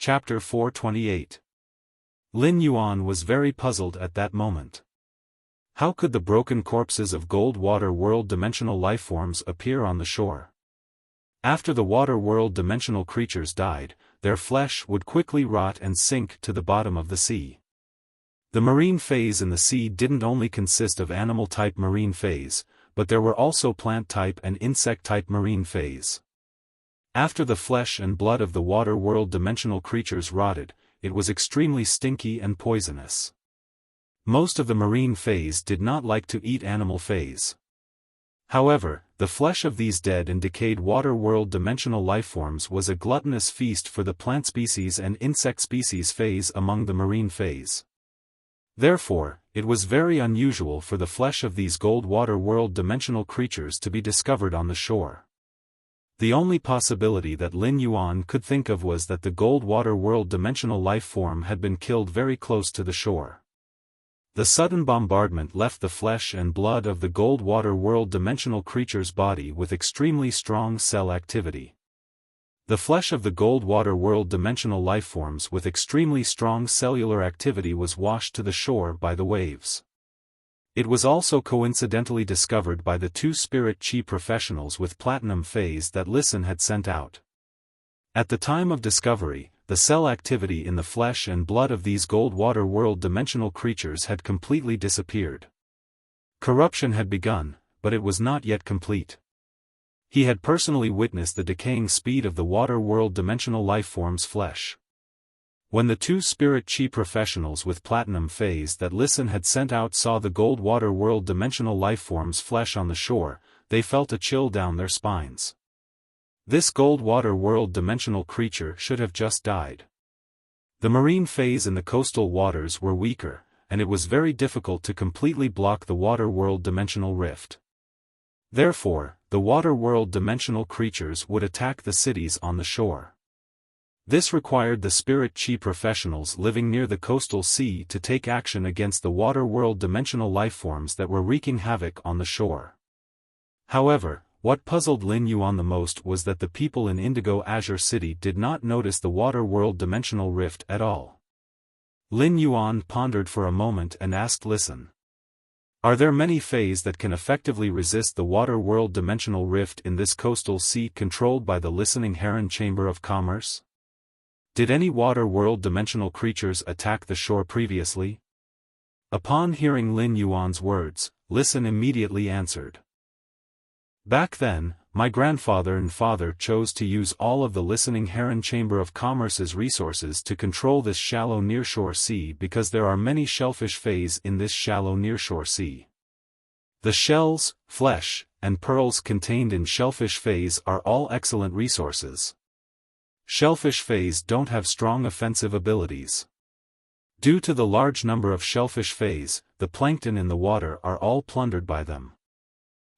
Chapter 428. Lin Yuan was very puzzled at that moment. How could the broken corpses of gold water world dimensional lifeforms appear on the shore? After the water world dimensional creatures died, their flesh would quickly rot and sink to the bottom of the sea. The marine phase in the sea didn't only consist of animal-type marine phase, but there were also plant-type and insect-type marine phase. After the flesh and blood of the water world dimensional creatures rotted, it was extremely stinky and poisonous. Most of the marine phase did not like to eat animal phase. However, the flesh of these dead and decayed water world dimensional lifeforms was a gluttonous feast for the plant species and insect species phase among the marine phase. Therefore, it was very unusual for the flesh of these gold water world dimensional creatures to be discovered on the shore. The only possibility that Lin Yuan could think of was that the gold water world dimensional life form had been killed very close to the shore. The sudden bombardment left the flesh and blood of the gold water world dimensional creature's body with extremely strong cell activity. The flesh of the gold water world dimensional lifeforms with extremely strong cellular activity was washed to the shore by the waves. It was also coincidentally discovered by the two spirit chi professionals with platinum phase that Listen had sent out. At the time of discovery, the cell activity in the flesh and blood of these gold water world dimensional creatures had completely disappeared. Corruption had begun, but it was not yet complete. He had personally witnessed the decaying speed of the water world dimensional lifeform's flesh. When the two spirit chi professionals with platinum phase that Listen had sent out saw the gold water world dimensional lifeform's flesh on the shore, they felt a chill down their spines. This gold water world dimensional creature should have just died. The marine phase in the coastal waters were weaker, and it was very difficult to completely block the water world dimensional rift. Therefore, the water world dimensional creatures would attack the cities on the shore. This required the spirit chi professionals living near the coastal sea to take action against the water world dimensional lifeforms that were wreaking havoc on the shore. However, what puzzled Lin Yuan the most was that the people in Indigo Azure City did not notice the water world dimensional rift at all. Lin Yuan pondered for a moment and asked Listen. Are there many phase that can effectively resist the water world dimensional rift in this coastal sea controlled by the Listening Heron Chamber of Commerce? Did any water world dimensional creatures attack the shore previously? Upon hearing Lin Yuan's words, Listen immediately answered. Back then, my grandfather and father chose to use all of the Listening Heron Chamber of Commerce's resources to control this shallow nearshore sea because there are many shellfish phase in this shallow nearshore sea. The shells, flesh, and pearls contained in shellfish phase are all excellent resources. Shellfish phase don't have strong offensive abilities. Due to the large number of shellfish phase, the plankton in the water are all plundered by them.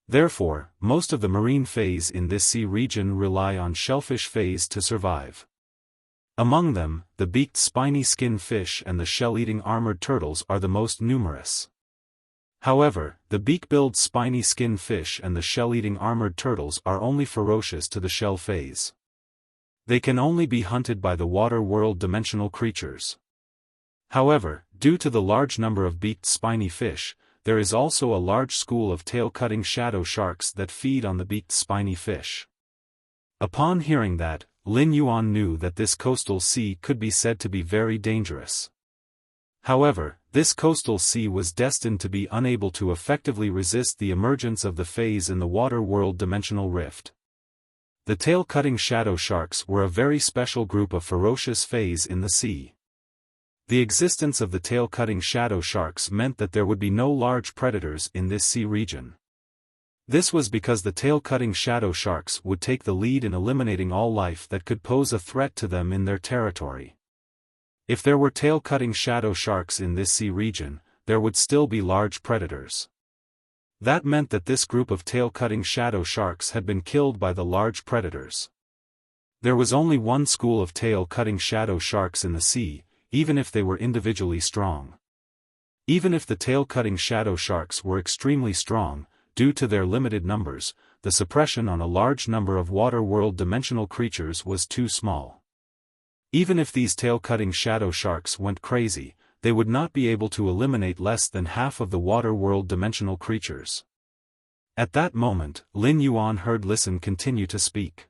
Therefore, most of the marine phase in this sea region rely on shellfish phase to survive. Among them, the beaked spiny skin fish and the shell-eating armored turtles are the most numerous. However, the beak-billed spiny skin fish and the shell-eating armored turtles are only ferocious to the shell phase. They can only be hunted by the water world dimensional creatures. However, due to the large number of beaked spiny fish, there is also a large school of tail-cutting shadow sharks that feed on the beaked spiny fish. Upon hearing that, Lin Yuan knew that this coastal sea could be said to be very dangerous. However, this coastal sea was destined to be unable to effectively resist the emergence of the phase in the water world dimensional rift. The tail-cutting shadow sharks were a very special group of ferocious phase in the sea. The existence of the tail-cutting shadow sharks meant that there would be no large predators in this sea region. This was because the tail-cutting shadow sharks would take the lead in eliminating all life that could pose a threat to them in their territory. If there were tail-cutting shadow sharks in this sea region, there would still be large predators. That meant that this group of tail-cutting shadow sharks had been killed by the large predators. There was only one school of tail-cutting shadow sharks in the sea, even if they were individually strong. Even if the tail-cutting shadow sharks were extremely strong, due to their limited numbers, the suppression on a large number of water world dimensional creatures was too small. Even if these tail-cutting shadow sharks went crazy, they would not be able to eliminate less than half of the water world dimensional creatures. At that moment, Lin Yuan heard Listen continue to speak.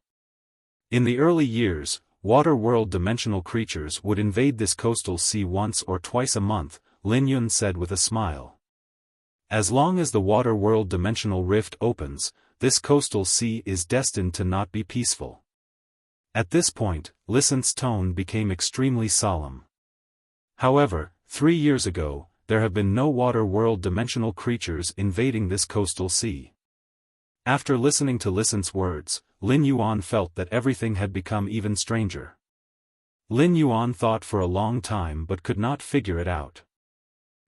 In the early years, water world dimensional creatures would invade this coastal sea once or twice a month, Lin Yun said with a smile. As long as the water world dimensional rift opens, this coastal sea is destined to not be peaceful. At this point, Listen's tone became extremely solemn. However, 3 years ago, there have been no water world dimensional creatures invading this coastal sea. After listening to Listen's words, Lin Yuan felt that everything had become even stranger. Lin Yuan thought for a long time but could not figure it out.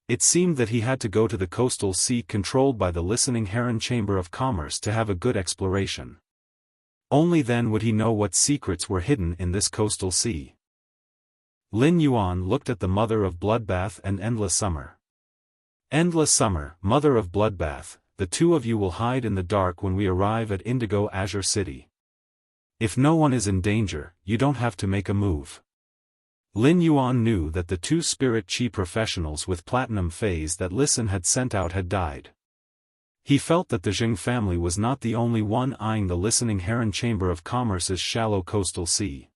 It seemed that he had to go to the coastal sea controlled by the Listening Heron Chamber of Commerce to have a good exploration. Only then would he know what secrets were hidden in this coastal sea. Lin Yuan looked at the Mother of Bloodbath and Endless Summer. Endless Summer, Mother of Bloodbath, the two of you will hide in the dark when we arrive at Indigo Azure City. If no one is in danger, you don't have to make a move. Lin Yuan knew that the 2 spirit chi professionals with platinum phase that Listen had sent out had died. He felt that the Zheng family was not the only one eyeing the Listening Heron Chamber of Commerce's shallow coastal sea.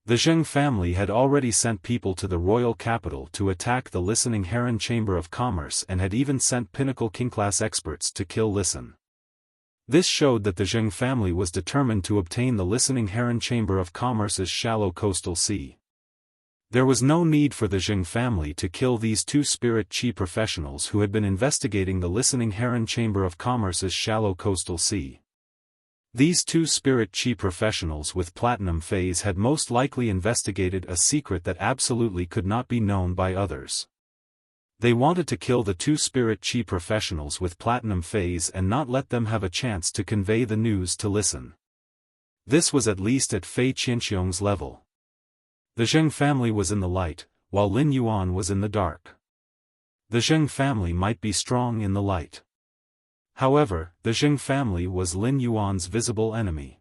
The Zheng family had already sent people to the royal capital to attack the Listening Heron Chamber of Commerce and had even sent pinnacle king-class experts to kill Listen. This showed that the Zheng family was determined to obtain the Listening Heron Chamber of Commerce's shallow coastal sea. There was no need for the Zheng family to kill these 2 spirit chi professionals who had been investigating the Listening Heron Chamber of Commerce's shallow coastal sea. These 2 spirit chi professionals with platinum phase had most likely investigated a secret that absolutely could not be known by others. They wanted to kill the 2 spirit chi professionals with platinum phase and not let them have a chance to convey the news to Listen. This was at least at Fei Qianxiong's level. The Zheng family was in the light, while Lin Yuan was in the dark. The Zheng family might be strong in the light. However, the Zheng family was Lin Yuan's visible enemy.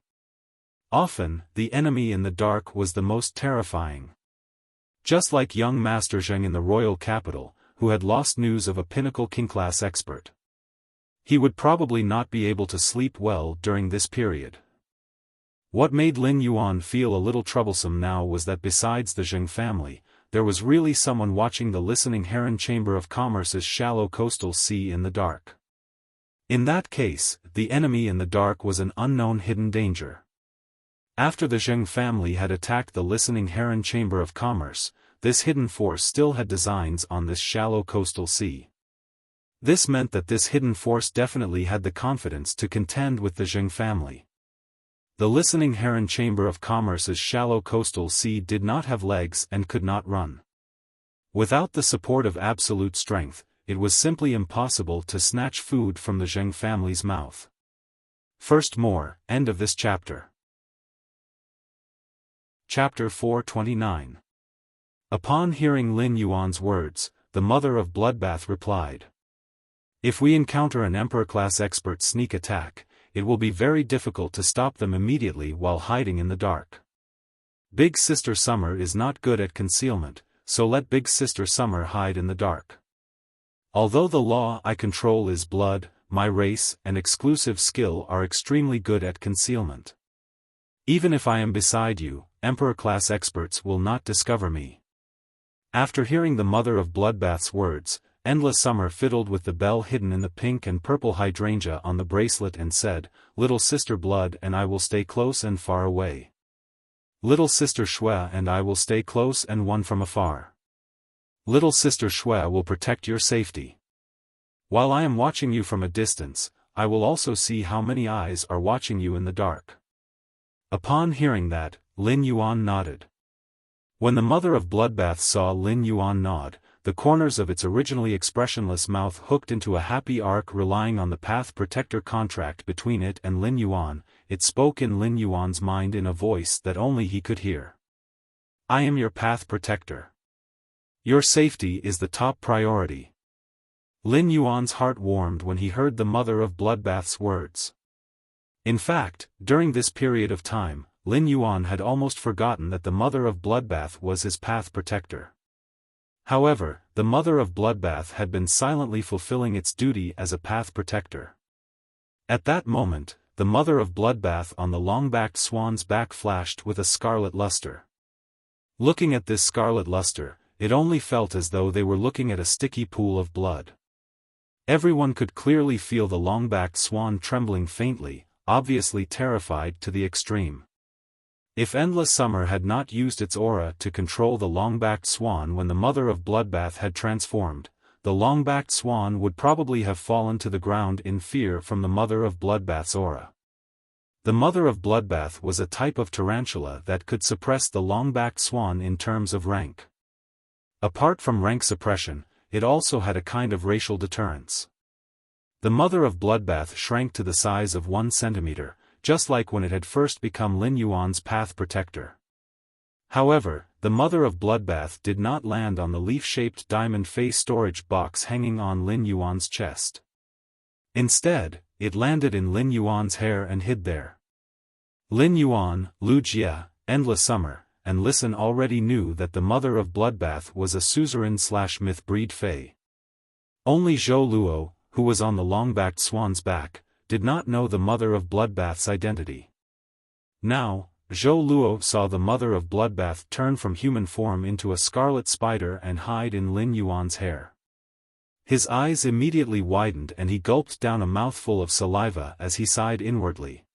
Often, the enemy in the dark was the most terrifying. Just like young Master Zheng in the royal capital, who had lost news of a pinnacle king-class expert. He would probably not be able to sleep well during this period. What made Lin Yuan feel a little troublesome now was that besides the Zheng family, there was really someone watching the Listening Heron Chamber of Commerce's shallow coastal sea in the dark. In that case, the enemy in the dark was an unknown hidden danger. After the Zheng family had attacked the Listening Heron Chamber of Commerce, this hidden force still had designs on this shallow coastal sea. This meant that this hidden force definitely had the confidence to contend with the Zheng family. The Listening Heron Chamber of Commerce's shallow coastal sea did not have legs and could not run. Without the support of absolute strength, it was simply impossible to snatch food from the Zheng family's mouth. First more, end of this chapter. Chapter 429. Upon hearing Lin Yuan's words, the Mother of Bloodbath replied. If we encounter an Emperor-class expert sneak attack, it will be very difficult to stop them immediately while hiding in the dark. Big Sister Summer is not good at concealment, so let Big Sister Summer hide in the dark. Although the law I control is blood, my race and exclusive skill are extremely good at concealment. Even if I am beside you, Emperor-class experts will not discover me. After hearing the Mother of Bloodbath's words, Endless Summer fiddled with the bell hidden in the pink and purple hydrangea on the bracelet and said, Little Sister Blood and I will stay close and far away. Little Sister Xue and I will stay close and one from afar. Little Sister Xue will protect your safety. While I am watching you from a distance, I will also see how many eyes are watching you in the dark. Upon hearing that, Lin Yuan nodded. When the Mother of Bloodbath saw Lin Yuan nod, the corners of its originally expressionless mouth hooked into a happy arc relying on the Path Protector contract between it and Lin Yuan. It spoke in Lin Yuan's mind in a voice that only he could hear. I am your Path Protector. Your safety is the top priority. Lin Yuan's heart warmed when he heard the Mother of Bloodbath's words. In fact, during this period of time, Lin Yuan had almost forgotten that the Mother of Bloodbath was his path protector. However, the Mother of Bloodbath had been silently fulfilling its duty as a path protector. At that moment, the Mother of Bloodbath on the long-backed swan's back flashed with a scarlet luster. Looking at this scarlet luster, it only felt as though they were looking at a sticky pool of blood. Everyone could clearly feel the long-backed swan trembling faintly, obviously terrified to the extreme. If Endless Summer had not used its aura to control the long-backed swan when the Mother of Bloodbath had transformed, the long-backed swan would probably have fallen to the ground in fear from the Mother of Bloodbath's aura. The Mother of Bloodbath was a type of tarantula that could suppress the long-backed swan in terms of rank. Apart from rank suppression, it also had a kind of racial deterrence. The Mother of Bloodbath shrank to the size of 1 centimeter, just like when it had first become Lin Yuan's path protector. However, the Mother of Bloodbath did not land on the leaf-shaped diamond face storage box hanging on Lin Yuan's chest. Instead, it landed in Lin Yuan's hair and hid there. Lin Yuan, Wuxia, Endless Summer, and Listen already knew that the Mother of Bloodbath was a suzerain/myth breed fae. Only Zhou Luo, who was on the long-backed swan's back, did not know the Mother of Bloodbath's identity. Now, Zhou Luo saw the Mother of Bloodbath turn from human form into a scarlet spider and hide in Lin Yuan's hair. His eyes immediately widened and he gulped down a mouthful of saliva as he sighed inwardly.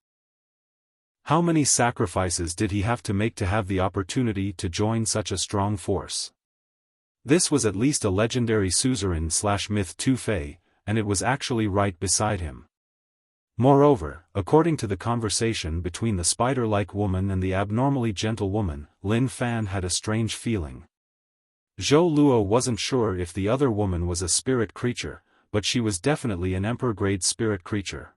How many sacrifices did he have to make to have the opportunity to join such a strong force? This was at least a legendary suzerain/myth 2 fae, and it was actually right beside him. Moreover, according to the conversation between the spider-like woman and the abnormally gentle woman, Lin Fan had a strange feeling. Zhou Luo wasn't sure if the other woman was a spirit creature, but she was definitely an emperor-grade spirit creature.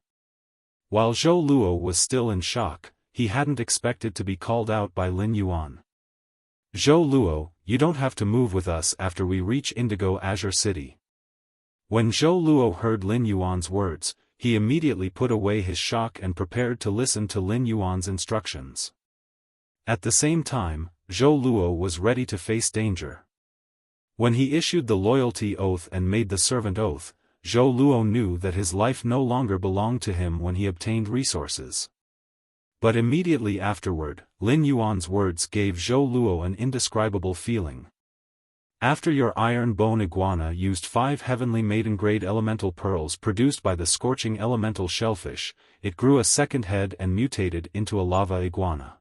While Zhou Luo was still in shock, he hadn't expected to be called out by Lin Yuan. Zhou Luo, you don't have to move with us after we reach Indigo Azure City. When Zhou Luo heard Lin Yuan's words, he immediately put away his shock and prepared to listen to Lin Yuan's instructions. At the same time, Zhou Luo was ready to face danger. When he issued the loyalty oath and made the servant oath, Zhou Luo knew that his life no longer belonged to him when he obtained resources. But immediately afterward, Lin Yuan's words gave Zhou Luo an indescribable feeling. After your iron bone iguana used 5 heavenly maiden-grade elemental pearls produced by the scorching elemental shellfish, it grew a second head and mutated into a lava iguana.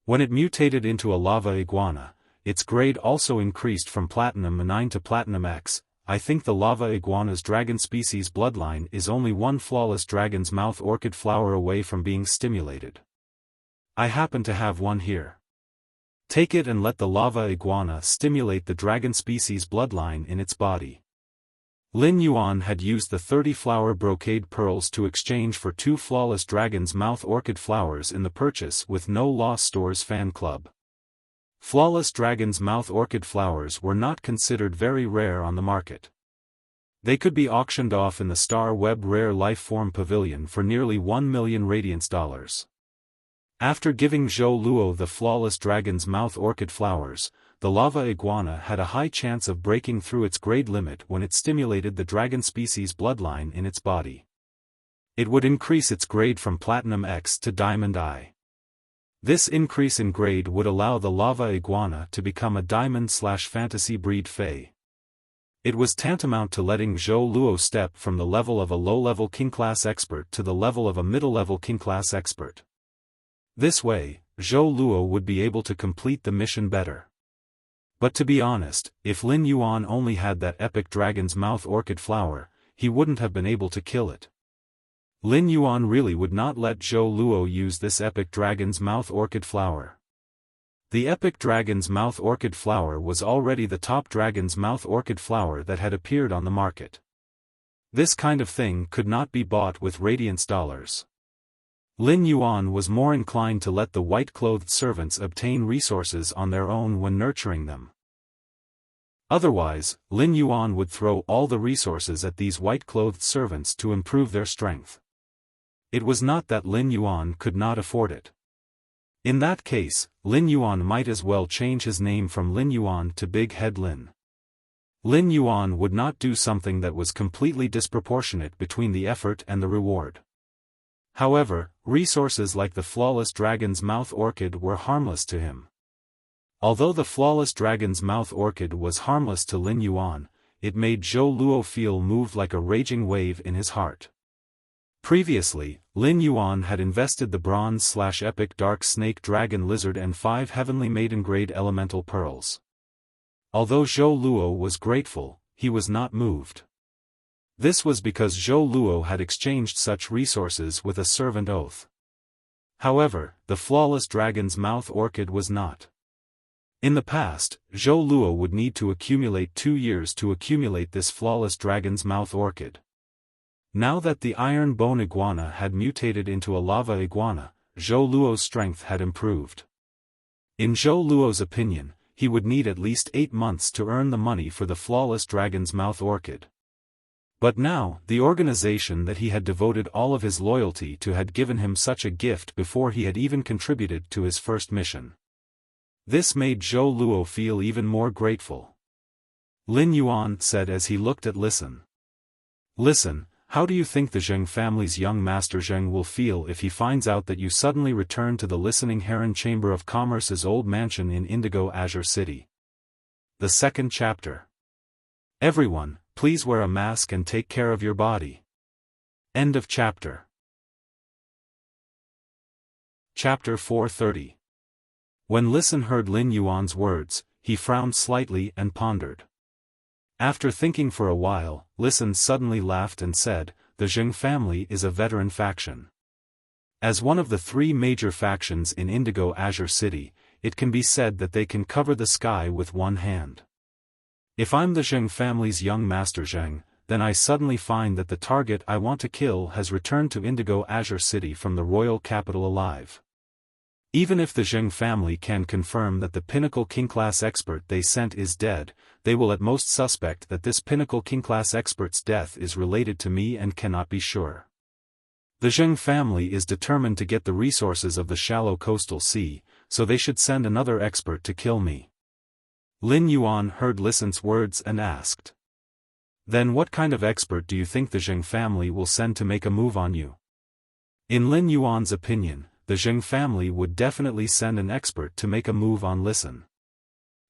When it mutated into a lava iguana, its grade also increased from Platinum 9 to Platinum X. I think the lava iguana's dragon species bloodline is only one flawless dragon's mouth orchid flower away from being stimulated. I happen to have one here. Take it and let the lava iguana stimulate the dragon species bloodline in its body. Lin Yuan had used the 30 flower brocade pearls to exchange for 2 flawless dragon's mouth orchid flowers in the purchase with No Loss Stores fan club. Flawless dragon's mouth orchid flowers were not considered very rare on the market. They could be auctioned off in the Star Web Rare Lifeform Pavilion for nearly 1 million radiance dollars. After giving Zhou Luo the flawless dragon's mouth orchid flowers, the lava iguana had a high chance of breaking through its grade limit when it stimulated the dragon species bloodline in its body. It would increase its grade from Platinum X to Diamond I. This increase in grade would allow the lava iguana to become a diamond/fantasy breed fae. It was tantamount to letting Zhou Luo step from the level of a low-level king-class expert to the level of a middle-level king-class expert. This way, Zhou Luo would be able to complete the mission better. But to be honest, if Lin Yuan only had that epic dragon's mouth orchid flower, he wouldn't have been able to kill it. Lin Yuan really would not let Zhou Luo use this epic dragon's mouth orchid flower. The epic dragon's mouth orchid flower was already the top dragon's mouth orchid flower that had appeared on the market. This kind of thing could not be bought with radiance dollars. Lin Yuan was more inclined to let the white-clothed servants obtain resources on their own when nurturing them. Otherwise, Lin Yuan would throw all the resources at these white-clothed servants to improve their strength. It was not that Lin Yuan could not afford it. In that case, Lin Yuan might as well change his name from Lin Yuan to Big Head Lin. Lin Yuan would not do something that was completely disproportionate between the effort and the reward. However, resources like the flawless dragon's mouth orchid were harmless to him. Although the flawless dragon's mouth orchid was harmless to Lin Yuan, it made Zhou Luo feel moved like a raging wave in his heart. Previously, Lin Yuan had invested the bronze/epic dark snake dragon lizard and 5 heavenly maiden grade elemental pearls. Although Zhou Luo was grateful, he was not moved. This was because Zhou Luo had exchanged such resources with a servant oath. However, the flawless dragon's mouth orchid was not. In the past, Zhou Luo would need to accumulate 2 years to accumulate this flawless dragon's mouth orchid. Now that the iron bone iguana had mutated into a lava iguana, Zhou Luo's strength had improved. In Zhou Luo's opinion, he would need at least 8 months to earn the money for the flawless dragon's mouth orchid. But now, the organization that he had devoted all of his loyalty to had given him such a gift before he had even contributed to his first mission. This made Zhou Luo feel even more grateful. Lin Yuan said as he looked at Listen. Listen, how do you think the Zheng family's young master Zheng will feel if he finds out that you suddenly return to the Listening Heron Chamber of Commerce's old mansion in Indigo Azure City? The second chapter. Everyone, please wear a mask and take care of your body. End of chapter. Chapter 430. When Listen heard Lin Yuan's words, he frowned slightly and pondered. After thinking for a while, Listen suddenly laughed and said, "The Zheng family is a veteran faction. As one of the 3 major factions in Indigo Azure City, it can be said that they can cover the sky with one hand. If I'm the Zheng family's young master Zheng, then I suddenly find that the target I want to kill has returned to Indigo Azure City from the royal capital alive. Even if the Zheng family can confirm that the Pinnacle King-class expert they sent is dead, they will at most suspect that this Pinnacle King-class expert's death is related to me and cannot be sure. The Zheng family is determined to get the resources of the shallow coastal sea, so they should send another expert to kill me." Lin Yuan heard Listen's words and asked. "Then what kind of expert do you think the Zheng family will send to make a move on you?" In Lin Yuan's opinion, the Zheng family would definitely send an expert to make a move on Listen.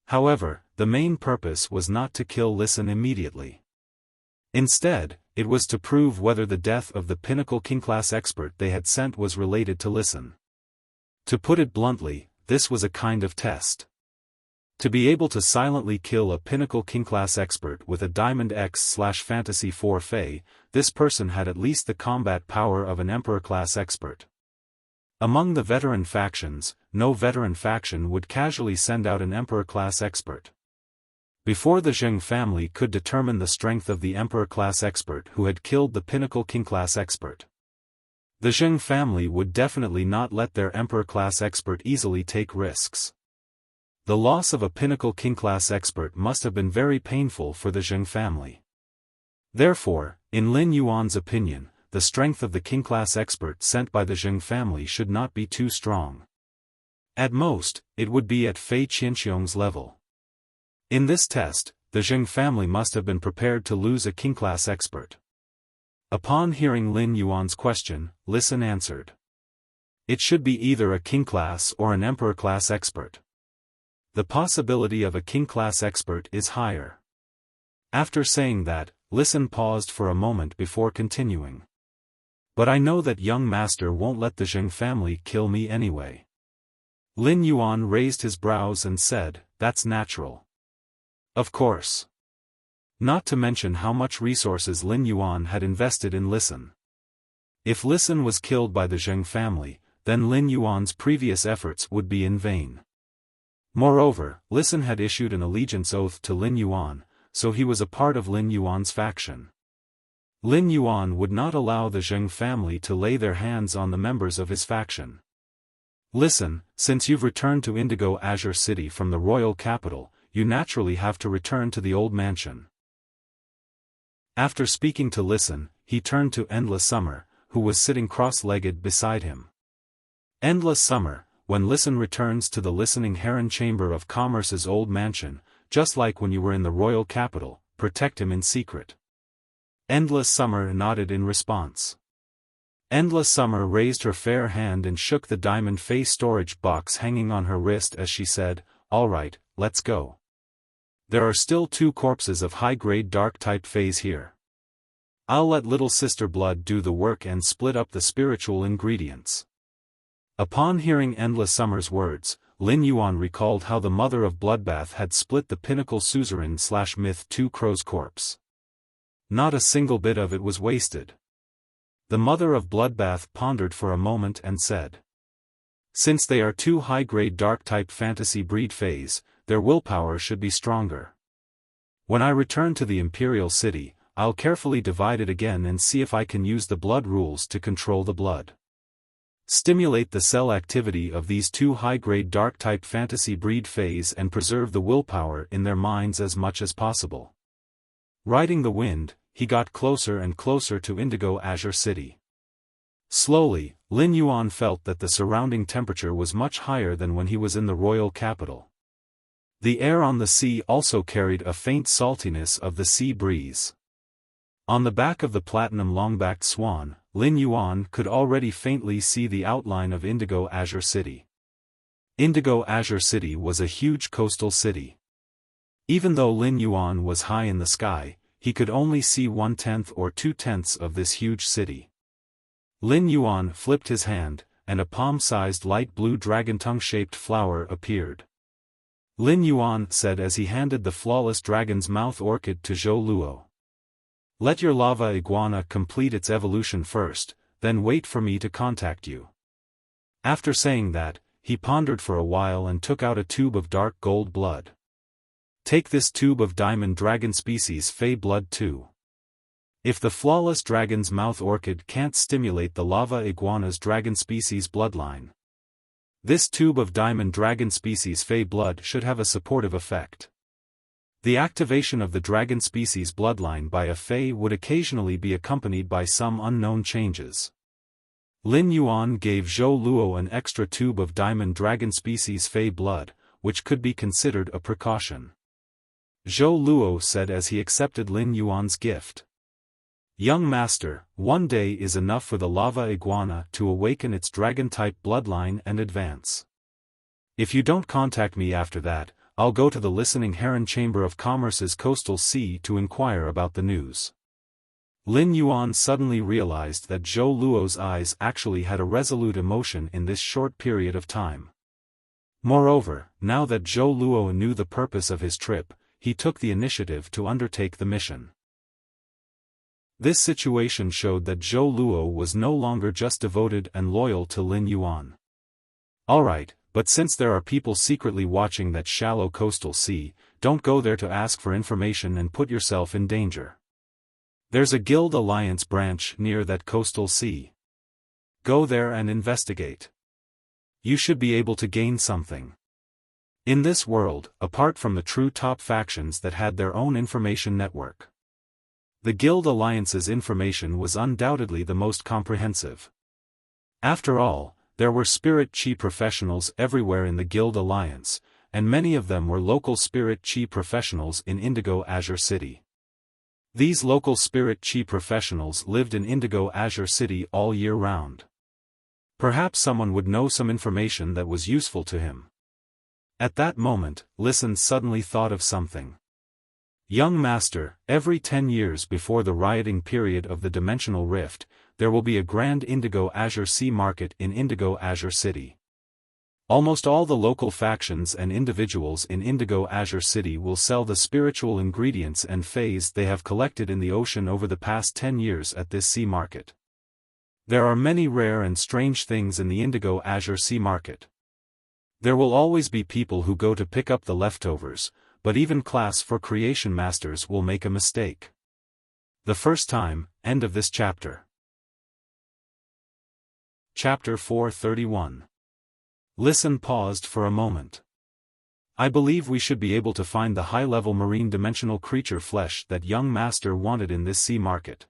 However, the main purpose was not to kill Listen immediately. Instead, it was to prove whether the death of the Pinnacle King-class expert they had sent was related to Listen. To put it bluntly, this was a kind of test. To be able to silently kill a Pinnacle King-class expert with a Diamond X/Fantasy 4 Fey, this person had at least the combat power of an Emperor-class expert. Among the veteran factions, no veteran faction would casually send out an Emperor-class expert. Before the Zheng family could determine the strength of the Emperor-class expert who had killed the Pinnacle King-class expert, the Zheng family would definitely not let their Emperor-class expert easily take risks. The loss of a Pinnacle King-class expert must have been very painful for the Zheng family. Therefore, in Lin Yuan's opinion, the strength of the King-class expert sent by the Zheng family should not be too strong. At most, it would be at Fei Qianxiong's level. In this test, the Zheng family must have been prepared to lose a King-class expert. Upon hearing Lin Yuan's question, Listen answered. It should be either a King-class or an Emperor-class expert. The possibility of a King-class expert is higher. After saying that, Listen paused for a moment before continuing. But I know that young master won't let the Zheng family kill me anyway. Lin Yuan raised his brows and said, "That's natural. Of course." Not to mention how much resources Lin Yuan had invested in Listen. If Listen was killed by the Zheng family, then Lin Yuan's previous efforts would be in vain. Moreover, Listen had issued an allegiance oath to Lin Yuan, so he was a part of Lin Yuan's faction. Lin Yuan would not allow the Zheng family to lay their hands on the members of his faction. "Listen, since you've returned to Indigo Azure City from the royal capital, you naturally have to return to the old mansion." After speaking to Listen, he turned to Endless Summer, who was sitting cross-legged beside him. "Endless Summer, when Listen returns to the Listening Heron Chamber of Commerce's old mansion, just like when you were in the royal capital, protect him in secret." Endless Summer nodded in response. Endless Summer raised her fair hand and shook the diamond face storage box hanging on her wrist as she said, "All right, let's go. There are still 2 corpses of high-grade dark-type phase here. I'll let Little Sister Blood do the work and split up the spiritual ingredients." Upon hearing Endless Summer's words, Lin Yuan recalled how the mother of Bloodbath had split the pinnacle suzerain/myth 2 Crow's corpse. Not a single bit of it was wasted. The mother of Bloodbath pondered for a moment and said, "Since they are 2 high-grade dark-type fantasy breed phase, their willpower should be stronger. When I return to the Imperial City, I'll carefully divide it again and see if I can use the blood rules to control the blood. Stimulate the cell activity of these 2 high-grade dark-type fantasy breed phase and preserve the willpower in their minds as much as possible." Riding the wind, he got closer and closer to Indigo Azure City. Slowly, Lin Yuan felt that the surrounding temperature was much higher than when he was in the royal capital. The air on the sea also carried a faint saltiness of the sea breeze. On the back of the platinum long-backed swan, Lin Yuan could already faintly see the outline of Indigo Azure City. Indigo Azure City was a huge coastal city. Even though Lin Yuan was high in the sky, he could only see 1/10 or 2/10 of this huge city. Lin Yuan flipped his hand, and a palm-sized light blue dragon tongue-shaped flower appeared. Lin Yuan said as he handed the flawless dragon's mouth orchid to Zhou Luo. "Let your lava iguana complete its evolution first, then wait for me to contact you." After saying that, he pondered for a while and took out a tube of dark gold blood. "Take this tube of diamond dragon species Fey blood too. If the flawless dragon's mouth orchid can't stimulate the lava iguana's dragon species bloodline, this tube of diamond dragon species Fey blood should have a supportive effect." The activation of the dragon species bloodline by a Fey would occasionally be accompanied by some unknown changes. Lin Yuan gave Zhou Luo an extra tube of diamond dragon species Fey blood, which could be considered a precaution. Zhou Luo said as he accepted Lin Yuan's gift. "Young master, 1 day is enough for the lava iguana to awaken its dragon-type bloodline and advance. If you don't contact me after that, I'll go to the Listening Heron Chamber of Commerce's coastal sea to inquire about the news." Lin Yuan suddenly realized that Zhou Luo's eyes actually had a resolute emotion in this short period of time. Moreover, now that Zhou Luo knew the purpose of his trip, he took the initiative to undertake the mission. This situation showed that Zhou Luo was no longer just devoted and loyal to Lin Yuan. "Alright, but since there are people secretly watching that shallow coastal sea, don't go there to ask for information and put yourself in danger. There's a guild alliance branch near that coastal sea. Go there and investigate. You should be able to gain something." In this world, apart from the true top factions that had their own information network, the Guild Alliance's information was undoubtedly the most comprehensive. After all, there were spirit chi professionals everywhere in the Guild Alliance, and many of them were local spirit chi professionals in Indigo Azure City. These local spirit chi professionals lived in Indigo Azure City all year round. Perhaps someone would know some information that was useful to him. At that moment, Listen suddenly thought of something. "Young master, every 10 years before the rioting period of the Dimensional Rift, there will be a grand Indigo Azure Sea market in Indigo Azure City. Almost all the local factions and individuals in Indigo Azure City will sell the spiritual ingredients and phase they have collected in the ocean over the past 10 years at this sea market. There are many rare and strange things in the Indigo Azure Sea market. There will always be people who go to pick up the leftovers, but even class for creation masters will make a mistake. The first time." End of this chapter. Chapter 431. Listen paused for a moment. "I believe we should be able to find the high-level marine dimensional creature flesh that young master wanted in this sea market."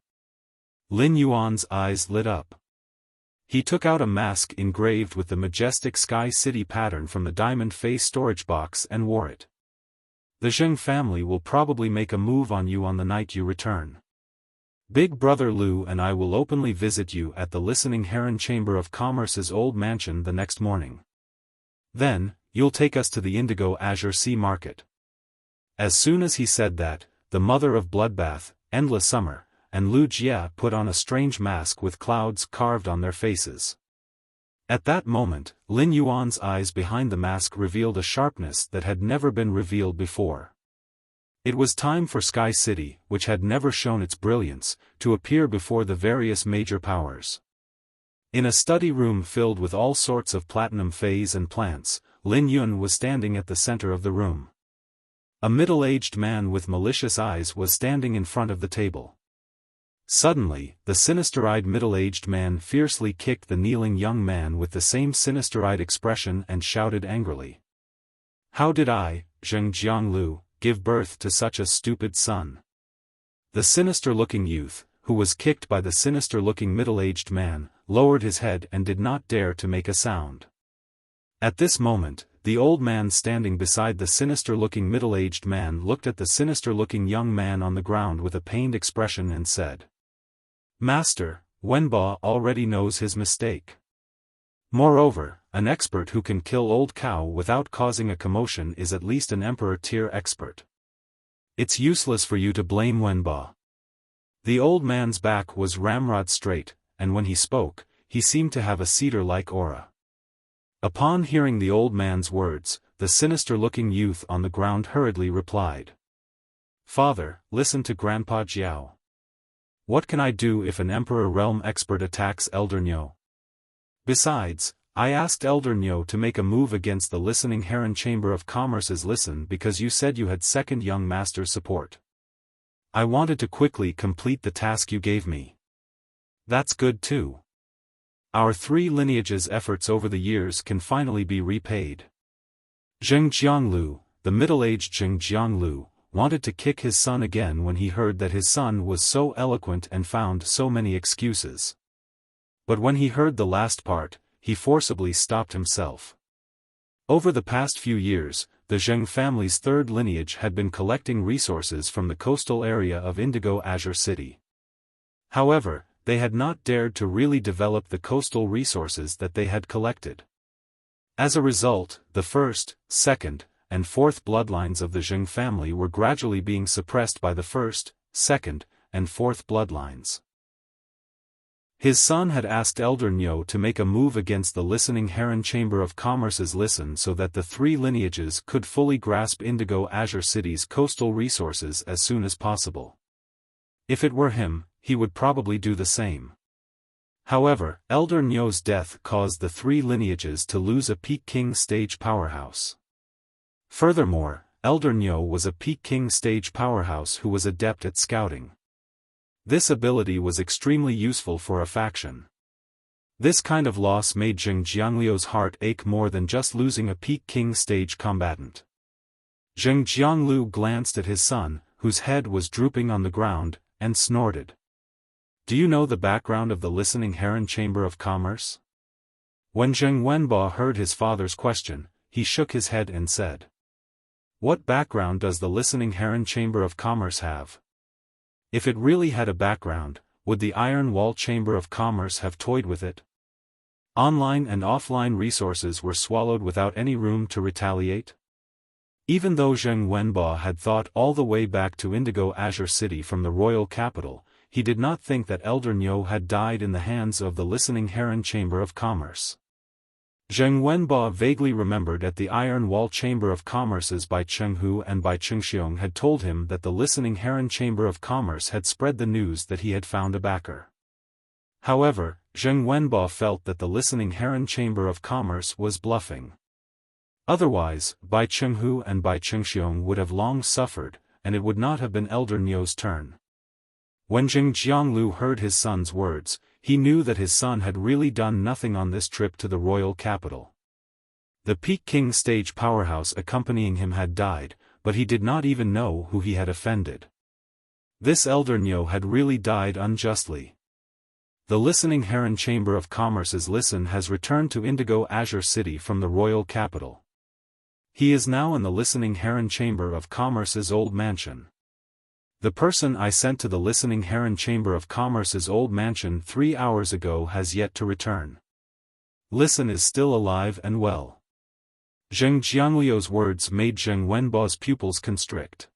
Lin Yuan's eyes lit up. He took out a mask engraved with the majestic Sky City pattern from the diamond face storage box and wore it. The Zheng family will probably make a move on you on the night you return. Big Brother Liu and I will openly visit you at the Listening Heron Chamber of Commerce's old mansion the next morning. Then, you'll take us to the Indigo Azure Sea Market. As soon as he said that, the mother of Bloodbath, Endless Summer, and Lu Jia put on a strange mask with clouds carved on their faces. At that moment, Lin Yuan's eyes behind the mask revealed a sharpness that had never been revealed before. It was time for Sky City, which had never shown its brilliance, to appear before the various major powers. In a study room filled with all sorts of platinum phase and plants, Lin Yun was standing at the center of the room. A middle-aged man with malicious eyes was standing in front of the table. Suddenly, the sinister-eyed middle-aged man fiercely kicked the kneeling young man with the same sinister-eyed expression and shouted angrily. "How did I, Zheng Jianglu, give birth to such a stupid son?" The sinister-looking youth, who was kicked by the sinister-looking middle-aged man, lowered his head and did not dare to make a sound. At this moment, the old man standing beside the sinister-looking middle-aged man looked at the sinister-looking young man on the ground with a pained expression and said, "Master, Wenba already knows his mistake. Moreover, an expert who can kill old cow without causing a commotion is at least an emperor-tier expert. It's useless for you to blame Wenba." The old man's back was ramrod straight, and when he spoke, he seemed to have a cedar-like aura. Upon hearing the old man's words, the sinister-looking youth on the ground hurriedly replied, "Father, listen to Grandpa Jiao. What can I do if an Emperor Realm expert attacks Elder Nyo? Besides, I asked Elder Nyo to make a move against the Listening Heron Chamber of Commerce's listen because you said you had second young master's support. I wanted to quickly complete the task you gave me. That's good too. Our three lineages' efforts over the years can finally be repaid." Zheng Jianglu, the middle-aged Zheng Jianglu, wanted to kick his son again when he heard that his son was so eloquent and found so many excuses. But when he heard the last part, he forcibly stopped himself. Over the past few years, the Zheng family's third lineage had been collecting resources from the coastal area of Indigo Azure City. However, they had not dared to really develop the coastal resources that they had collected. As a result, the first, second, and fourth bloodlines of the Zheng family were gradually being suppressed by the first, second, and fourth bloodlines. His son had asked Elder Nyo to make a move against the Listening Heron Chamber of Commerce's listen so that the three lineages could fully grasp Indigo Azure City's coastal resources as soon as possible. If it were him, he would probably do the same. However, Elder Nyo's death caused the three lineages to lose a Peak King stage powerhouse. Furthermore, Elder Nyo was a Peak King stage powerhouse who was adept at scouting. This ability was extremely useful for a faction. This kind of loss made Zheng Jiangliu's heart ache more than just losing a Peak King stage combatant. Zheng Jianglu glanced at his son, whose head was drooping on the ground, and snorted. "Do you know the background of the Listening Heron Chamber of Commerce?" When Zheng Wenba heard his father's question, he shook his head and said, "What background does the Listening Heron Chamber of Commerce have? If it really had a background, would the Iron Wall Chamber of Commerce have toyed with it? Online and offline resources were swallowed without any room to retaliate?" Even though Zheng Wenba had thought all the way back to Indigo Azure City from the royal capital, he did not think that Elder Nyo had died in the hands of the Listening Heron Chamber of Commerce. Zheng Wenba vaguely remembered that the Iron Wall Chamber of Commerce's Bai Chenghu and Bai Chengxiong had told him that the Listening Heron Chamber of Commerce had spread the news that he had found a backer. However, Zheng Wenba felt that the Listening Heron Chamber of Commerce was bluffing. Otherwise, Bai Chenghu and Bai Chengxiong would have long suffered, and it would not have been Elder Nyo's turn. When Zheng Jianglu heard his son's words, he knew that his son had really done nothing on this trip to the royal capital. The Peak King stage powerhouse accompanying him had died, but he did not even know who he had offended. This Elder Nyo had really died unjustly. The Listening Heron Chamber of Commerce's Listen has returned to Indigo Azure City from the royal capital. He is now in the Listening Heron Chamber of Commerce's old mansion. The person I sent to the Listening Heron Chamber of Commerce's old mansion 3 hours ago has yet to return. Listen is still alive and well. Zheng Jiangliu's words made Zheng Wenbo's pupils constrict.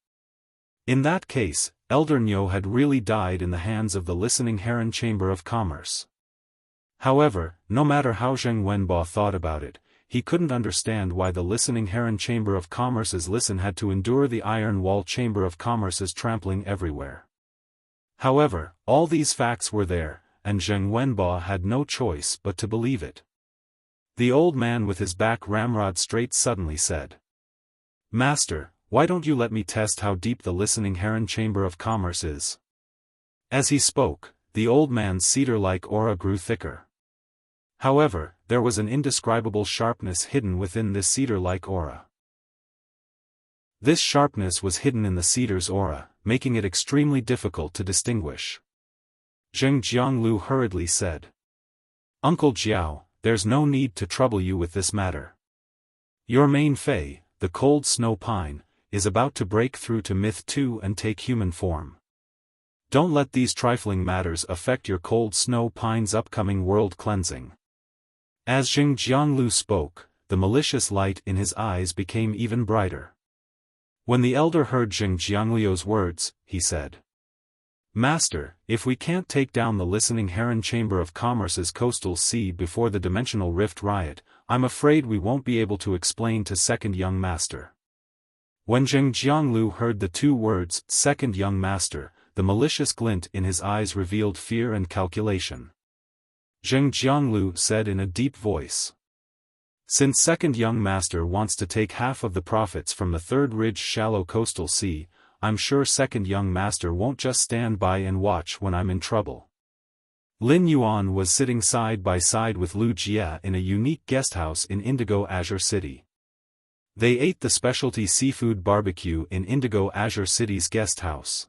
In that case, Elder Niu had really died in the hands of the Listening Heron Chamber of Commerce. However, no matter how Zheng Wenbo thought about it, he couldn't understand why the Listening Heron Chamber of Commerce's Listen had to endure the Iron Wall Chamber of Commerce's trampling everywhere. However, all these facts were there, and Zheng Wenbo had no choice but to believe it. The old man with his back ramrod straight suddenly said, "Master, why don't you let me test how deep the Listening Heron Chamber of Commerce is?" As he spoke, the old man's cedar-like aura grew thicker. However, there was an indescribable sharpness hidden within this cedar-like aura. This sharpness was hidden in the cedar's aura, making it extremely difficult to distinguish. Zheng Jianglu hurriedly said, "Uncle Jiao, there's no need to trouble you with this matter. Your main Fei, the cold snow pine, is about to break through to Myth 2 and take human form. Don't let these trifling matters affect your cold snow pine's upcoming world cleansing." As Zheng Jianglu spoke, the malicious light in his eyes became even brighter. When the elder heard Zheng Jiangliu's words, he said, "Master, if we can't take down the Listening Heron Chamber of Commerce's coastal sea before the Dimensional Rift riot, I'm afraid we won't be able to explain to Second Young Master." When Zheng Jianglu heard the two words, Second Young Master, the malicious glint in his eyes revealed fear and calculation. Zheng Jianglu said in a deep voice, "Since Second Young Master wants to take half of the profits from the Third Ridge shallow coastal sea, I'm sure Second Young Master won't just stand by and watch when I'm in trouble." Lin Yuan was sitting side by side with Lu Jia in a unique guesthouse in Indigo Azure City. They ate the specialty seafood barbecue in Indigo Azure City's guest house.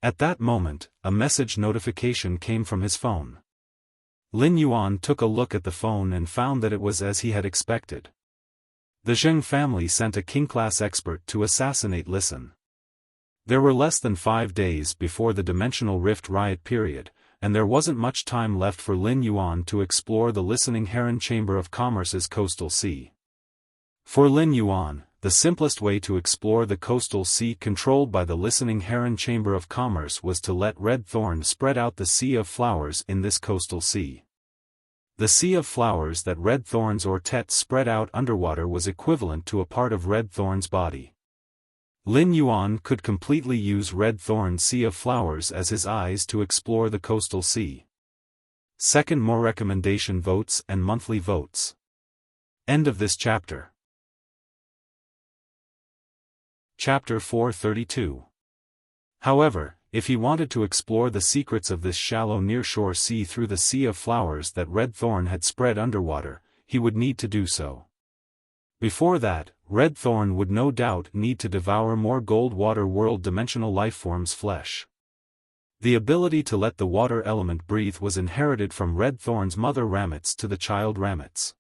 At that moment, a message notification came from his phone. Lin Yuan took a look at the phone and found that it was as he had expected. The Zheng family sent a king-class expert to assassinate Listen. There were less than 5 days before the Dimensional Rift riot period, and there wasn't much time left for Lin Yuan to explore the Listening Heron Chamber of Commerce's coastal sea. For Lin Yuan, the simplest way to explore the coastal sea controlled by the Listening Heron Chamber of Commerce was to let Red Thorn spread out the sea of flowers in this coastal sea. The sea of flowers that Red Thorn's Ortet spread out underwater was equivalent to a part of Red Thorn's body. Lin Yuan could completely use Red Thorn's sea of flowers as his eyes to explore the coastal sea. Second, more recommendation votes and monthly votes. End of this chapter. Chapter 432. However, if he wanted to explore the secrets of this shallow nearshore sea through the sea of flowers that Red Thorn had spread underwater, he would need to do so. Before that, Red Thorn would no doubt need to devour more gold water world dimensional lifeforms' flesh. The ability to let the water element breathe was inherited from Red Thorn's mother Ramets to the child Ramets.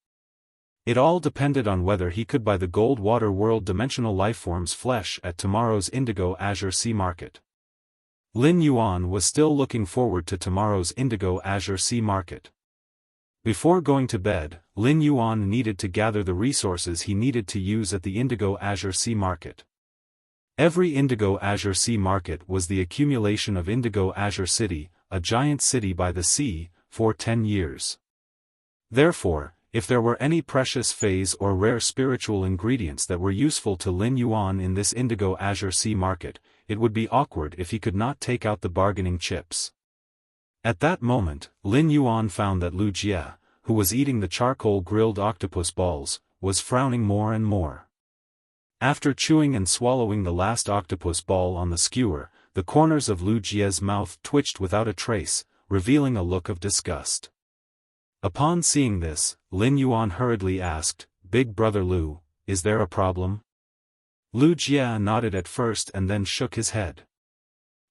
It all depended on whether he could buy the gold water world dimensional lifeforms' flesh at tomorrow's Indigo Azure Sea Market. Lin Yuan was still looking forward to tomorrow's Indigo Azure Sea Market. Before going to bed, Lin Yuan needed to gather the resources he needed to use at the Indigo Azure Sea Market. Every Indigo Azure Sea Market was the accumulation of Indigo Azure City, a giant city by the sea, for 10 years. Therefore, if there were any precious phase or rare spiritual ingredients that were useful to Lin Yuan in this Indigo Azure Sea Market, it would be awkward if he could not take out the bargaining chips. At that moment, Lin Yuan found that Lu Jia, who was eating the charcoal-grilled octopus balls, was frowning more and more. After chewing and swallowing the last octopus ball on the skewer, the corners of Lu Jia's mouth twitched without a trace, revealing a look of disgust. Upon seeing this, Lin Yuan hurriedly asked, "Big brother Lu, is there a problem?" Lu Jia nodded at first and then shook his head.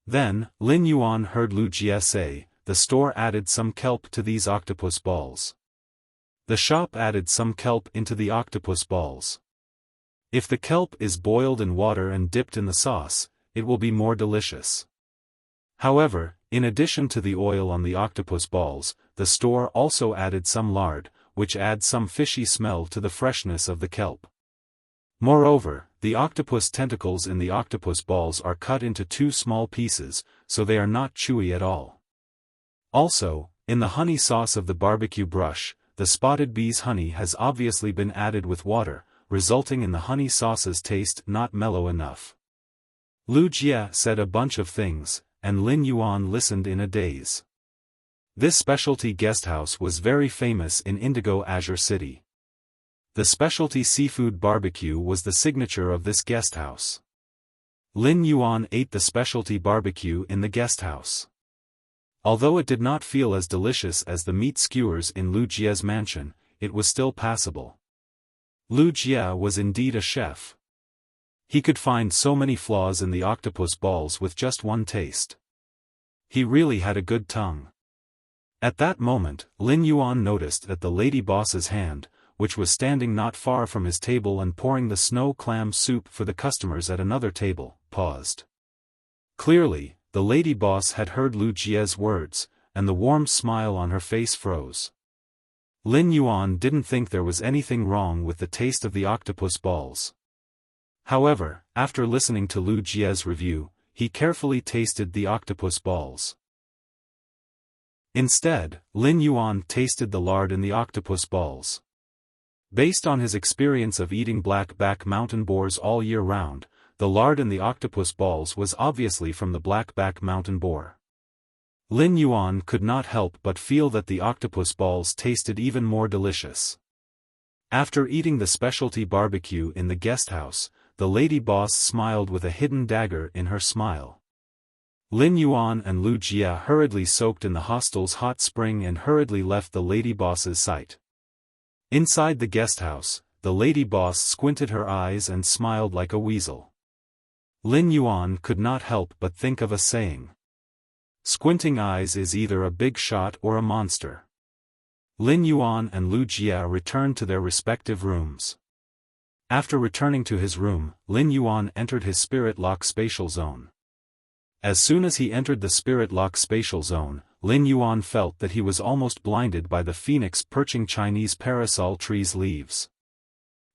Then, Lin Yuan heard Lu Jia say, "The the store added some kelp to these octopus balls. The shop added some kelp into the octopus balls. If the kelp is boiled in water and dipped in the sauce, it will be more delicious. However, in addition to the oil on the octopus balls, the store also added some lard, which adds some fishy smell to the freshness of the kelp. Moreover, the octopus tentacles in the octopus balls are cut into 2 small pieces, so they are not chewy at all. Also, in the honey sauce of the barbecue brush, the spotted bee's honey has obviously been added with water, resulting in the honey sauce's taste not mellow enough. Lu Jie said a bunch of things, and Lin Yuan listened in a daze. This specialty guesthouse was very famous in Indigo Azure City. The specialty seafood barbecue was the signature of this guesthouse. Lin Yuan ate the specialty barbecue in the guesthouse. Although it did not feel as delicious as the meat skewers in Lu Jie's mansion, it was still passable. Lu Jie was indeed a chef. He could find so many flaws in the octopus balls with just one taste. He really had a good tongue. At that moment, Lin Yuan noticed that the lady boss's hand, which was standing not far from his table and pouring the snow clam soup for the customers at another table, paused. Clearly, the lady boss had heard Lu Jie's words, and the warm smile on her face froze. Lin Yuan didn't think there was anything wrong with the taste of the octopus balls. However, after listening to Lu Jie's review, he carefully tasted the octopus balls. Instead, Lin Yuan tasted the lard in the octopus balls. Based on his experience of eating black-back mountain boars all year round, the lard in the octopus balls was obviously from the black-back mountain boar. Lin Yuan could not help but feel that the octopus balls tasted even more delicious. After eating the specialty barbecue in the guesthouse, the lady boss smiled with a hidden dagger in her smile. Lin Yuan and Lu Jie hurriedly soaked in the hostel's hot spring and hurriedly left the lady boss's sight. Inside the guesthouse, the lady boss squinted her eyes and smiled like a weasel. Lin Yuan could not help but think of a saying. Squinting eyes is either a big shot or a monster. Lin Yuan and Lu Jie returned to their respective rooms. After returning to his room, Lin Yuan entered his spirit lock spatial zone. As soon as he entered the spirit lock spatial zone, Lin Yuan felt that he was almost blinded by the phoenix perching Chinese parasol tree's leaves.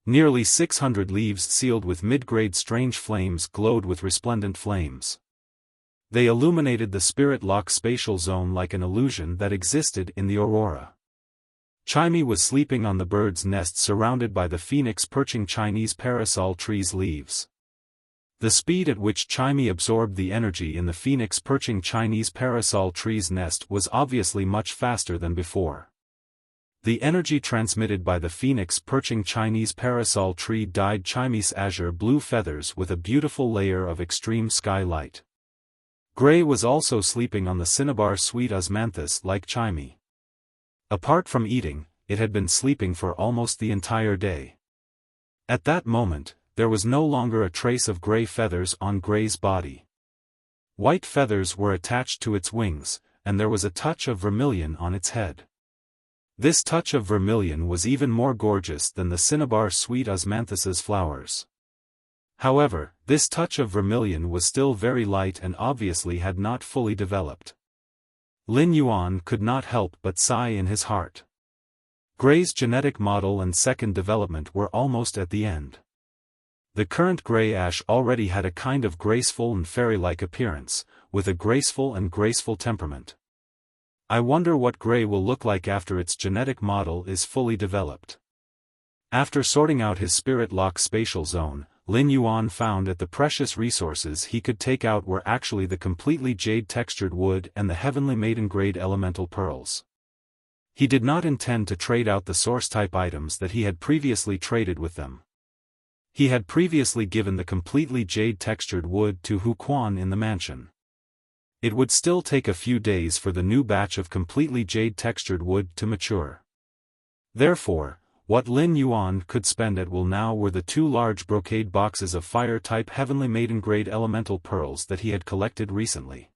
Nearly 600 leaves sealed with mid-grade strange flames glowed with resplendent flames. They illuminated the spirit lock spatial zone like an illusion that existed in the aurora. Chimey was sleeping on the bird's nest surrounded by the phoenix perching Chinese parasol tree's leaves. The speed at which Chimey absorbed the energy in the phoenix perching Chinese parasol tree's nest was obviously much faster than before. The energy transmitted by the phoenix perching Chinese parasol tree dyed Chimey's azure blue feathers with a beautiful layer of extreme sky light. Gray was also sleeping on the cinnabar sweet osmanthus like Chimey. Apart from eating, it had been sleeping for almost the entire day. At that moment, there was no longer a trace of gray feathers on Gray's body. White feathers were attached to its wings, and there was a touch of vermilion on its head. This touch of vermilion was even more gorgeous than the cinnabar sweet osmanthus's flowers. However, this touch of vermilion was still very light and obviously had not fully developed. Lin Yuan could not help but sigh in his heart. Gray's genetic model and second development were almost at the end. The current gray ash already had a kind of graceful and fairy-like appearance, with a graceful and graceful temperament. I wonder what Gray will look like after its genetic model is fully developed. After sorting out his spirit lock spatial zone, Lin Yuan found that the precious resources he could take out were actually the completely jade-textured wood and the heavenly maiden-grade elemental pearls. He did not intend to trade out the source-type items that he had previously traded with them. He had previously given the completely jade-textured wood to Hu Quan in the mansion. It would still take a few days for the new batch of completely jade-textured wood to mature. Therefore, what Lin Yuan could spend at will now were the 2 large brocade boxes of fire-type heavenly maiden-grade elemental pearls that he had collected recently.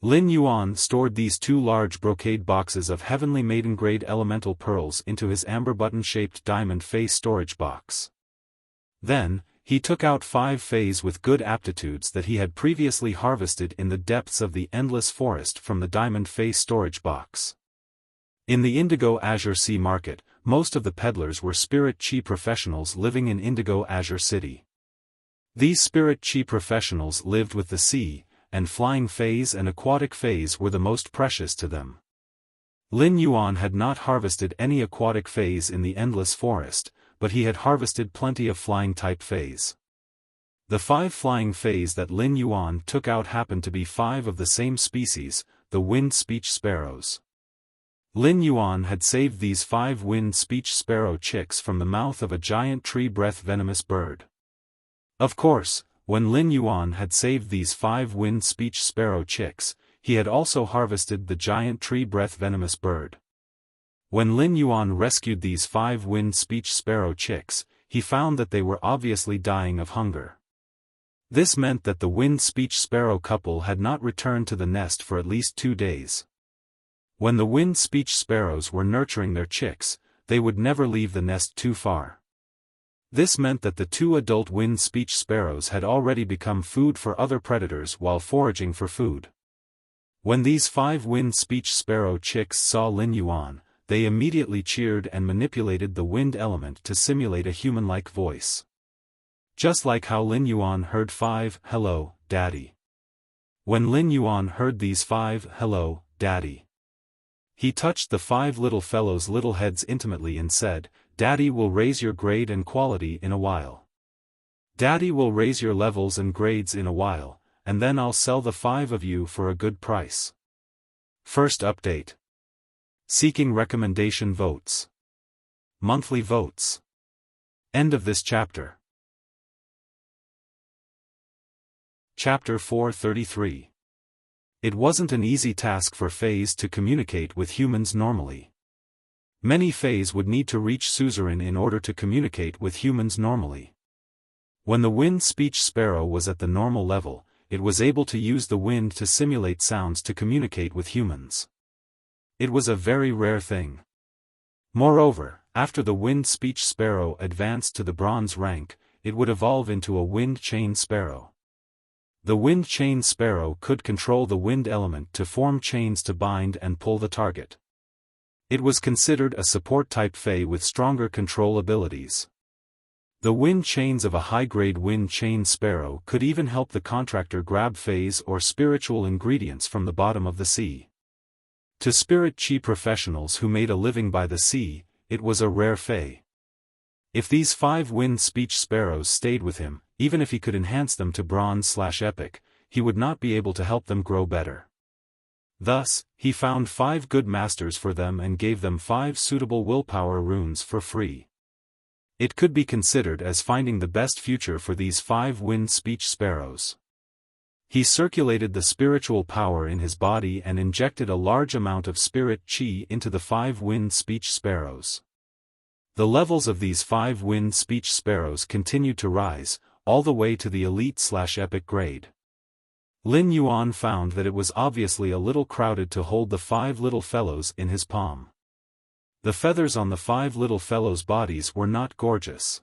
Lin Yuan stored these 2 large brocade boxes of heavenly maiden-grade elemental pearls into his amber button-shaped diamond face storage box. Then, he took out 5 fays with good aptitudes that he had previously harvested in the depths of the endless forest from the diamond face storage box. In the Indigo Azure Sea market, most of the peddlers were spirit chi professionals living in Indigo Azure City. These spirit chi professionals lived with the sea, and flying fays and aquatic fays were the most precious to them. Lin Yuan had not harvested any aquatic fays in the endless forest, but he had harvested plenty of flying-type fays. The 5 flying fays that Lin Yuan took out happened to be 5 of the same species, the wind speech sparrows. Lin Yuan had saved these 5 wind speech sparrow chicks from the mouth of a giant tree breath venomous bird. Of course, when Lin Yuan had saved these 5 wind speech sparrow chicks, he had also harvested the giant tree breath venomous bird. When Lin Yuan rescued these 5 wind speech sparrow chicks, he found that they were obviously dying of hunger. This meant that the wind speech sparrow couple had not returned to the nest for at least 2 days. When the wind speech sparrows were nurturing their chicks, they would never leave the nest too far. This meant that the 2 adult wind speech sparrows had already become food for other predators while foraging for food. When these 5 wind speech sparrow chicks saw Lin Yuan, they immediately cheered and manipulated the wind element to simulate a human-like voice. Just like how Lin Yuan heard 5, "Hello, Daddy." When Lin Yuan heard these 5, "Hello, Daddy," he touched the 5 little fellows' little heads intimately and said, "Daddy will raise your grade and quality in a while. Daddy will raise your levels and grades in a while, and then I'll sell the 5 of you for a good price." First update. Seeking recommendation votes. Monthly votes. End of this chapter. Chapter 433. It wasn't an easy task for fays to communicate with humans normally. Many fays would need to reach suzerain in order to communicate with humans normally. When the wind speech sparrow was at the normal level, it was able to use the wind to simulate sounds to communicate with humans. It was a very rare thing. Moreover, after the wind speech sparrow advanced to the bronze rank, it would evolve into a wind chain sparrow. The wind chain sparrow could control the wind element to form chains to bind and pull the target. It was considered a support-type fey with stronger control abilities. The wind chains of a high-grade wind chain sparrow could even help the contractor grab fays or spiritual ingredients from the bottom of the sea. To spirit chi professionals who made a living by the sea, it was a rare fey. If these 5 wind speech sparrows stayed with him, even if he could enhance them to bronze/epic, he would not be able to help them grow better. Thus, he found 5 good masters for them and gave them 5 suitable willpower runes for free. It could be considered as finding the best future for these 5 wind speech sparrows. He circulated the spiritual power in his body and injected a large amount of spirit chi into the 5 wind speech sparrows. The levels of these 5 wind speech sparrows continued to rise, all the way to the elite/epic grade. Lin Yuan found that it was obviously a little crowded to hold the 5 little fellows in his palm. The feathers on the 5 little fellows' bodies were not gorgeous.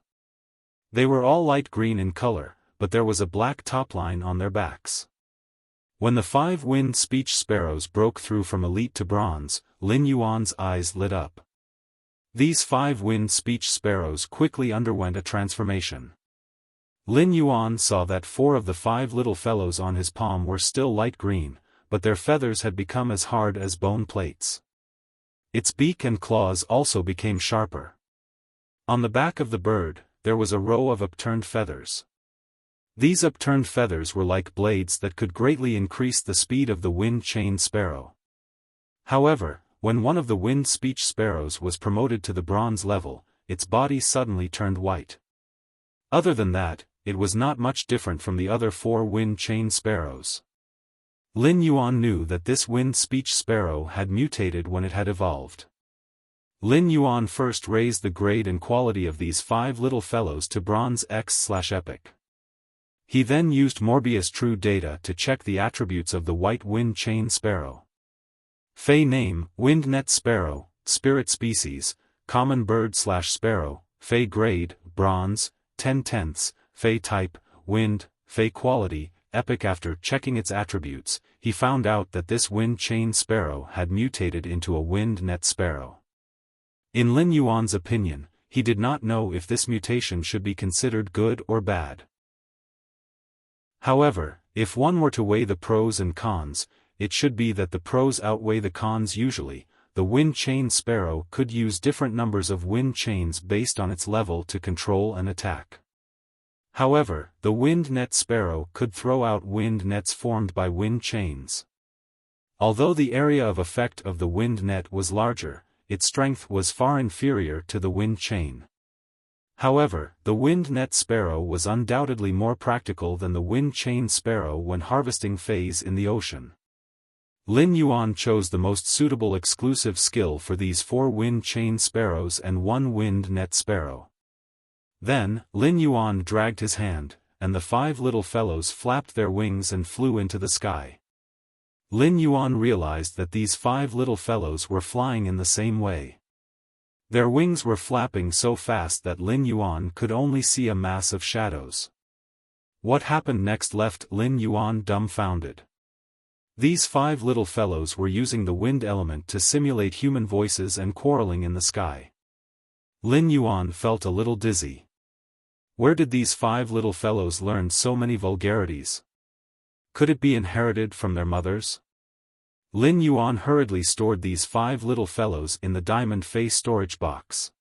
They were all light green in color, but there was a black top line on their backs. When the 5 wind speech sparrows broke through from elite to bronze, Lin Yuan's eyes lit up. These 5 wind speech sparrows quickly underwent a transformation. Lin Yuan saw that 4 of the 5 little fellows on his palm were still light green, but their feathers had become as hard as bone plates. Its beak and claws also became sharper. On the back of the bird, there was a row of upturned feathers. These upturned feathers were like blades that could greatly increase the speed of the wind chain sparrow. However, when one of the wind speech sparrows was promoted to the bronze level, its body suddenly turned white. Other than that, it was not much different from the other 4 wind chain sparrows. Lin Yuan knew that this wind speech sparrow had mutated when it had evolved. Lin Yuan first raised the grade and quality of these 5 little fellows to bronze X/epic. He then used Morbius True Data to check the attributes of the white wind chain sparrow. Fey name, Wind Net Sparrow, Spirit Species, Common Bird/Sparrow, Fey Grade, Bronze, 10/10, Fey Type, Wind, Fey Quality, Epic. After checking its attributes, he found out that this wind chain sparrow had mutated into a wind net sparrow. In Lin Yuan's opinion, he did not know if this mutation should be considered good or bad. However, if one were to weigh the pros and cons, it should be that the pros outweigh the cons. Usually, the wind chain sparrow could use different numbers of wind chains based on its level to control and attack. However, the wind net sparrow could throw out wind nets formed by wind chains. Although the area of effect of the wind net was larger, its strength was far inferior to the wind chain. However, the wind net sparrow was undoubtedly more practical than the wind chain sparrow when harvesting fays in the ocean. Lin Yuan chose the most suitable exclusive skill for these 4 wind chain sparrows and 1 wind net sparrow. Then, Lin Yuan dragged his hand, and the 5 little fellows flapped their wings and flew into the sky. Lin Yuan realized that these 5 little fellows were flying in the same way. Their wings were flapping so fast that Lin Yuan could only see a mass of shadows. What happened next left Lin Yuan dumbfounded. These 5 little fellows were using the wind element to simulate human voices and quarreling in the sky. Lin Yuan felt a little dizzy. Where did these 5 little fellows learn so many vulgarities? Could it be inherited from their mothers? Lin Yuan hurriedly stored these 5 little fellows in the diamond face storage box.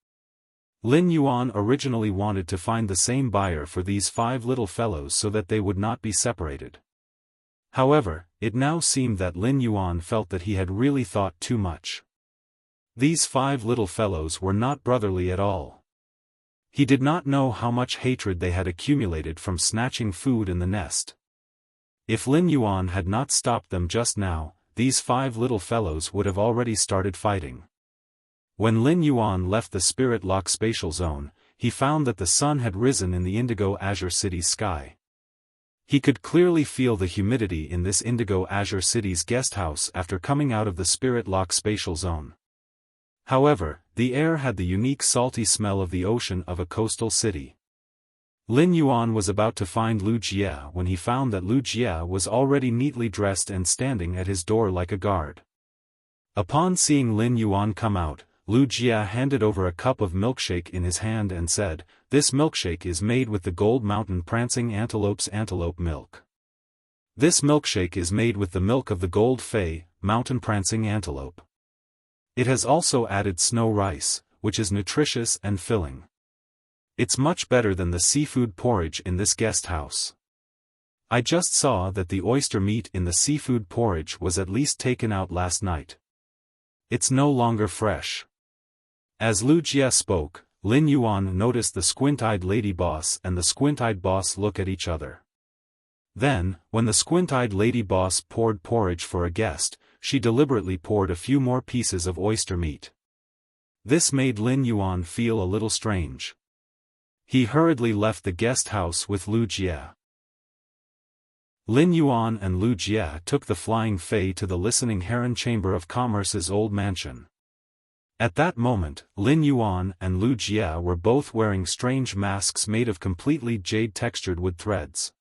Lin Yuan originally wanted to find the same buyer for these 5 little fellows so that they would not be separated. However, it now seemed that Lin Yuan felt that he had really thought too much. These 5 little fellows were not brotherly at all. He did not know how much hatred they had accumulated from snatching food in the nest. If Lin Yuan had not stopped them just now, these 5 little fellows would have already started fighting. When Lin Yuan left the Spirit Lock spatial zone, he found that the sun had risen in the Indigo Azure City's sky. He could clearly feel the humidity in this Indigo Azure City's guest house after coming out of the Spirit Lock spatial zone. However, the air had the unique salty smell of the ocean of a coastal city. Lin Yuan was about to find Lu Jie when he found that Lu Jie was already neatly dressed and standing at his door like a guard. Upon seeing Lin Yuan come out, Lu Jie handed over a cup of milkshake in his hand and said, "This milkshake is made with the Gold Mountain Prancing Antelope's antelope milk. This milkshake is made with the milk of the Gold Fay, Mountain Prancing Antelope. It has also added snow rice, which is nutritious and filling. It's much better than the seafood porridge in this guest house. I just saw that the oyster meat in the seafood porridge was at least taken out last night. It's no longer fresh." As Lu Jie spoke, Lin Yuan noticed the squint-eyed lady boss and the squint-eyed boss look at each other. Then, when the squint-eyed lady boss poured porridge for a guest, she deliberately poured a few more pieces of oyster meat. This made Lin Yuan feel a little strange. He hurriedly left the guest house with Lu Jie. Lin Yuan and Lu Jie took the flying Fei to the listening heron chamber of commerce's old mansion. At that moment, Lin Yuan and Lu Jie were both wearing strange masks made of completely jade-textured wood threads.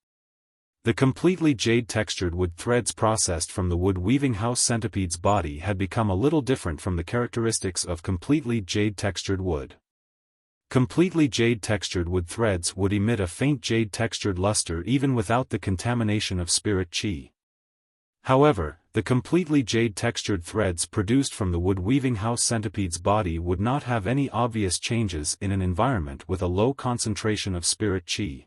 The completely jade-textured wood threads processed from the wood-weaving house centipede's body had become a little different from the characteristics of completely jade-textured wood. Completely jade-textured wood threads would emit a faint jade-textured luster even without the contamination of spirit chi. However, the completely jade-textured threads produced from the wood-weaving house centipede's body would not have any obvious changes in an environment with a low concentration of spirit chi.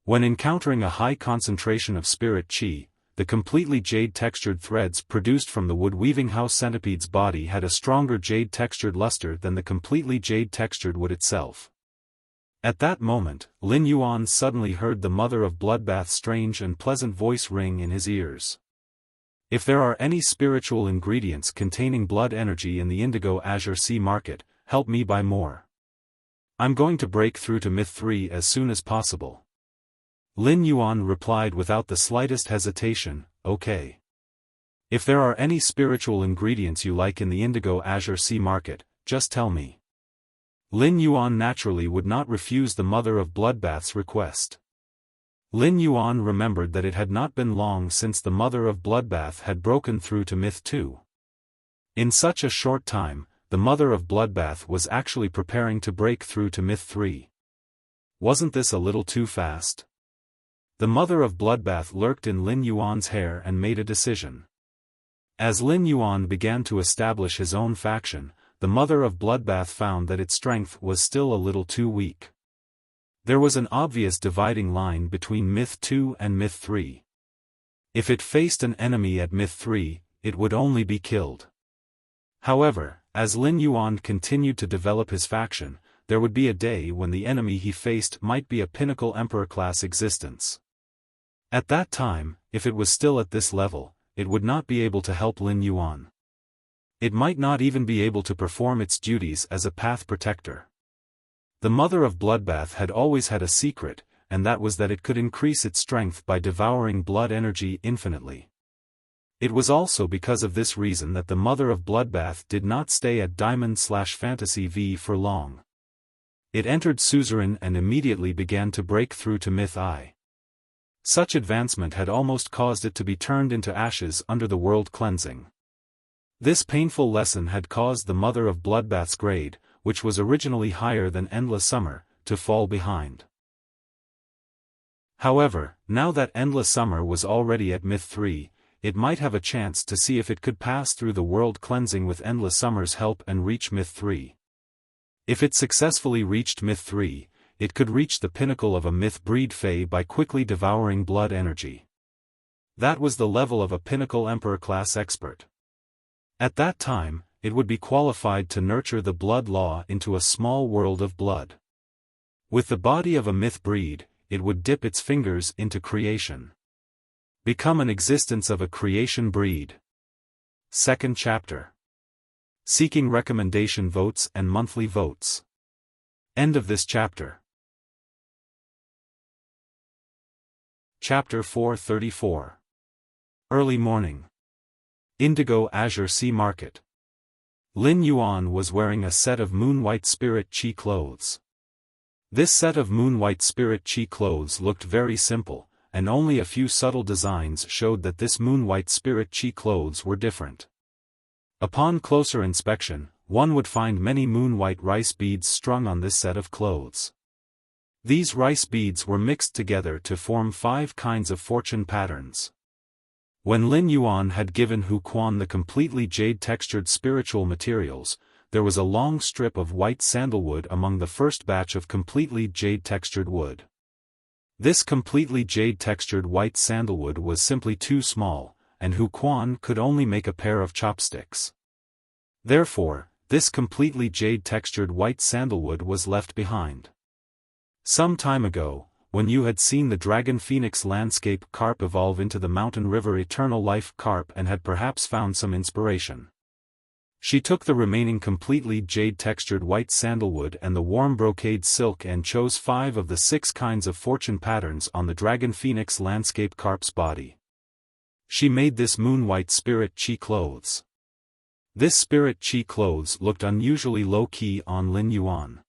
When encountering a high concentration of spirit chi, the completely jade-textured threads produced from the wood-weaving house centipede's body had a stronger jade-textured luster than the completely jade-textured wood itself. At that moment, Lin Yuan suddenly heard the mother of Bloodbath's strange and pleasant voice ring in his ears. "If there are any spiritual ingredients containing blood energy in the Indigo Azure Sea market, help me buy more. I'm going to break through to Myth 3 as soon as possible." Lin Yuan replied without the slightest hesitation, okay. If there are any spiritual ingredients you like in the Indigo Azure Sea Market, just tell me. Lin Yuan naturally would not refuse the Mother of Bloodbath's request. Lin Yuan remembered that it had not been long since the Mother of Bloodbath had broken through to Myth 2. In such a short time, the Mother of Bloodbath was actually preparing to break through to Myth 3. Wasn't this a little too fast? The Mother of Bloodbath lurked in Lin Yuan's hair and made a decision. As Lin Yuan began to establish his own faction, the Mother of Bloodbath found that its strength was still a little too weak. There was an obvious dividing line between Myth 2 and Myth 3. If it faced an enemy at Myth 3, it would only be killed. However, as Lin Yuan continued to develop his faction, there would be a day when the enemy he faced might be a pinnacle Emperor-class existence. At that time, if it was still at this level, it would not be able to help Lin Yuan. It might not even be able to perform its duties as a path protector. The Mother of Bloodbath had always had a secret, and that was that it could increase its strength by devouring blood energy infinitely. It was also because of this reason that the Mother of Bloodbath did not stay at Diamond/Fantasy V for long. It entered Suzerain and immediately began to break through to Myth I. Such advancement had almost caused it to be turned into ashes under the world cleansing. This painful lesson had caused the Mother of Bloodbath's grade, which was originally higher than Endless Summer, to fall behind. However, now that Endless Summer was already at Myth 3, it might have a chance to see if it could pass through the world cleansing with Endless Summer's help and reach Myth 3. If it successfully reached Myth 3, it could reach the pinnacle of a Myth Breed Fae by quickly devouring blood energy. That was the level of a pinnacle Emperor-class expert. At that time, it would be qualified to nurture the blood law into a small world of blood. With the body of a Myth Breed, it would dip its fingers into creation. Become an existence of a creation breed. Second chapter. Seeking recommendation votes and monthly votes. End of this chapter. Chapter 434. Early morning. Indigo Azure Sea Market. Lin Yuan was wearing a set of Moon-White Spirit Chi clothes. This set of Moon-White Spirit Chi clothes looked very simple, and only a few subtle designs showed that this Moon-White Spirit Chi clothes were different. Upon closer inspection, one would find many moon-white rice beads strung on this set of clothes. These rice beads were mixed together to form 5 kinds of fortune patterns. When Lin Yuan had given Hu Quan the completely jade-textured spiritual materials, there was a long strip of white sandalwood among the first batch of completely jade-textured wood. This completely jade-textured white sandalwood was simply too small, and Hu Quan could only make a pair of chopsticks. Therefore, this completely jade-textured white sandalwood was left behind. Some time ago, when you had seen the Dragon Phoenix landscape carp evolve into the Mountain River Eternal Life carp and had perhaps found some inspiration. She took the remaining completely jade-textured white sandalwood and the warm brocade silk and chose 5 of the 6 kinds of fortune patterns on the Dragon Phoenix landscape carp's body. She made this Moon-White Spirit Chi clothes. This Spirit Chi clothes looked unusually low-key on Lin Yuan.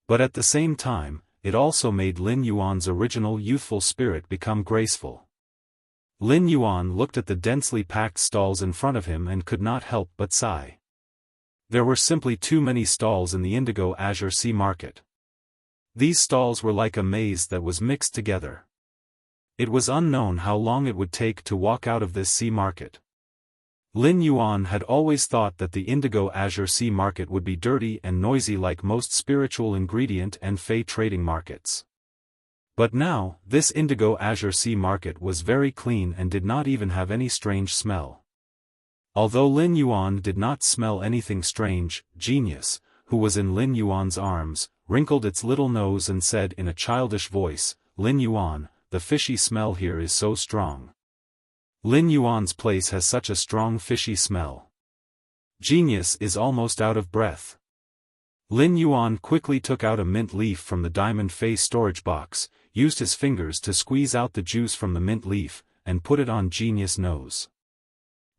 But at the same time, it also made Lin Yuan's original youthful spirit become graceful. Lin Yuan looked at the densely packed stalls in front of him and could not help but sigh. There were simply too many stalls in the Indigo Azure Sea Market. These stalls were like a maze that was mixed together. It was unknown how long it would take to walk out of this sea market. Lin Yuan had always thought that the Indigo Azure Sea Market would be dirty and noisy like most spiritual ingredient and fey trading markets. But now, this Indigo Azure Sea Market was very clean and did not even have any strange smell. Although Lin Yuan did not smell anything strange, Genius, who was in Lin Yuan's arms, wrinkled its little nose and said in a childish voice, "Lin Yuan, the fishy smell here is so strong. Lin Yuan's place has such a strong fishy smell. Genius is almost out of breath." Lin Yuan quickly took out a mint leaf from the diamond face storage box, used his fingers to squeeze out the juice from the mint leaf, and put it on Genius' nose.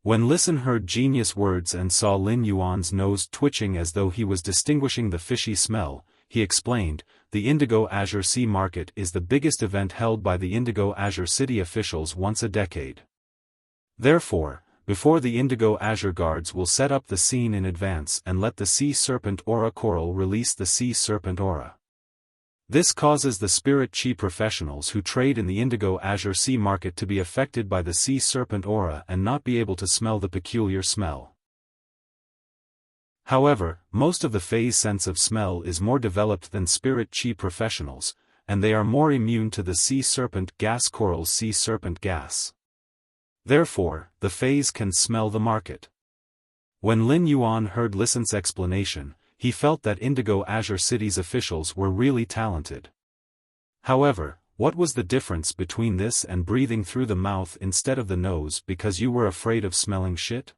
When Listen heard Genius' words and saw Lin Yuan's nose twitching as though he was distinguishing the fishy smell, he explained, "The Indigo Azure Sea Market is the biggest event held by the Indigo Azure City officials once a decade. Therefore, before the Indigo Azure Guards will set up the scene in advance and let the Sea Serpent Aura Coral release the Sea Serpent Aura. This causes the Spirit Chi professionals who trade in the Indigo Azure Sea Market to be affected by the Sea Serpent Aura and not be able to smell the peculiar smell. However, most of the Fae's sense of smell is more developed than Spirit Chi professionals, and they are more immune to the Sea Serpent Gas Coral's Sea Serpent Gas. Therefore, the Faes can smell the market." When Lin Yuan heard Listen's explanation, he felt that Indigo Azure City's officials were really talented. However, what was the difference between this and breathing through the mouth instead of the nose because you were afraid of smelling shit?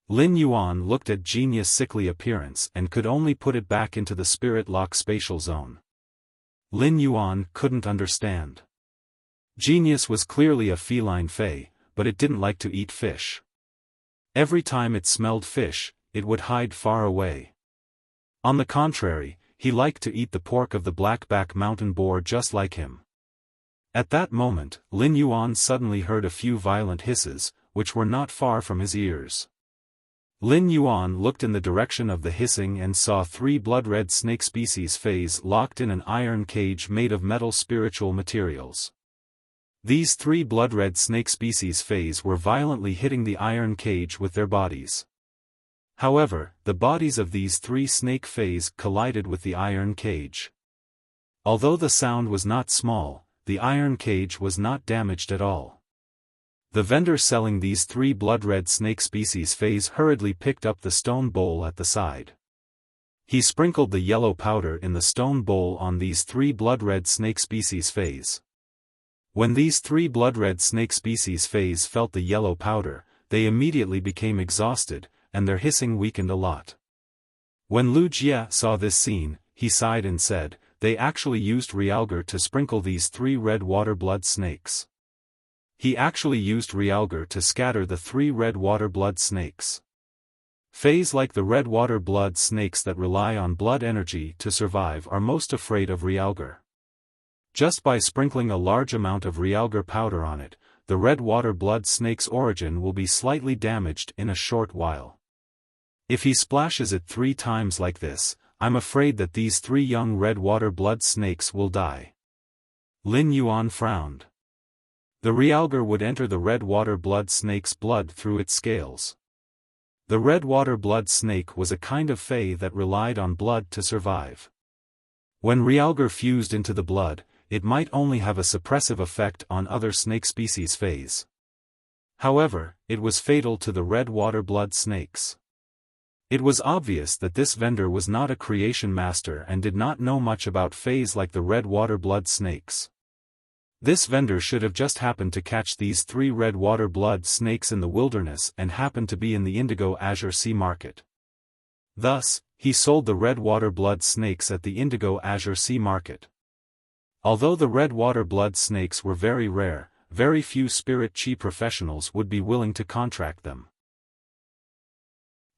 Lin Yuan looked at Genius' sickly appearance and could only put it back into the spirit lock spatial zone. Lin Yuan couldn't understand. Genius was clearly a feline fae, but it didn't like to eat fish. Every time it smelled fish, it would hide far away. On the contrary, he liked to eat the pork of the blackback mountain boar just like him. At that moment, Lin Yuan suddenly heard a few violent hisses, which were not far from his ears. Lin Yuan looked in the direction of the hissing and saw 3 blood-red snake species faes locked in an iron cage made of metal spiritual materials. These 3 blood-red snake species faes were violently hitting the iron cage with their bodies. However, the bodies of these 3 snake faes collided with the iron cage. Although the sound was not small, the iron cage was not damaged at all. The vendor selling these 3 blood-red snake species faes hurriedly picked up the stone bowl at the side. He sprinkled the yellow powder in the stone bowl on these 3 blood-red snake species faes. When these 3 blood-red snake species faes felt the yellow powder, they immediately became exhausted, and their hissing weakened a lot. When Lu Jie saw this scene, he sighed and said, "They actually used realgar to sprinkle these 3 red water blood snakes." He actually used realgar to scatter the 3 red water blood snakes. Faes like the red water blood snakes that rely on blood energy to survive are most afraid of realgar. Just by sprinkling a large amount of realgar powder on it, the red water blood snake's origin will be slightly damaged in a short while. If he splashes it 3 times like this, I'm afraid that these 3 young red water blood snakes will die. Lin Yuan frowned. The realgar would enter the red water blood snake's blood through its scales. The red water blood snake was a kind of fae that relied on blood to survive. When realgar fused into the blood, it might only have a suppressive effect on other snake species faes. However, it was fatal to the red water blood snakes. It was obvious that this vendor was not a creation master and did not know much about faes like the red water blood snakes. This vendor should have just happened to catch these 3 red water blood snakes in the wilderness and happened to be in the Indigo Azure Sea Market. Thus, he sold the red water blood snakes at the Indigo Azure Sea Market. Although the red water blood snakes were very rare, very few Spirit Chi professionals would be willing to contract them.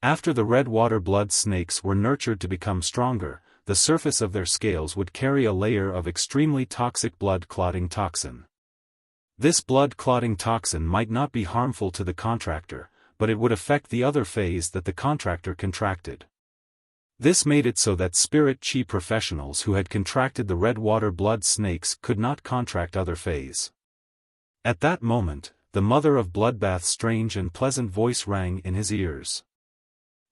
After the red water blood snakes were nurtured to become stronger, the surface of their scales would carry a layer of extremely toxic blood-clotting toxin. This blood-clotting toxin might not be harmful to the contractor, but it would affect the other faes that the contractor contracted. This made it so that Spirit Chi professionals who had contracted the red water blood snakes could not contract other faes. At that moment, the mother of Bloodbath's strange and pleasant voice rang in his ears.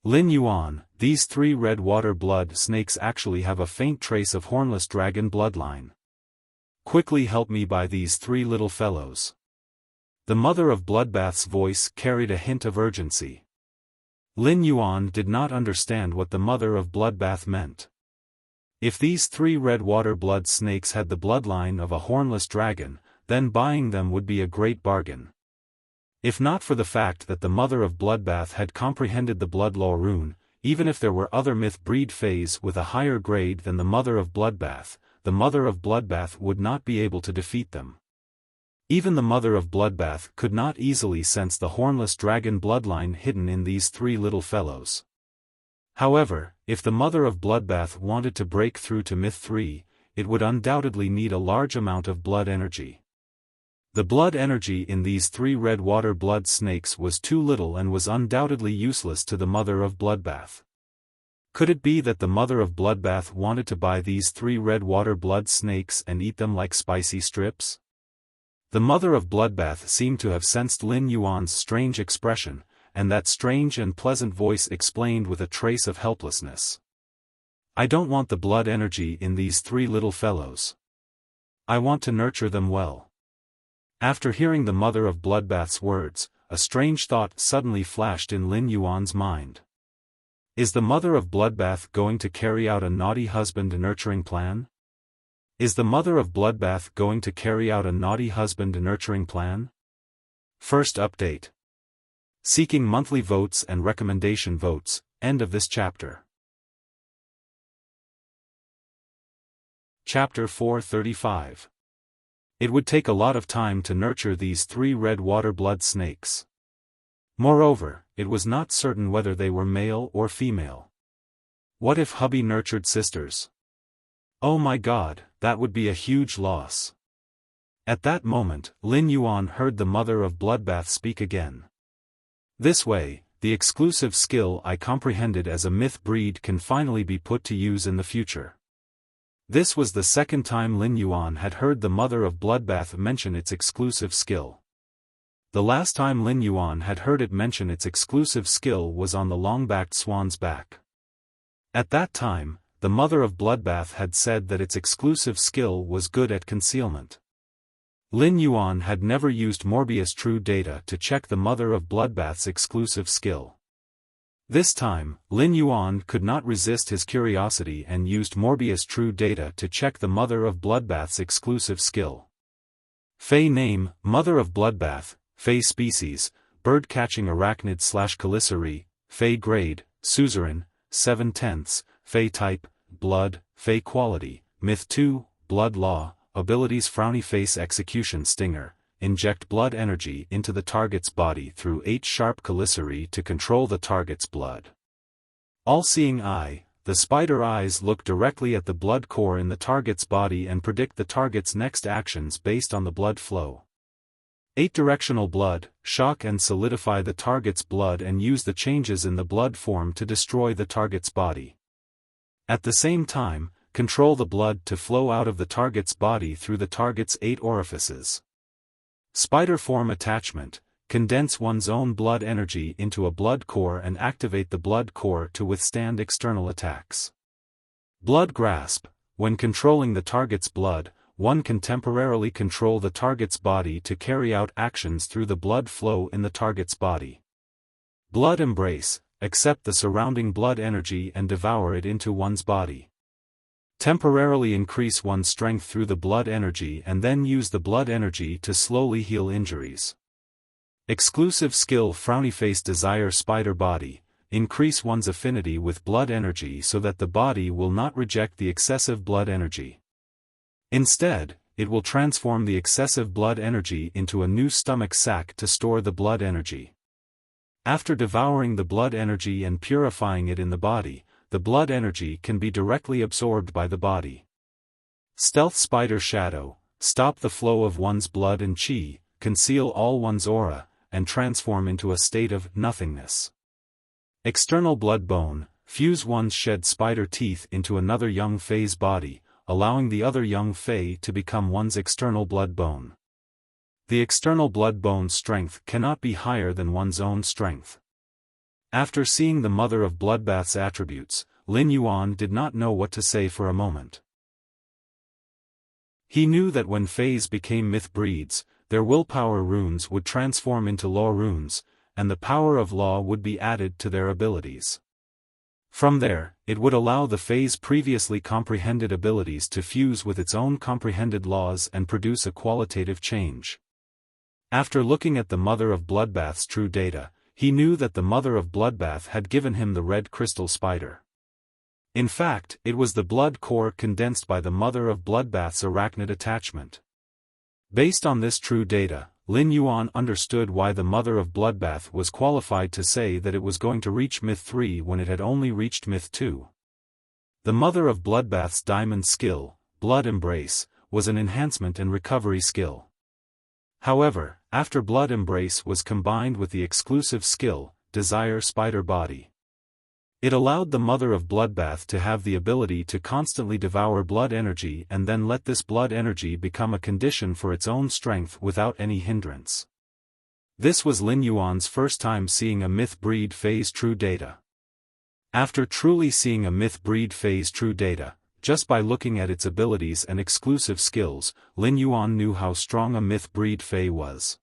"Lin Yuan, these 3 red water blood snakes actually have a faint trace of hornless dragon bloodline. Quickly help me buy these 3 little fellows." The mother of Bloodbath's voice carried a hint of urgency. Lin Yuan did not understand what the mother of Bloodbath meant. If these 3 red water blood snakes had the bloodline of a hornless dragon, then buying them would be a great bargain. If not for the fact that the mother of Bloodbath had comprehended the blood law rune, even if there were other myth breed faes with a higher grade than the mother of Bloodbath, the Mother of Bloodbath would not be able to defeat them. Even the Mother of Bloodbath could not easily sense the hornless dragon bloodline hidden in these three little fellows. However, if the Mother of Bloodbath wanted to break through to Myth 3, it would undoubtedly need a large amount of blood energy. The blood energy in these three red water blood snakes was too little and was undoubtedly useless to the Mother of Bloodbath. Could it be that the Mother of Bloodbath wanted to buy these three red water blood snakes and eat them like spicy strips? The Mother of Bloodbath seemed to have sensed Lin Yuan's strange expression, and that strange and pleasant voice explained with a trace of helplessness. I don't want the blood energy in these three little fellows. I want to nurture them well. After hearing the Mother of Bloodbath's words, a strange thought suddenly flashed in Lin Yuan's mind. Is the Mother of Bloodbath going to carry out a naughty husband nurturing plan? Is the Mother of Bloodbath going to carry out a naughty husband nurturing plan? First update. Seeking monthly votes and recommendation votes, end of this chapter. Chapter 435. It would take a lot of time to nurture these three red water blood snakes. Moreover, it was not certain whether they were male or female. What if hubby nurtured sisters? Oh my God, that would be a huge loss. At that moment, Lin Yuan heard the Mother of Bloodbath speak again. This way, the exclusive skill I comprehended as a myth breed can finally be put to use in the future. This was the second time Lin Yuan had heard the Mother of Bloodbath mention its exclusive skill. The last time Lin Yuan had heard it mention its exclusive skill was on the long-backed swan's back. At that time, the Mother of Bloodbath had said that its exclusive skill was good at concealment. Lin Yuan had never used Morbius True Data to check the Mother of Bloodbath's exclusive skill. This time, Lin Yuan could not resist his curiosity and used Morbius True Data to check the Mother of Bloodbath's exclusive skill. Fey name, Mother of Bloodbath, Fey species, bird-catching arachnid / Caliceri, Fey grade, suzerain, 7/10, Fey type, blood, Fey quality, Myth 2, blood law, abilities frowny face execution stinger, inject blood energy into the target's body through 8 sharp Caliceri to control the target's blood. All-seeing eye, the spider eyes look directly at the blood core in the target's body and predict the target's next actions based on the blood flow. 8-directional blood, shock and solidify the target's blood and use the changes in the blood form to destroy the target's body. At the same time, control the blood to flow out of the target's body through the target's 8 orifices. Spider form attachment, condense one's own blood energy into a blood core and activate the blood core to withstand external attacks. Blood grasp, when controlling the target's blood, one can temporarily control the target's body to carry out actions through the blood flow in the target's body. Blood embrace, accept the surrounding blood energy and devour it into one's body. Temporarily increase one's strength through the blood energy and then use the blood energy to slowly heal injuries. Exclusive skill frowny face desire spider body, increase one's affinity with blood energy so that the body will not reject the excessive blood energy. Instead, it will transform the excessive blood energy into a new stomach sac to store the blood energy. After devouring the blood energy and purifying it in the body, the blood energy can be directly absorbed by the body. Stealth spider shadow, stop the flow of one's blood and chi, conceal all one's aura, and transform into a state of nothingness. External blood bone, fuse one's shed spider teeth into another young Fey's body, allowing the other young Fey to become one's external blood bone. The external blood bone strength cannot be higher than one's own strength. After seeing the Mother of Bloodbath's attributes, Lin Yuan did not know what to say for a moment. He knew that when Feys became myth breeds, their willpower runes would transform into law runes, and the power of law would be added to their abilities. From there, it would allow the Fey's previously comprehended abilities to fuse with its own comprehended laws and produce a qualitative change. After looking at the Mother of Bloodbath's true data, he knew that the Mother of Bloodbath had given him the red crystal spider. In fact, it was the blood core condensed by the mother of bloodbath's arachnid attachment. Based on this true data, Lin Yuan understood why the mother of bloodbath was qualified to say that it was going to reach myth 3 when it had only reached myth 2. The mother of bloodbath's diamond skill, blood embrace, was an enhancement and recovery skill. However, after blood embrace was combined with the exclusive skill, desire spider body, it allowed the mother of bloodbath to have the ability to constantly devour blood energy and then let this blood energy become a condition for its own strength without any hindrance. This was Lin Yuan's first time seeing a myth breed phase true data. After truly seeing a myth breed phase true data, just by looking at its abilities and exclusive skills, Lin Yuan knew how strong a myth breed Fae was.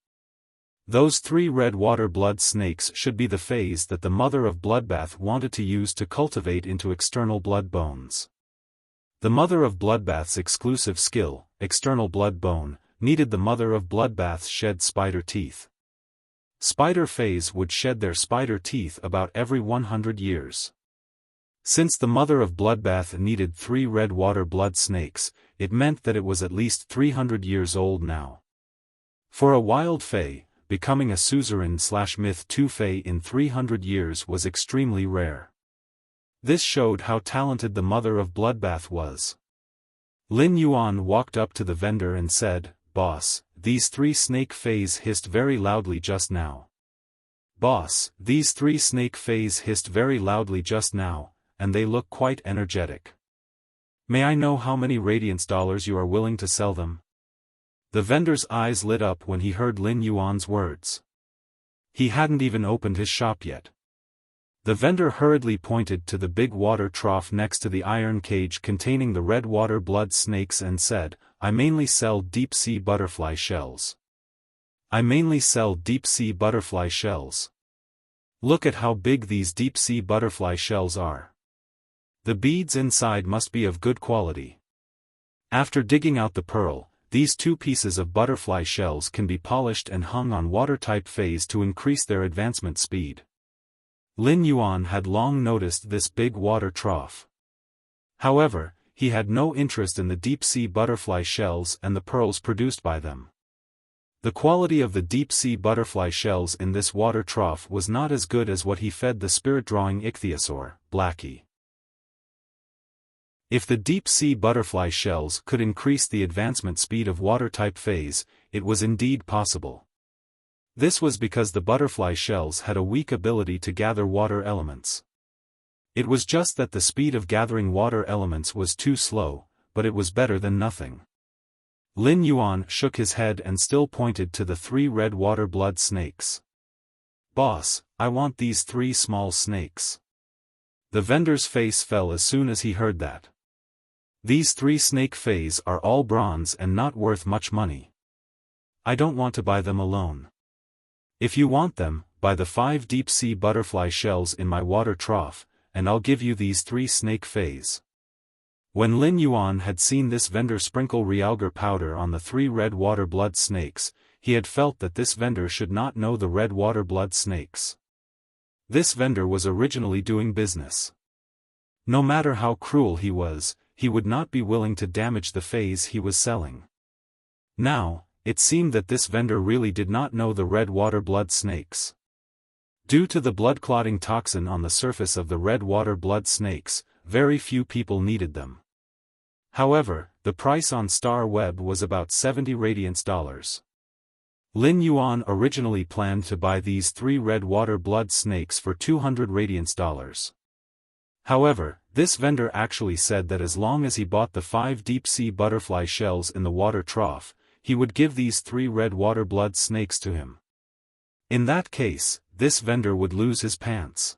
Those 3 red water blood snakes should be the phase that the mother of bloodbath wanted to use to cultivate into external blood bones. The mother of bloodbath's exclusive skill, external blood bone, needed the mother of bloodbath's shed spider teeth. Spider phase would shed their spider teeth about every 100 years. Since the mother of bloodbath needed 3 red water blood snakes, it meant that it was at least 300 years old now. For a wild Fae, becoming a suzerain/myth 2 Fae in 300 years was extremely rare. This showed how talented the mother of bloodbath was. Lin Yuan walked up to the vendor and said, "Boss, these 3 snake Faes hissed very loudly just now." "Boss, these 3 snake Faes hissed very loudly just now, and they look quite energetic. May I know how many radiance dollars you are willing to sell them?" The vendor's eyes lit up when he heard Lin Yuan's words. He hadn't even opened his shop yet. The vendor hurriedly pointed to the big water trough next to the iron cage containing the red water blood snakes and said, "I mainly sell deep-sea butterfly shells. I mainly sell deep-sea butterfly shells. Look at how big these deep-sea butterfly shells are. The beads inside must be of good quality. After digging out the pearl, these 2 pieces of butterfly shells can be polished and hung on water-type phase to increase their advancement speed." Lin Yuan had long noticed this big water trough. However, he had no interest in the deep-sea butterfly shells and the pearls produced by them. The quality of the deep-sea butterfly shells in this water trough was not as good as what he fed the spirit-drawing ichthyosaur, Blackie. If the deep-sea butterfly shells could increase the advancement speed of water-type phase, it was indeed possible. This was because the butterfly shells had a weak ability to gather water elements. It was just that the speed of gathering water elements was too slow, but it was better than nothing. Lin Yuan shook his head and still pointed to the 3 red water blood snakes. "Boss, I want these 3 small snakes." The vendor's face fell as soon as he heard that. "These 3 snake Faes are all bronze and not worth much money. I don't want to buy them alone. If you want them, buy the 5 deep-sea butterfly shells in my water trough, and I'll give you these 3 snake Faes." When Lin Yuan had seen this vendor sprinkle realgar powder on the 3 red water blood snakes, he had felt that this vendor should not know the red water blood snakes. This vendor was originally doing business. No matter how cruel he was, he would not be willing to damage the Faes he was selling. Now, it seemed that this vendor really did not know the red water blood snakes. Due to the blood-clotting toxin on the surface of the red water blood snakes, very few people needed them. However, the price on Star Web was about 70 radiance dollars. Lin Yuan originally planned to buy these 3 red water blood snakes for 200 radiance dollars. However, this vendor actually said that as long as he bought the 5 deep-sea butterfly shells in the water trough, he would give these 3 red water blood snakes to him. In that case, this vendor would lose his pants.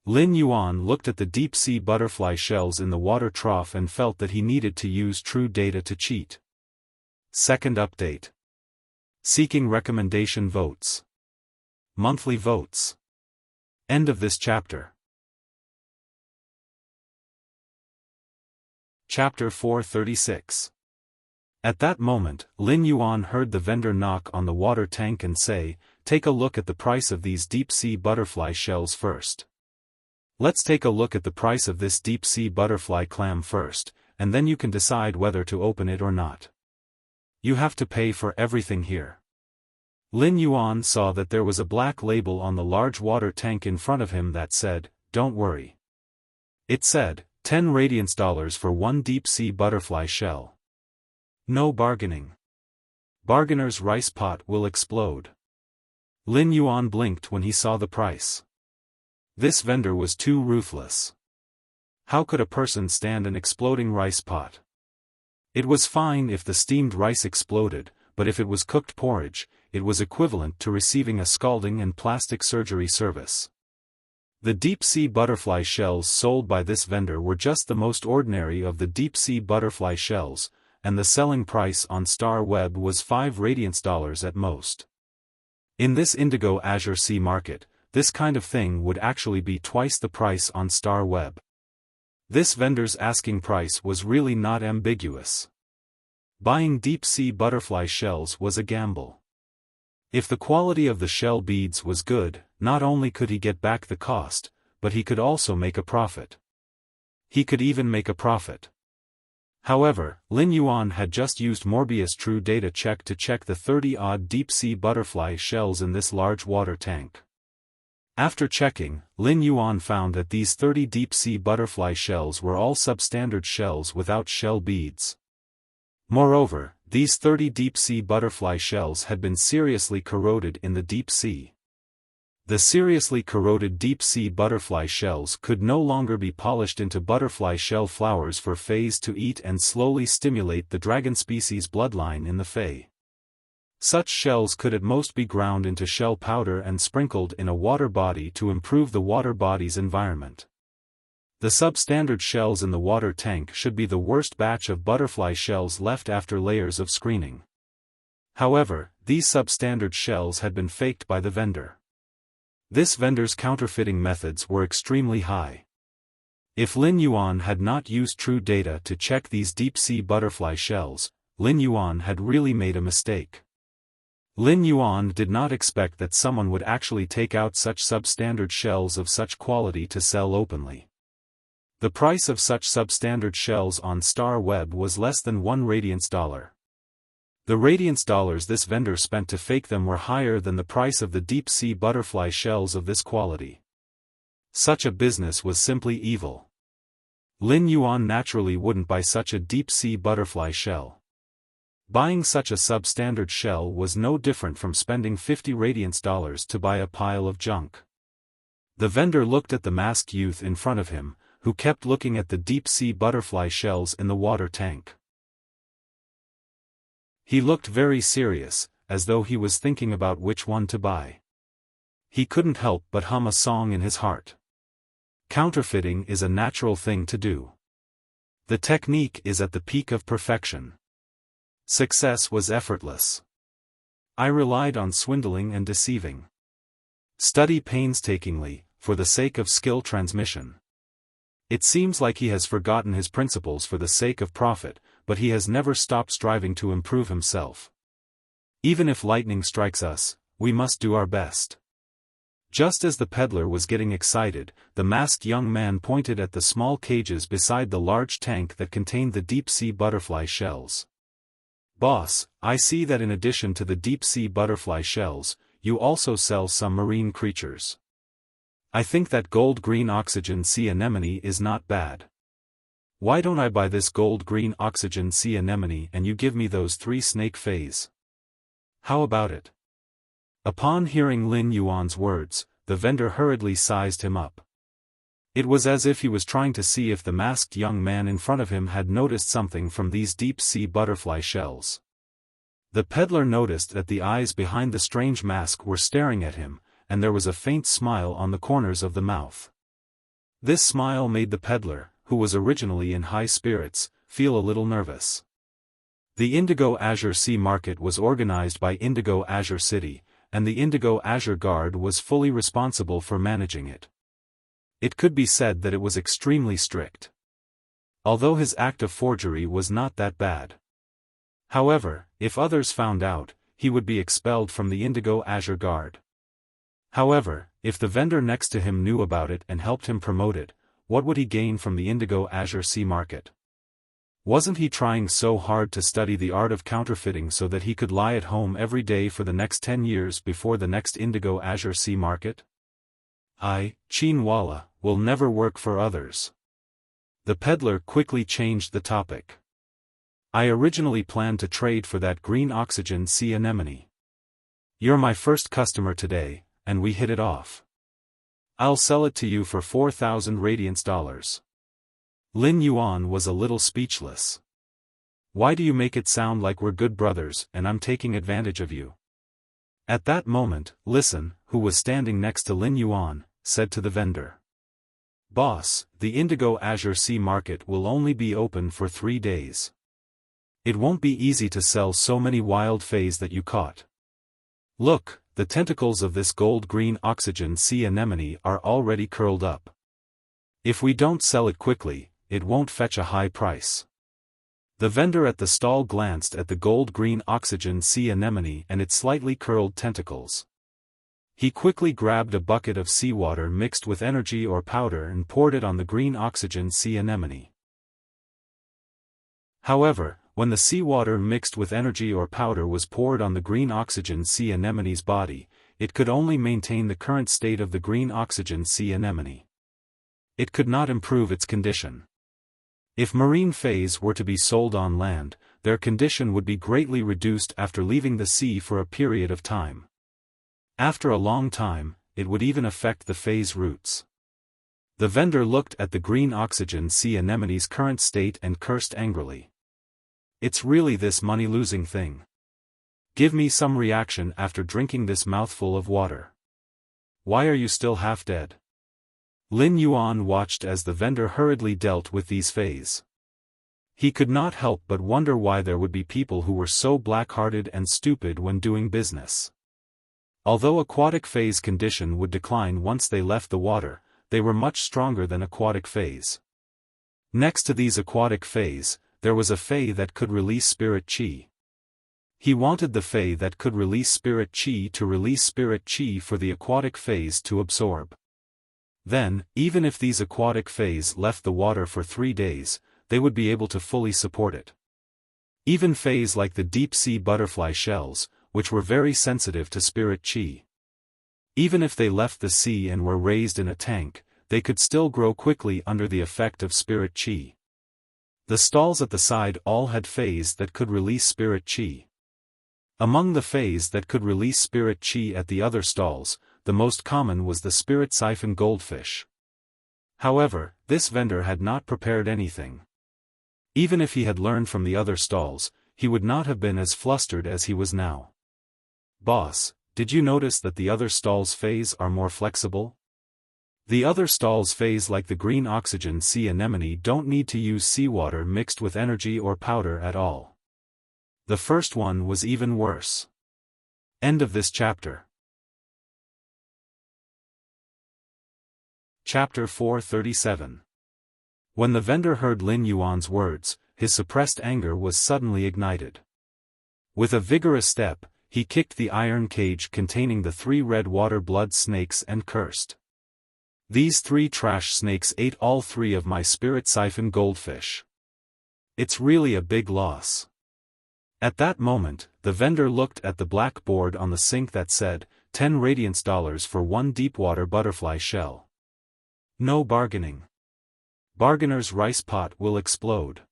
Lin Yuan looked at the deep-sea butterfly shells in the water trough and felt that he needed to use true data to cheat. Second update. Seeking recommendation votes. Monthly votes. End of this chapter. Chapter 436. At that moment, Lin Yuan heard the vendor knock on the water tank and say, "Take a look at the price of these deep-sea butterfly shells first." Let's take a look at the price of this deep-sea butterfly clam first, and then you can decide whether to open it or not. You have to pay for everything here. Lin Yuan saw that there was a black label on the large water tank in front of him that said, "Don't worry." It said, 10 radiance dollars for one deep-sea butterfly shell. No bargaining. Bargainer's rice pot will explode. Lin Yuan blinked when he saw the price. This vendor was too ruthless. How could a person stand an exploding rice pot? It was fine if the steamed rice exploded, but if it was cooked porridge, it was equivalent to receiving a scalding and plastic surgery service. The deep-sea butterfly shells sold by this vendor were just the most ordinary of the deep-sea butterfly shells, and the selling price on Star Web was 5 radiance dollars at most. In this Indigo Azure Sea market, this kind of thing would actually be twice the price on Star Web. This vendor's asking price was really not ambiguous. Buying deep-sea butterfly shells was a gamble. If the quality of the shell beads was good, not only could he get back the cost, but he could also make a profit. He could even make a profit. However, Lin Yuan had just used Morbius True Data Check to check the 30-odd deep-sea butterfly shells in this large water tank. After checking, Lin Yuan found that these 30 deep-sea butterfly shells were all substandard shells without shell beads. Moreover, these 30 deep-sea butterfly shells had been seriously corroded in the deep sea. The seriously corroded deep-sea butterfly shells could no longer be polished into butterfly shell flowers for Fays to eat and slowly stimulate the dragon species bloodline in the Fae. Such shells could at most be ground into shell powder and sprinkled in a water body to improve the water body's environment. The substandard shells in the water tank should be the worst batch of butterfly shells left after layers of screening. However, these substandard shells had been faked by the vendor. This vendor's counterfeiting methods were extremely high. If Lin Yuan had not used true data to check these deep-sea butterfly shells, Lin Yuan had really made a mistake. Lin Yuan did not expect that someone would actually take out such substandard shells of such quality to sell openly. The price of such substandard shells on Star Web was less than 1 radiance dollar. The radiance dollars this vendor spent to fake them were higher than the price of the deep-sea butterfly shells of this quality. Such a business was simply evil. Lin Yuan naturally wouldn't buy such a deep-sea butterfly shell. Buying such a substandard shell was no different from spending 50 radiance dollars to buy a pile of junk. The vendor looked at the masked youth in front of him, who kept looking at the deep-sea butterfly shells in the water tank. He looked very serious, as though he was thinking about which one to buy. He couldn't help but hum a song in his heart. Counterfeiting is a natural thing to do. The technique is at the peak of perfection. Success was effortless. I relied on swindling and deceiving. Study painstakingly, for the sake of skill transmission. It seems like he has forgotten his principles for the sake of profit, but he has never stopped striving to improve himself. Even if lightning strikes us, we must do our best. Just as the peddler was getting excited, the masked young man pointed at the small cages beside the large tank that contained the deep-sea butterfly shells. "Boss, I see that in addition to the deep-sea butterfly shells, you also sell some marine creatures. I think that gold-green oxygen sea anemone is not bad. Why don't I buy this gold-green oxygen sea anemone and you give me those 3 snake fays? How about it?" Upon hearing Lin Yuan's words, the vendor hurriedly sized him up. It was as if he was trying to see if the masked young man in front of him had noticed something from these deep-sea butterfly shells. The peddler noticed that the eyes behind the strange mask were staring at him, and there was a faint smile on the corners of the mouth. This smile made the peddler, who was originally in high spirits, feel a little nervous. The Indigo Azure Sea market was organized by Indigo Azure City, and the Indigo Azure Guard was fully responsible for managing it. It could be said that it was extremely strict. Although his act of forgery was not that bad. However, if others found out, he would be expelled from the Indigo Azure Guard. However, if the vendor next to him knew about it and helped him promote it, what would he gain from the Indigo Azure Sea market? Wasn't he trying so hard to study the art of counterfeiting so that he could lie at home every day for the next 10 years before the next Indigo Azure Sea market? Chinwala, will never work for others. The peddler quickly changed the topic. I originally planned to trade for that green oxygen sea anemone. You're my first customer today, and we hit it off. I'll sell it to you for 4,000 radiance dollars. Lin Yuan was a little speechless. Why do you make it sound like we're good brothers and I'm taking advantage of you? At that moment, Listen, who was standing next to Lin Yuan, said to the vendor. Boss, the Indigo Azure Sea market will only be open for 3 days. It won't be easy to sell so many wild fays that you caught. Look, the tentacles of this gold-green oxygen sea anemone are already curled up. If we don't sell it quickly, it won't fetch a high price. The vendor at the stall glanced at the gold-green oxygen sea anemone and its slightly curled tentacles. He quickly grabbed a bucket of seawater mixed with energy or powder and poured it on the green oxygen sea anemone. However, when the seawater mixed with energy or powder was poured on the green oxygen sea anemone's body, it could only maintain the current state of the green oxygen sea anemone. It could not improve its condition. If marine fays were to be sold on land, their condition would be greatly reduced after leaving the sea for a period of time. After a long time, it would even affect the fay's roots. The vendor looked at the green oxygen sea anemone's current state and cursed angrily. It's really this money-losing thing. Give me some reaction after drinking this mouthful of water. Why are you still half dead? Lin Yuan watched as the vendor hurriedly dealt with these fays. He could not help but wonder why there would be people who were so black-hearted and stupid when doing business. Although aquatic fays' condition would decline once they left the water, they were much stronger than aquatic fays. Next to these aquatic fays, there was a fay that could release spirit chi. He wanted the fay that could release spirit chi to release spirit chi for the aquatic fays to absorb. Then, even if these aquatic fays left the water for 3 days, they would be able to fully support it. Even fays like the deep-sea butterfly shells, which were very sensitive to spirit chi. Even if they left the sea and were raised in a tank, they could still grow quickly under the effect of spirit chi. The stalls at the side all had fays that could release spirit chi. Among the fays that could release spirit chi at the other stalls, the most common was the spirit siphon goldfish. However, this vendor had not prepared anything. Even if he had learned from the other stalls, he would not have been as flustered as he was now. Boss, did you notice that the other stalls' fays are more flexible? The other stalls' fays like the green oxygen sea anemone don't need to use seawater mixed with energy or powder at all. The first one was even worse. End of this chapter. Chapter 437. When the vendor heard Lin Yuan's words, his suppressed anger was suddenly ignited. With a vigorous step, he kicked the iron cage containing the 3 red water blood snakes and cursed. These 3 trash snakes ate all 3 of my spirit siphon goldfish. It's really a big loss. At that moment, the vendor looked at the black board on the sink that said, 10 radiance dollars for 1 deep-water butterfly shell. No bargaining. Bargainer's rice pot will explode.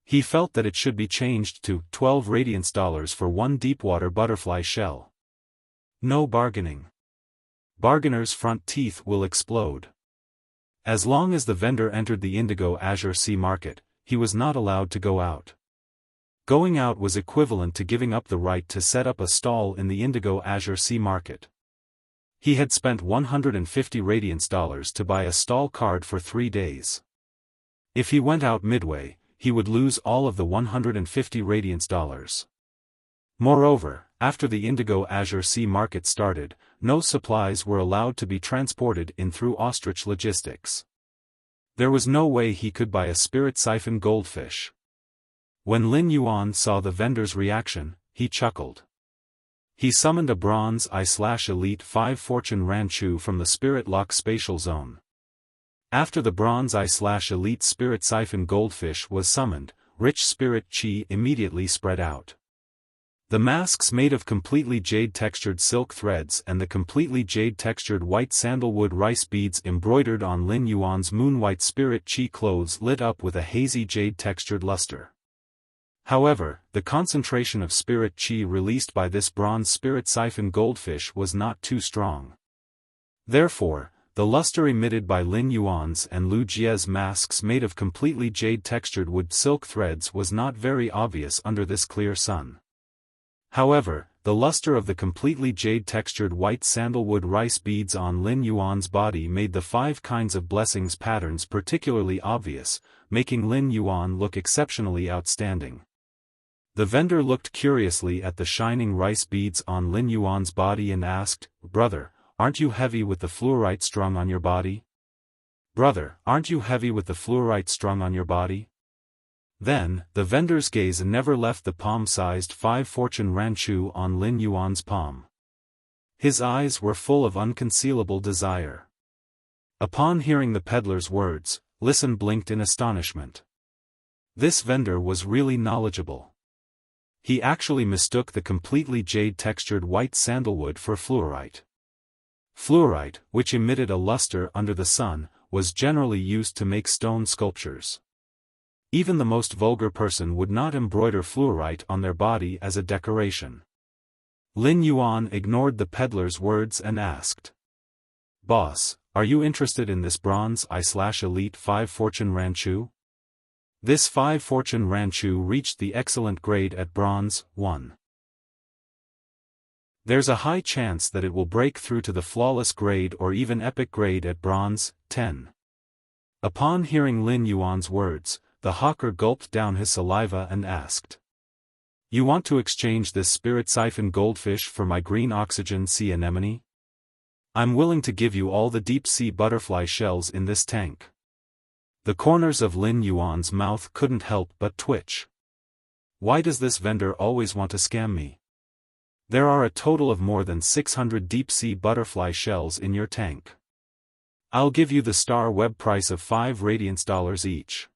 He felt that it should be changed to 12 radiance dollars for 1 deep-water butterfly shell. No bargaining. Bargainer's front teeth will explode. As long as the vendor entered the Indigo Azure Sea market, he was not allowed to go out. Going out was equivalent to giving up the right to set up a stall in the Indigo Azure Sea market. He had spent 150 radiance dollars to buy a stall card for 3 days. If he went out midway, he would lose all of the 150 radiance dollars. Moreover, after the Indigo Azure Sea market started, no supplies were allowed to be transported in through ostrich logistics. There was no way he could buy a spirit siphon goldfish. When Lin Yuan saw the vendor's reaction, he chuckled. He summoned a bronze I/Elite 5 Fortune Ranchu from the Spirit Lock Spatial Zone. After the bronze I/Elite Spirit Siphon Goldfish was summoned, rich spirit chi immediately spread out. The masks made of completely jade-textured silk threads and the completely jade-textured white sandalwood rice beads embroidered on Lin Yuan's moon-white spirit chi clothes lit up with a hazy jade-textured luster. However, the concentration of spirit chi released by this bronze spirit siphon goldfish was not too strong. Therefore, the luster emitted by Lin Yuan's and Lu Jie's masks made of completely jade-textured wood silk threads was not very obvious under this clear sun. However, the luster of the completely jade-textured white sandalwood rice beads on Lin Yuan's body made the 5 kinds of blessings patterns particularly obvious, making Lin Yuan look exceptionally outstanding. The vendor looked curiously at the shining rice beads on Lin Yuan's body and asked, "Brother, aren't you heavy with the fluorite strung on your body? Brother, aren't you heavy with the fluorite strung on your body?" Then, the vendor's gaze never left the palm-sized 5 Fortune Ranchu on Lin Yuan's palm. His eyes were full of unconcealable desire. Upon hearing the peddler's words, Listen blinked in astonishment. This vendor was really knowledgeable. He actually mistook the completely jade-textured white sandalwood for fluorite. Fluorite, which emitted a luster under the sun, was generally used to make stone sculptures. Even the most vulgar person would not embroider fluorite on their body as a decoration. Lin Yuan ignored the peddler's words and asked, "Boss, are you interested in this bronze I/Elite 5 Fortune Ranchu?" This 5 Fortune Ranchu reached the excellent grade at bronze 1. There's a high chance that it will break through to the flawless grade or even epic grade at bronze 10. Upon hearing Lin Yuan's words, the hawker gulped down his saliva and asked, "You want to exchange this spirit siphon goldfish for my green oxygen sea anemone? I'm willing to give you all the deep-sea butterfly shells in this tank." The corners of Lin Yuan's mouth couldn't help but twitch. Why does this vendor always want to scam me? There are a total of more than 600 deep-sea butterfly shells in your tank. I'll give you the star web price of 5 radiance dollars each.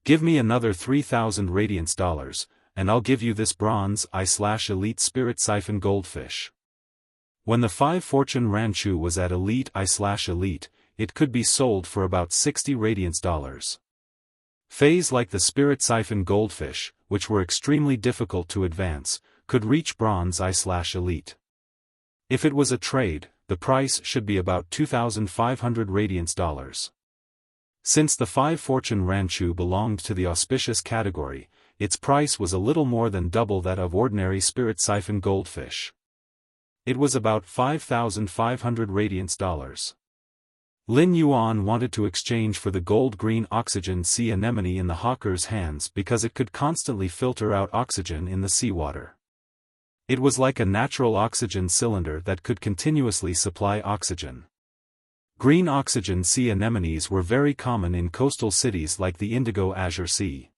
Give me another 3,000 radiance dollars, and I'll give you this bronze I/Elite Spirit Siphon Goldfish. When the 5 Fortune Ranchu was at Elite I/Elite, it could be sold for about 60 radiance dollars. Phase like the Spirit Siphon Goldfish, which were extremely difficult to advance, could reach bronze I/Elite. If it was a trade, the price should be about 2,500 radiance dollars. Since the 5 Fortune Ranchu belonged to the auspicious category, its price was a little more than double that of ordinary Spirit Siphon Goldfish. It was about 5,500 radiance dollars. Lin Yuan wanted to exchange for the gold-green oxygen sea anemone in the hawker's hands because it could constantly filter out oxygen in the seawater. It was like a natural oxygen cylinder that could continuously supply oxygen. Green oxygen sea anemones were very common in coastal cities like the Indigo Azure Sea.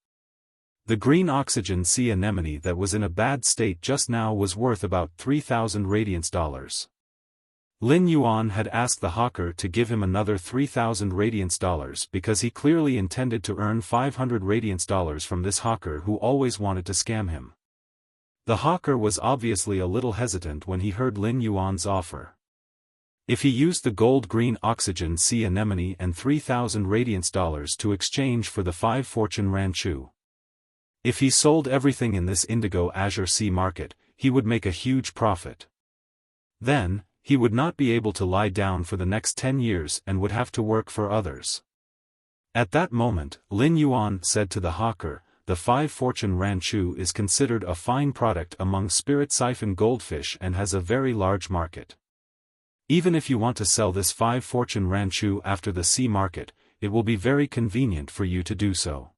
The green oxygen sea anemone that was in a bad state just now was worth about 3,000 radiance dollars. Lin Yuan had asked the hawker to give him another 3,000 radiance dollars because he clearly intended to earn 500 radiance dollars from this hawker who always wanted to scam him. The hawker was obviously a little hesitant when he heard Lin Yuan's offer. If he used the gold-green oxygen sea anemone and 3,000 radiance dollars to exchange for the 5 Fortune Ranchu. If he sold everything in this Indigo Azure Sea market, he would make a huge profit. Then, he would not be able to lie down for the next 10 years and would have to work for others. At that moment, Lin Yuan said to the hawker, "The 5 Fortune Ranchu is considered a fine product among spirit siphon goldfish and has a very large market. Even if you want to sell this 5 Fortune Ranchu after the sea market, it will be very convenient for you to do so.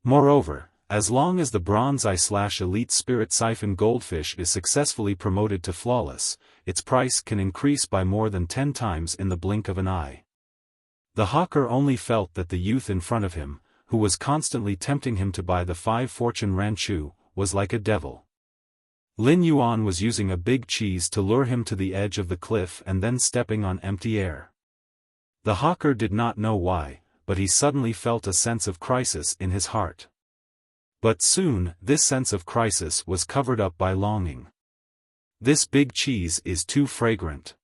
Moreover, as long as the bronze I/Elite Spirit Siphon Goldfish is successfully promoted to flawless, its price can increase by more than 10 times in the blink of an eye." The hawker only felt that the youth in front of him, who was constantly tempting him to buy the 5 Fortune Ranchu, was like a devil. Lin Yuan was using a big cheese to lure him to the edge of the cliff and then stepping on empty air. The hawker did not know why, but he suddenly felt a sense of crisis in his heart. But soon, this sense of crisis was covered up by longing. This big cheese is too fragrant.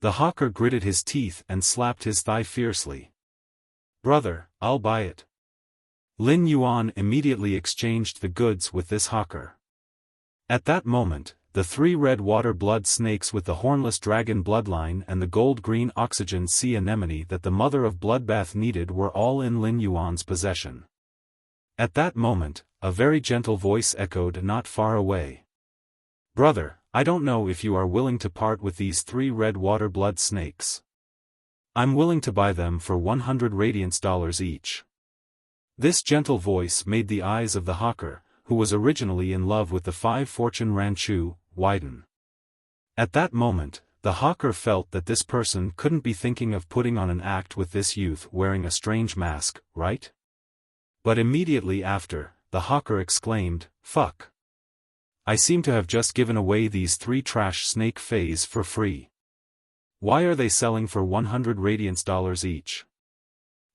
The hawker gritted his teeth and slapped his thigh fiercely. Brother, I'll buy it. Lin Yuan immediately exchanged the goods with this hawker. At that moment, the 3 red water blood snakes with the hornless dragon bloodline and the gold-green oxygen sea anemone that the mother of bloodbath needed were all in Lin Yuan's possession. At that moment, a very gentle voice echoed not far away. Brother, I don't know if you are willing to part with these 3 red water blood snakes. I'm willing to buy them for 100 radiance dollars each. This gentle voice made the eyes of the hawker, who was originally in love with the 5 fortune Ranchu, widen. At that moment, the hawker felt that this person couldn't be thinking of putting on an act with this youth wearing a strange mask, right? But immediately after, the hawker exclaimed, "Fuck! I seem to have just given away these 3 trash snake fays for free. Why are they selling for 100 radiance dollars each?"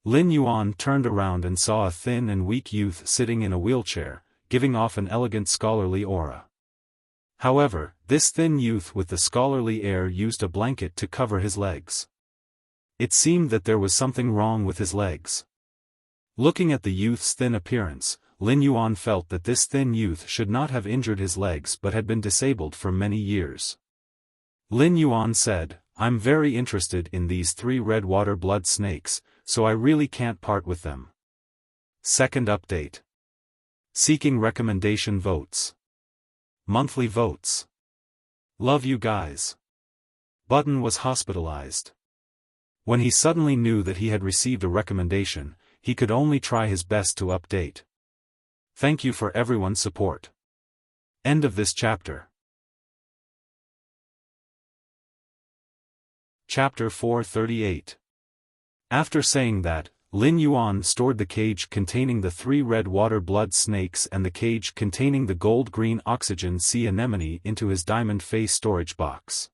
Lin Yuan turned around and saw a thin and weak youth sitting in a wheelchair, giving off an elegant scholarly aura. However, this thin youth with the scholarly air used a blanket to cover his legs. It seemed that there was something wrong with his legs. Looking at the youth's thin appearance, Lin Yuan felt that this thin youth should not have injured his legs but had been disabled for many years. Lin Yuan said, "I'm very interested in these 3 red water blood snakes, so I really can't part with them." Second update. Seeking recommendation votes. Monthly votes. Love you guys. Button was hospitalized. When he suddenly knew that he had received a recommendation, he could only try his best to update. Thank you for everyone's support. End of this chapter. Chapter 438. After saying that, Lin Yuan stored the cage containing the 3 red water blood snakes and the cage containing the gold-green oxygen sea anemone into his diamond face storage box.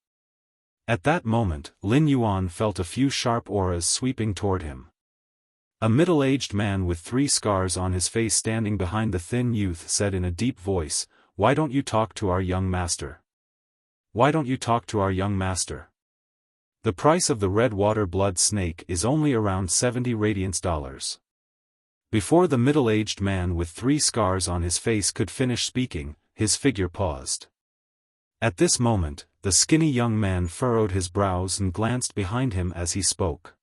At that moment, Lin Yuan felt a few sharp auras sweeping toward him. A middle-aged man with 3 scars on his face standing behind the thin youth said in a deep voice, "Why don't you talk to our young master? Why don't you talk to our young master? The price of the red water blood snake is only around 70 radiance dollars." Before the middle-aged man with 3 scars on his face could finish speaking, his figure paused. At this moment, the skinny young man furrowed his brows and glanced behind him as he spoke.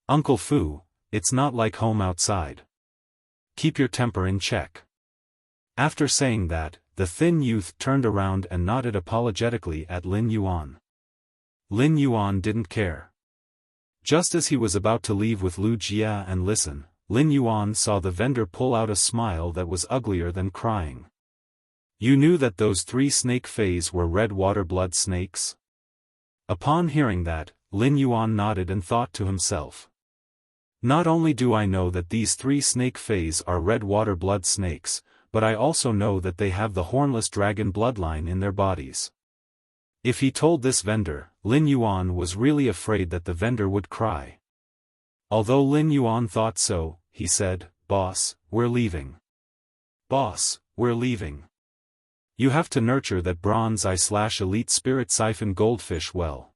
"Uncle Fu, it's not like home outside. Keep your temper in check." After saying that, the thin youth turned around and nodded apologetically at Lin Yuan. Lin Yuan didn't care. Just as he was about to leave with Lu Jia and listen, Lin Yuan saw the vendor pull out a smile that was uglier than crying. "You knew that those 3 snake fays were red water blood snakes?" Upon hearing that, Lin Yuan nodded and thought to himself. "Not only do I know that these 3 snake fays are red water blood snakes, but I also know that they have the hornless dragon bloodline in their bodies." If he told this vendor, Lin Yuan was really afraid that the vendor would cry. Although Lin Yuan thought so, he said, "Boss, we're leaving. Boss, we're leaving. You have to nurture that bronze eye/elite spirit siphon goldfish well."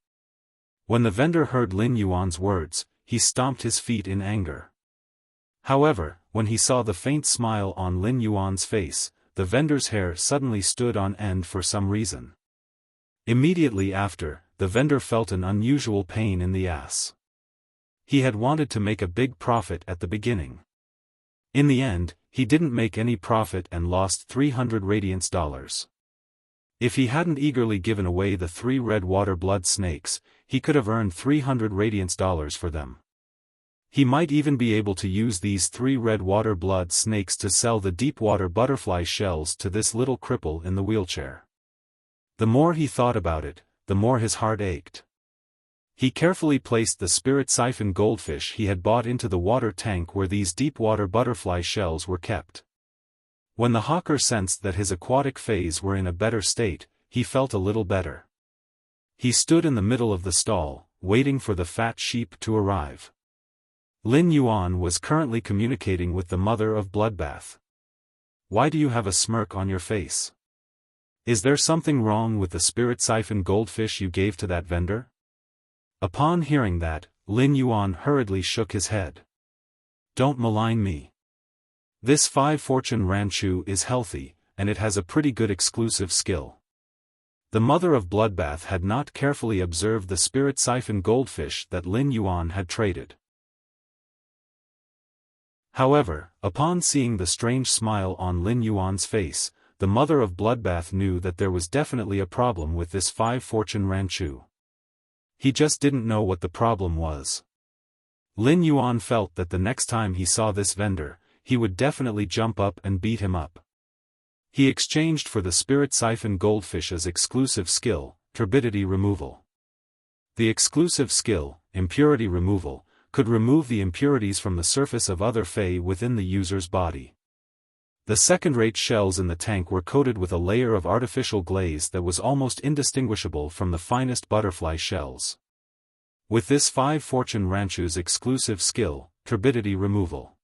When the vendor heard Lin Yuan's words, he stomped his feet in anger. However, when he saw the faint smile on Lin Yuan's face, the vendor's hair suddenly stood on end for some reason. Immediately after, the vendor felt an unusual pain in the ass. He had wanted to make a big profit at the beginning. In the end, he didn't make any profit and lost 300 radiance dollars. If he hadn't eagerly given away the 3 red water blood snakes, he could have earned 300 radiance dollars for them. He might even be able to use these 3 red water blood snakes to sell the deep water butterfly shells to this little cripple in the wheelchair. The more he thought about it, the more his heart ached. He carefully placed the spirit siphon goldfish he had bought into the water tank where these deep water butterfly shells were kept. When the hawker sensed that his aquatic phase were in a better state, he felt a little better. He stood in the middle of the stall, waiting for the fat sheep to arrive. Lin Yuan was currently communicating with the mother of Bloodbath. "Why do you have a smirk on your face? Is there something wrong with the spirit siphon goldfish you gave to that vendor?" Upon hearing that, Lin Yuan hurriedly shook his head. "Don't malign me. This 5-fortune ranchu is healthy, and it has a pretty good exclusive skill." The mother of Bloodbath had not carefully observed the spirit siphon goldfish that Lin Yuan had traded. However, upon seeing the strange smile on Lin Yuan's face, the mother of Bloodbath knew that there was definitely a problem with this 5-fortune ranchu. He just didn't know what the problem was. Lin Yuan felt that the next time he saw this vendor, he would definitely jump up and beat him up. He exchanged for the spirit siphon goldfish's exclusive skill, turbidity removal. The exclusive skill, impurity removal, could remove the impurities from the surface of other Fey within the user's body. The second-rate shells in the tank were coated with a layer of artificial glaze that was almost indistinguishable from the finest butterfly shells. With this 5-fortune ranchu's exclusive skill, turbidity removal,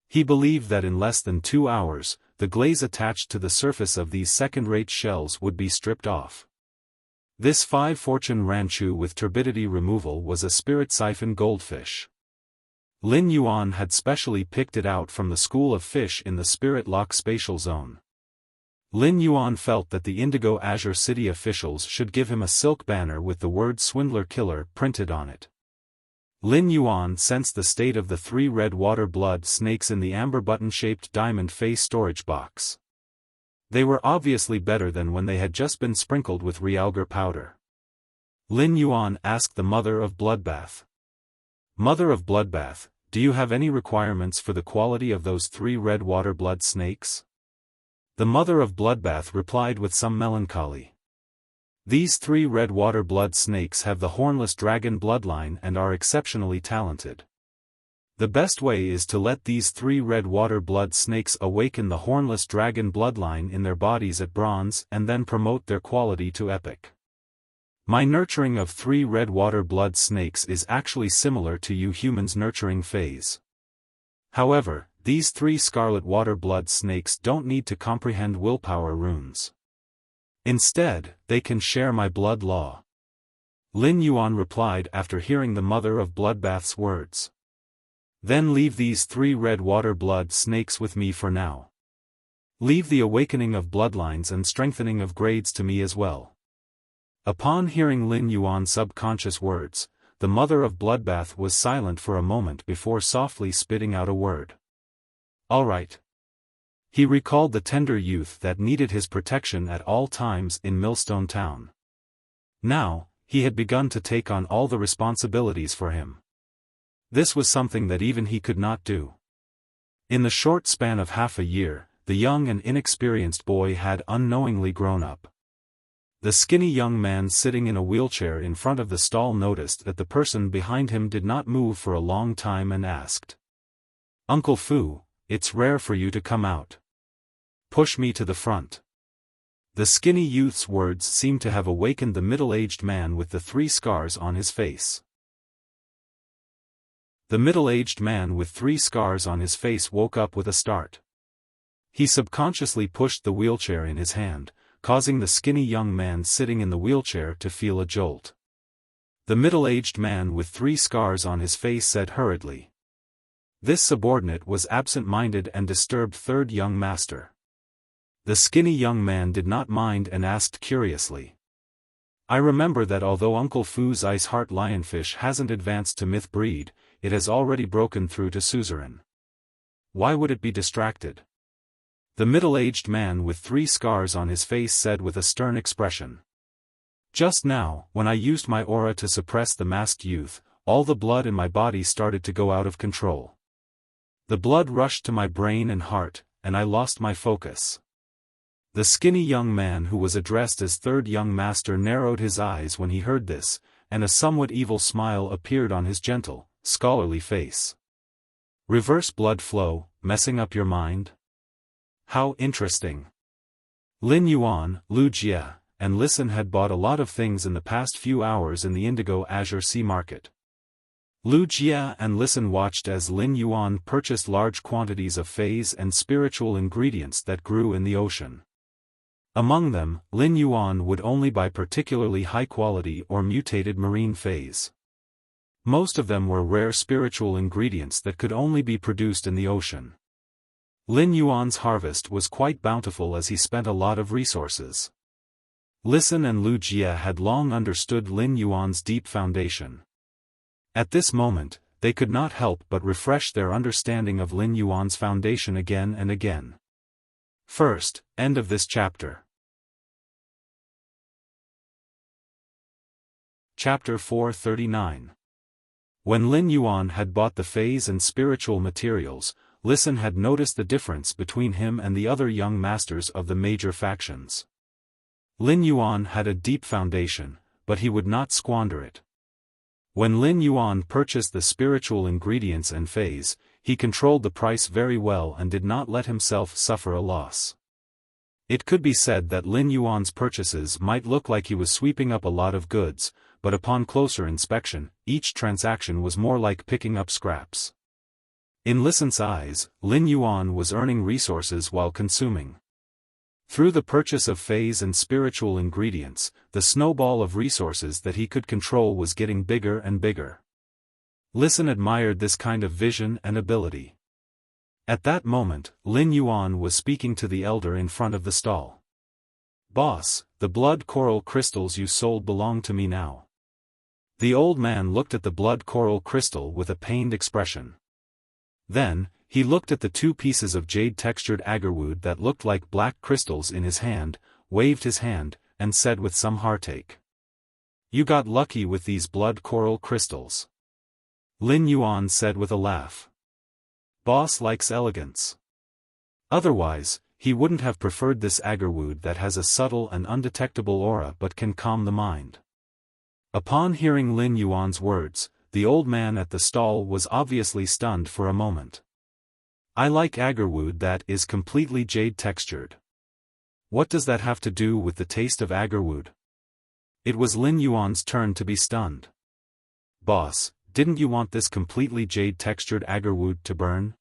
he believed that in less than 2 hours, the glaze attached to the surface of these second-rate shells would be stripped off. This 5-fortune ranchu with turbidity removal was a spirit siphon goldfish. Lin Yuan had specially picked it out from the school of fish in the Spirit Lock spatial zone. Lin Yuan felt that the Indigo Azure City officials should give him a silk banner with the word Swindler Killer printed on it. Lin Yuan sensed the state of the 3 red water blood snakes in the amber button-shaped diamond face storage box. They were obviously better than when they had just been sprinkled with realgar powder. Lin Yuan asked the mother of Bloodbath. "Mother of Bloodbath, do you have any requirements for the quality of those 3 red water blood snakes?" The mother of Bloodbath replied with some melancholy. "These 3 red water blood snakes have the hornless dragon bloodline and are exceptionally talented. The best way is to let these 3 red water blood snakes awaken the hornless dragon bloodline in their bodies at bronze and then promote their quality to epic. My nurturing of 3 red water blood snakes is actually similar to you humans' nurturing phase. However, these 3 scarlet water blood snakes don't need to comprehend willpower runes. Instead, they can share my blood law." Lin Yuan replied after hearing the mother of Bloodbath's words. "Then leave these 3 red water blood snakes with me for now. Leave the awakening of bloodlines and strengthening of grades to me as well." Upon hearing Lin Yuan's subconscious words, the mother of Bloodbath was silent for a moment before softly spitting out a word. "All right." He recalled the tender youth that needed his protection at all times in Millstone Town. Now, he had begun to take on all the responsibilities for him. This was something that even he could not do. In the short span of half a year, the young and inexperienced boy had unknowingly grown up. The skinny young man sitting in a wheelchair in front of the stall noticed that the person behind him did not move for a long time and asked, "Uncle Fu, it's rare for you to come out. Push me to the front." The skinny youth's words seemed to have awakened the middle-aged man with the 3 scars on his face. The middle-aged man with 3 scars on his face woke up with a start. He subconsciously pushed the wheelchair in his hand, causing the skinny young man sitting in the wheelchair to feel a jolt. The middle-aged man with 3 scars on his face said hurriedly. This subordinate was absent-minded and disturbed 3rd young master. The skinny young man did not mind and asked curiously. "I remember that although Uncle Fu's ice heart lionfish hasn't advanced to myth breed, it has already broken through to suzerain. Why would it be distracted?" The middle-aged man with 3 scars on his face said with a stern expression. "Just now, when I used my aura to suppress the masked youth, all the blood in my body started to go out of control. The blood rushed to my brain and heart, and I lost my focus." The skinny young man who was addressed as 3rd young master narrowed his eyes when he heard this, and a somewhat evil smile appeared on his gentle, scholarly face. "Reverse blood flow, messing up your mind?" How interesting. Lin Yuan, Wuxia, and Listen had bought a lot of things in the past few hours in the Indigo Azure Sea market. Wuxia and Listen watched as Lin Yuan purchased large quantities of phase and spiritual ingredients that grew in the ocean. Among them, Lin Yuan would only buy particularly high-quality or mutated marine phase. Most of them were rare spiritual ingredients that could only be produced in the ocean. Lin Yuan's harvest was quite bountiful as he spent a lot of resources. Listen and Wuxia had long understood Lin Yuan's deep foundation. At this moment, they could not help but refresh their understanding of Lin Yuan's foundation again and again. First, end of this chapter. Chapter 439. When Lin Yuan had bought the phase and spiritual materials, Listen had noticed the difference between him and the other young masters of the major factions. Lin Yuan had a deep foundation, but he would not squander it. When Lin Yuan purchased the spiritual ingredients and phase, he controlled the price very well and did not let himself suffer a loss. It could be said that Lin Yuan's purchases might look like he was sweeping up a lot of goods, but upon closer inspection, each transaction was more like picking up scraps. In Listen's eyes, Lin Yuan was earning resources while consuming. Through the purchase of phase and spiritual ingredients, the snowball of resources that he could control was getting bigger and bigger. Listen admired this kind of vision and ability. At that moment, Lin Yuan was speaking to the elder in front of the stall. "Boss, the blood coral crystals you sold belong to me now." The old man looked at the blood coral crystal with a pained expression. Then, he looked at the two pieces of jade-textured agarwood that looked like black crystals in his hand, waved his hand, and said with some heartache, "You got lucky with these blood coral crystals." Lin Yuan said with a laugh. "Boss likes elegance. Otherwise, he wouldn't have preferred this agarwood that has a subtle and undetectable aura but can calm the mind." Upon hearing Lin Yuan's words, the old man at the stall was obviously stunned for a moment. "I like agarwood that is completely jade-textured. What does that have to do with the taste of agarwood?" It was Lin Yuan's turn to be stunned. "Boss, didn't you want this completely jade-textured agarwood to burn?"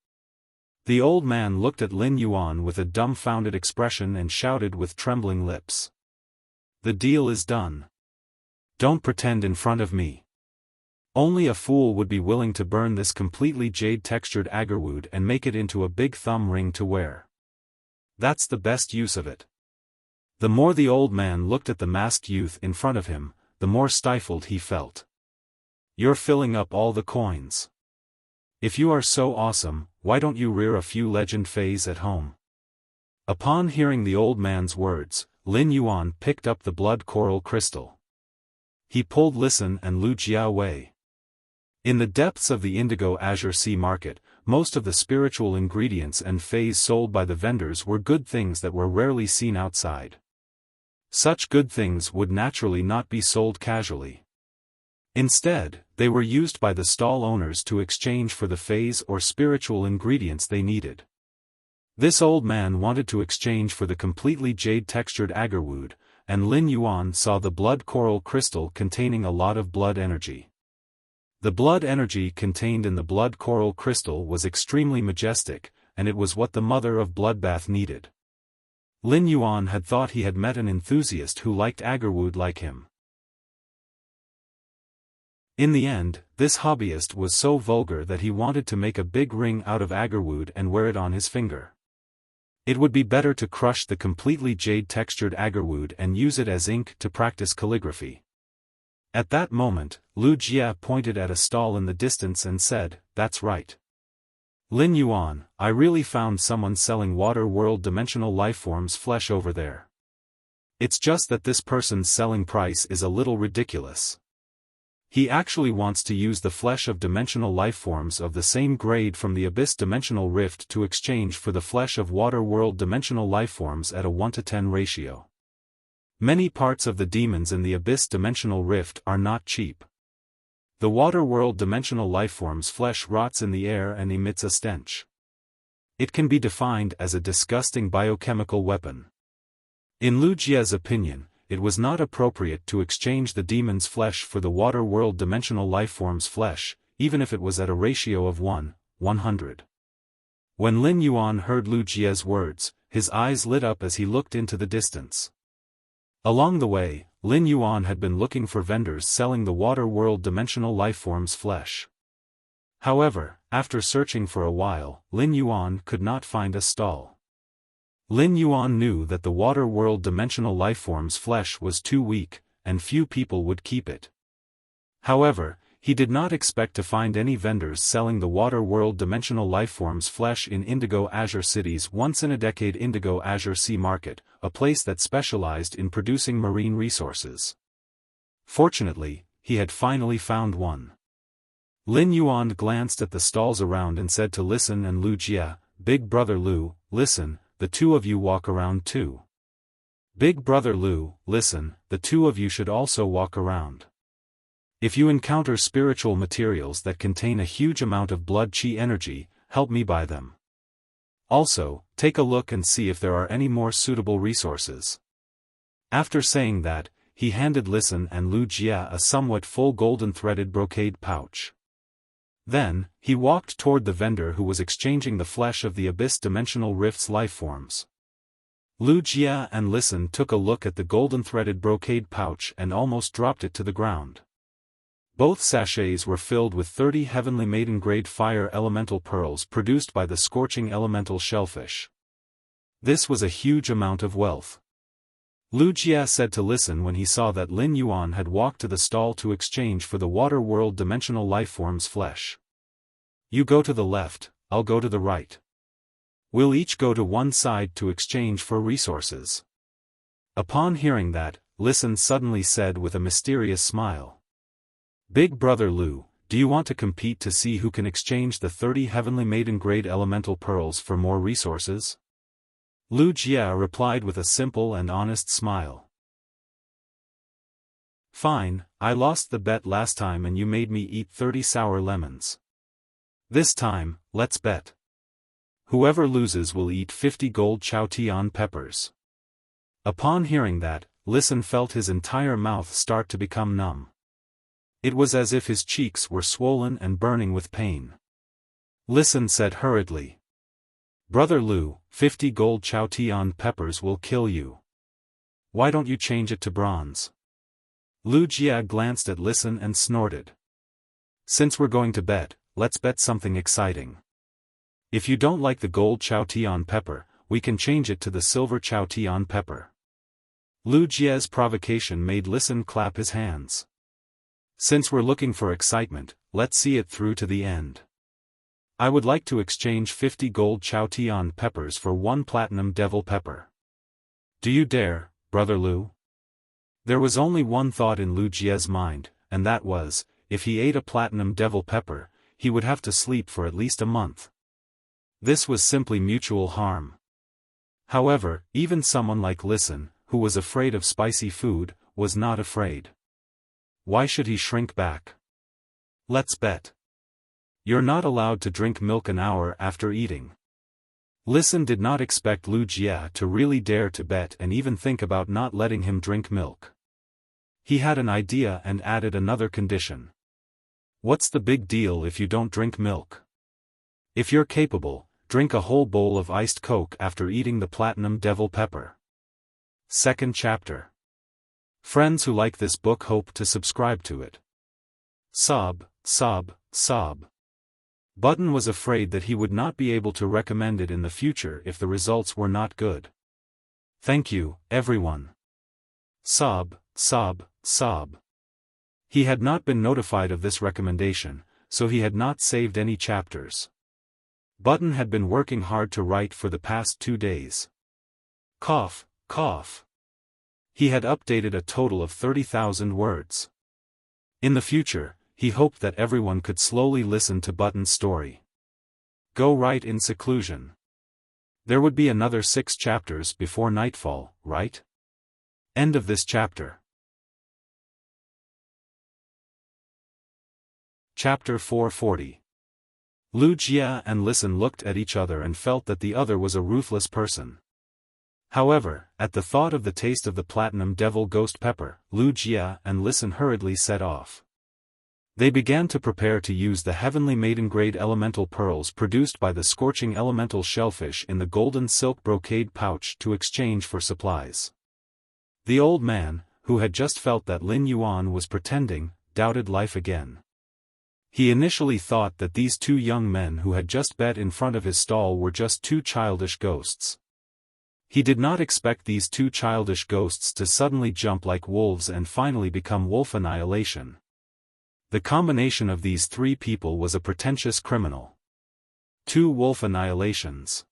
The old man looked at Lin Yuan with a dumbfounded expression and shouted with trembling lips. "The deal is done. Don't pretend in front of me. Only a fool would be willing to burn this completely jade-textured agarwood and make it into a big thumb ring to wear. That's the best use of it." The more the old man looked at the masked youth in front of him, the more stifled he felt. "You're filling up all the coins. If you are so awesome, why don't you rear a few legend phase at home?" Upon hearing the old man's words, Lin Yuan picked up the blood coral crystal. He pulled Listen and Wuxia away. In the depths of the Indigo Azure Sea market, most of the spiritual ingredients and phase sold by the vendors were good things that were rarely seen outside. Such good things would naturally not be sold casually. Instead, they were used by the stall owners to exchange for the phase or spiritual ingredients they needed. This old man wanted to exchange for the completely jade-textured agarwood, and Lin Yuan saw the blood coral crystal containing a lot of blood energy. The blood energy contained in the blood coral crystal was extremely majestic, and it was what the mother of bloodbath needed. Lin Yuan had thought he had met an enthusiast who liked agarwood like him. In the end, this hobbyist was so vulgar that he wanted to make a big ring out of agarwood and wear it on his finger. It would be better to crush the completely jade-textured agarwood and use it as ink to practice calligraphy. At that moment, Wuxia pointed at a stall in the distance and said, "That's right. Lin Yuan, I really found someone selling water world dimensional lifeforms flesh over there. It's just that this person's selling price is a little ridiculous. He actually wants to use the flesh of dimensional lifeforms of the same grade from the Abyss Dimensional Rift to exchange for the flesh of water world dimensional lifeforms at a 1:10 ratio. Many parts of the demons in the Abyss Dimensional Rift are not cheap. The water world dimensional lifeform's flesh rots in the air and emits a stench. It can be defined as a disgusting biochemical weapon. In Lu Jia's opinion, it was not appropriate to exchange the demon's flesh for the water world dimensional lifeform's flesh, even if it was at a ratio of 1:100. When Lin Yuan heard Lu Jia's words, his eyes lit up as he looked into the distance. Along the way, Lin Yuan had been looking for vendors selling the water world dimensional lifeform's flesh. However, after searching for a while, Lin Yuan could not find a stall. Lin Yuan knew that the water world dimensional lifeform's flesh was too weak, and few people would keep it. However, he did not expect to find any vendors selling the water world dimensional lifeform's flesh in Indigo Azure City's once-in-a-decade Indigo Azure Sea Market, a place that specialized in producing marine resources. Fortunately, he had finally found one. Lin Yuan glanced at the stalls around and said to Listen and Lu Jia, "Big brother Lu, listen, the two of you walk around too. Big brother Lu, listen, the two of you should also walk around. If you encounter spiritual materials that contain a huge amount of blood chi energy, help me buy them. Also, take a look and see if there are any more suitable resources." After saying that, he handed Listen and Lu Jia a somewhat full golden threaded brocade pouch. Then, he walked toward the vendor who was exchanging the flesh of the Abyss Dimensional Rift's lifeforms. Lu Jia and Listen took a look at the golden threaded brocade pouch and almost dropped it to the ground. Both sachets were filled with 30 heavenly maiden-grade fire elemental pearls produced by the scorching elemental shellfish. This was a huge amount of wealth. Lu Jia said to Listen when he saw that Lin Yuan had walked to the stall to exchange for the water world dimensional lifeform's flesh. "You go to the left, I'll go to the right. We'll each go to one side to exchange for resources." Upon hearing that, Listen suddenly said with a mysterious smile, "Big brother Lu, do you want to compete to see who can exchange the 30 heavenly maiden-grade elemental pearls for more resources?" Lu Jia replied with a simple and honest smile. "Fine, I lost the bet last time and you made me eat 30 sour lemons. This time, let's bet. Whoever loses will eat 50 gold Chaotian peppers." Upon hearing that, Listen felt his entire mouth start to become numb. It was as if his cheeks were swollen and burning with pain. Listen said hurriedly, "Brother Lu, 50 gold Chaotian peppers will kill you. Why don't you change it to bronze?" Lu Jia glanced at Listen and snorted. "Since we're going to bet, let's bet something exciting. If you don't like the gold Chaotian pepper, we can change it to the silver Chaotian pepper." Lu Jia's provocation made Listen clap his hands. "Since we're looking for excitement, let's see it through to the end. I would like to exchange 50 gold Chaotian peppers for 1 platinum devil pepper. Do you dare, brother Lu?" There was only one thought in Lu Jia's mind, and that was, if he ate a platinum devil pepper, he would have to sleep for at least a month. This was simply mutual harm. However, even someone like Listen, who was afraid of spicy food, was not afraid. Why should he shrink back? "Let's bet. You're not allowed to drink milk an hour after eating." Listen did not expect Lu Jia to really dare to bet and even think about not letting him drink milk. He had an idea and added another condition. "What's the big deal if you don't drink milk? If you're capable, drink a whole bowl of iced Coke after eating the platinum devil pepper." Second chapter. Friends who like this book hope to subscribe to it. Sob, sob, sob. Button was afraid that he would not be able to recommend it in the future if the results were not good. Thank you, everyone. Sob, sob, sob. He had not been notified of this recommendation, so he had not saved any chapters. Button had been working hard to write for the past 2 days. Cough, cough. He had updated a total of 30,000 words. In the future, he hoped that everyone could slowly listen to Button's story. Go write in seclusion. There would be another 6 chapters before nightfall, right? End of this chapter. Chapter 440. Wuxia and Listen looked at each other and felt that the other was a ruthless person. However, at the thought of the taste of the platinum devil ghost pepper, Wuxia and Listen hurriedly set off. They began to prepare to use the heavenly maiden-grade elemental pearls produced by the scorching elemental shellfish in the golden silk brocade pouch to exchange for supplies. The old man, who had just felt that Lin Yuan was pretending, doubted life again. He initially thought that these two young men who had just bet in front of his stall were just two childish ghosts. He did not expect these two childish ghosts to suddenly jump like wolves and finally become wolf annihilation. The combination of these three people was a pretentious criminal. Two wolf annihilations.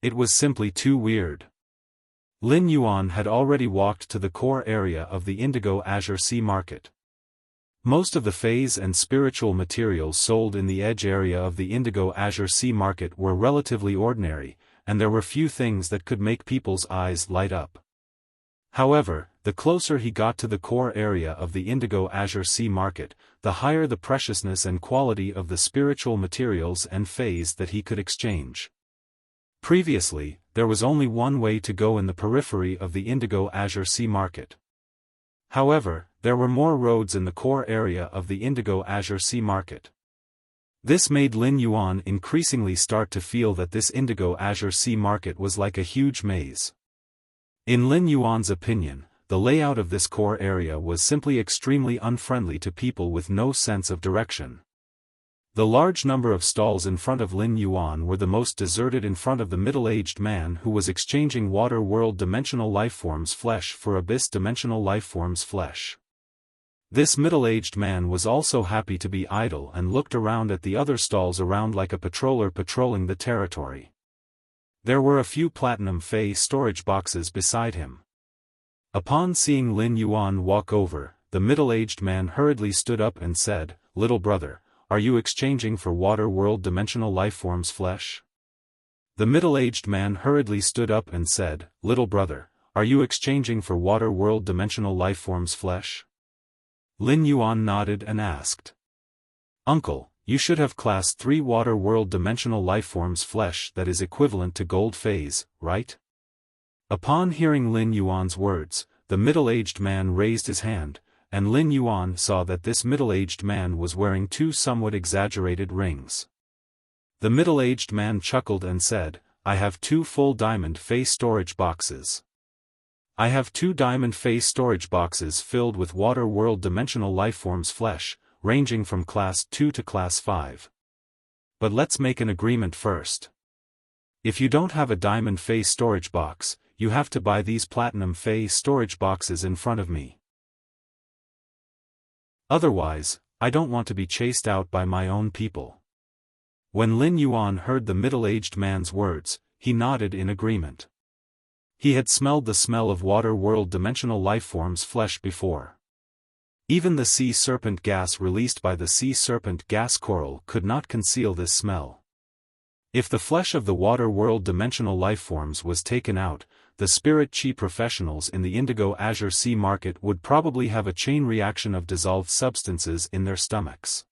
It was simply too weird. Lin Yuan had already walked to the core area of the Indigo Azure Sea Market. Most of the phase and spiritual materials sold in the edge area of the Indigo Azure Sea Market were relatively ordinary, and there were few things that could make people's eyes light up. However, the closer he got to the core area of the Indigo Azure Sea Market, the higher the preciousness and quality of the spiritual materials and phase that he could exchange. Previously, there was only one way to go in the periphery of the Indigo Azure Sea Market. However, there were more roads in the core area of the Indigo Azure Sea Market. This made Lin Yuan increasingly start to feel that this Indigo Azure Sea Market was like a huge maze. In Lin Yuan's opinion, the layout of this core area was simply extremely unfriendly to people with no sense of direction. The large number of stalls in front of Lin Yuan were the most deserted in front of the middle-aged man who was exchanging water world dimensional lifeforms flesh for abyss dimensional lifeforms flesh. This middle-aged man was also happy to be idle and looked around at the other stalls around like a patroller patrolling the territory. There were a few platinum Fey storage boxes beside him. Upon seeing Lin Yuan walk over, the middle-aged man hurriedly stood up and said, "Little brother, are you exchanging for water world dimensional lifeforms flesh?" The middle-aged man hurriedly stood up and said, "Little brother, are you exchanging for water world dimensional lifeforms flesh?" Lin Yuan nodded and asked, "Uncle, you should have class 3 water world dimensional lifeforms flesh that is equivalent to gold phase, right?" Upon hearing Lin Yuan's words, the middle-aged man raised his hand, and Lin Yuan saw that this middle-aged man was wearing 2 somewhat exaggerated rings. The middle-aged man chuckled and said, "I have 2 full diamond face storage boxes. I have 2 diamond face storage boxes filled with water world dimensional lifeforms flesh, ranging from class 2 to class 5. But let's make an agreement first. If you don't have a diamond face storage box, you have to buy these platinum face storage boxes in front of me. Otherwise, I don't want to be chased out by my own people." When Lin Yuan heard the middle-aged man's words, he nodded in agreement. He had smelled the smell of water world dimensional lifeforms flesh before. Even the sea serpent gas released by the sea serpent gas coral could not conceal this smell. If the flesh of the water world dimensional lifeforms was taken out, the spirit chi professionals in the Indigo Azure Sea Market would probably have a chain reaction of dissolved substances in their stomachs.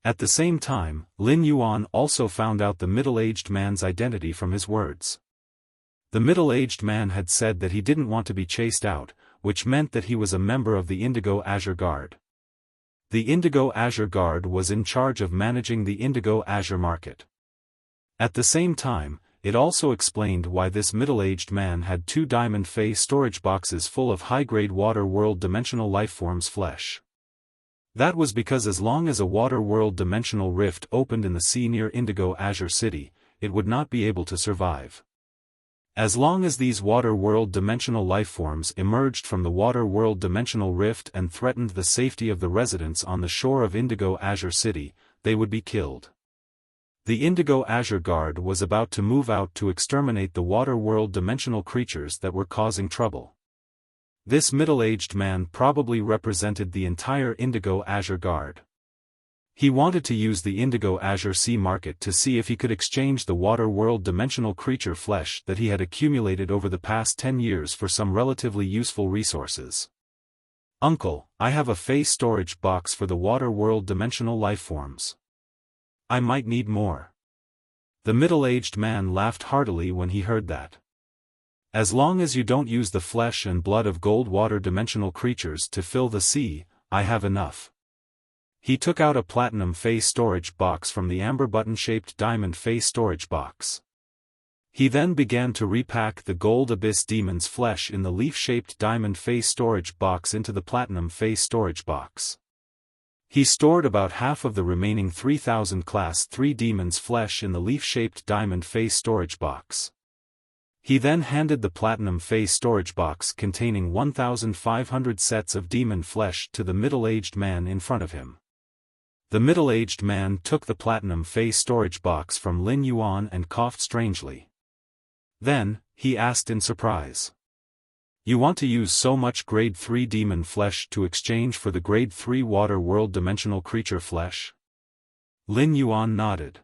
At the same time, Lin Yuan also found out the middle-aged man's identity from his words. The middle-aged man had said that he didn't want to be chased out, which meant that he was a member of the Indigo Azure Guard. The Indigo Azure Guard was in charge of managing the Indigo Azure Market. At the same time, it also explained why this middle-aged man had 2 diamond face storage boxes full of high-grade water world dimensional lifeforms flesh. That was because as long as a water world dimensional rift opened in the sea near Indigo Azure City, it would not be able to survive. As long as these water world dimensional lifeforms emerged from the water world dimensional rift and threatened the safety of the residents on the shore of Indigo Azure City, they would be killed. The Indigo Azure Guard was about to move out to exterminate the water world dimensional creatures that were causing trouble. This middle-aged man probably represented the entire Indigo Azure Guard. He wanted to use the Indigo Azure Sea Market to see if he could exchange the water world dimensional creature flesh that he had accumulated over the past 10 years for some relatively useful resources. "Uncle, I have a face storage box for the water world dimensional lifeforms. I might need more. The middle-aged man laughed heartily when he heard that. As long as you don't use the flesh and blood of gold water dimensional creatures to fill the sea, I have enough. He took out a platinum phase storage box from the amber button-shaped diamond phase storage box. He then began to repack the gold abyss demon's flesh in the leaf-shaped diamond phase storage box into the platinum phase storage box. He stored about half of the remaining 3000 class 3 demon's flesh in the leaf-shaped diamond phase storage box. He then handed the platinum phase storage box containing 1,500 sets of demon flesh to the middle-aged man in front of him. The middle-aged man took the platinum phase storage box from Lin Yuan and coughed strangely. Then, he asked in surprise. You want to use so much grade 3 demon flesh to exchange for the grade 3 water world dimensional creature flesh? Lin Yuan nodded.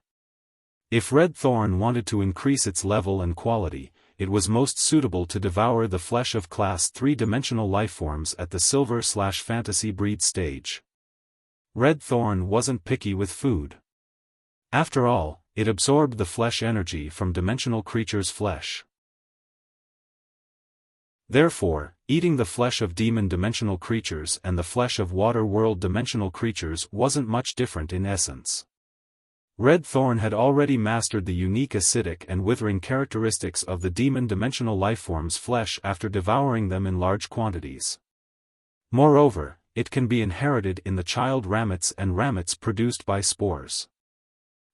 If Red Thorn wanted to increase its level and quality, it was most suitable to devour the flesh of class 3 dimensional lifeforms at the silver/fantasy breed stage. Red Thorn wasn't picky with food. After all, it absorbed the flesh energy from dimensional creatures' flesh. Therefore, eating the flesh of demon dimensional creatures and the flesh of water world dimensional creatures wasn't much different in essence. Red Thorn had already mastered the unique acidic and withering characteristics of the demon dimensional lifeforms' flesh after devouring them in large quantities. Moreover, it can be inherited in the child ramets and ramets produced by spores.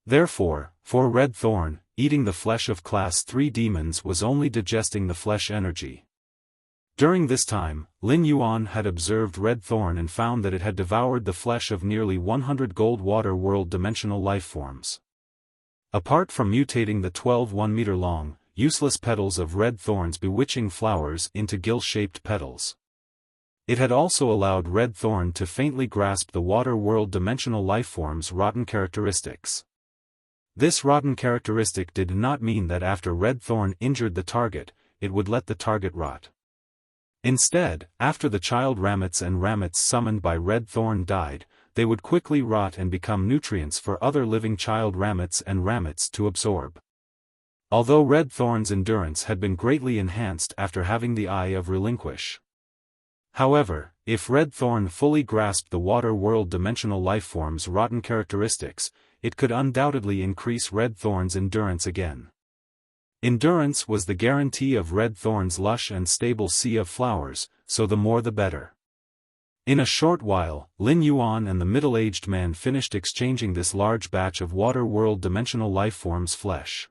Therefore, for Red Thorn, eating the flesh of class 3 demons was only digesting the flesh energy. During this time, Lin Yuan had observed Red Thorn and found that it had devoured the flesh of nearly 100 gold water world dimensional lifeforms. Apart from mutating the 12 1-meter-long, useless petals of Red Thorn's bewitching flowers into gill-shaped petals, it had also allowed Red Thorn to faintly grasp the water world dimensional lifeform's rotten characteristics. This rotten characteristic did not mean that after Red Thorn injured the target, it would let the target rot. Instead, after the child ramets and ramets summoned by Red Thorn died, they would quickly rot and become nutrients for other living child ramets and ramets to absorb. Although Red Thorn's endurance had been greatly enhanced after having the Eye of Relinquish. However, if Red Thorn fully grasped the water world dimensional lifeform's rotten characteristics, it could undoubtedly increase Red Thorn's endurance again. Endurance was the guarantee of Red Thorn's lush and stable sea of flowers, so the more the better. In a short while, Lin Yuan and the middle-aged man finished exchanging this large batch of water world dimensional lifeforms' flesh.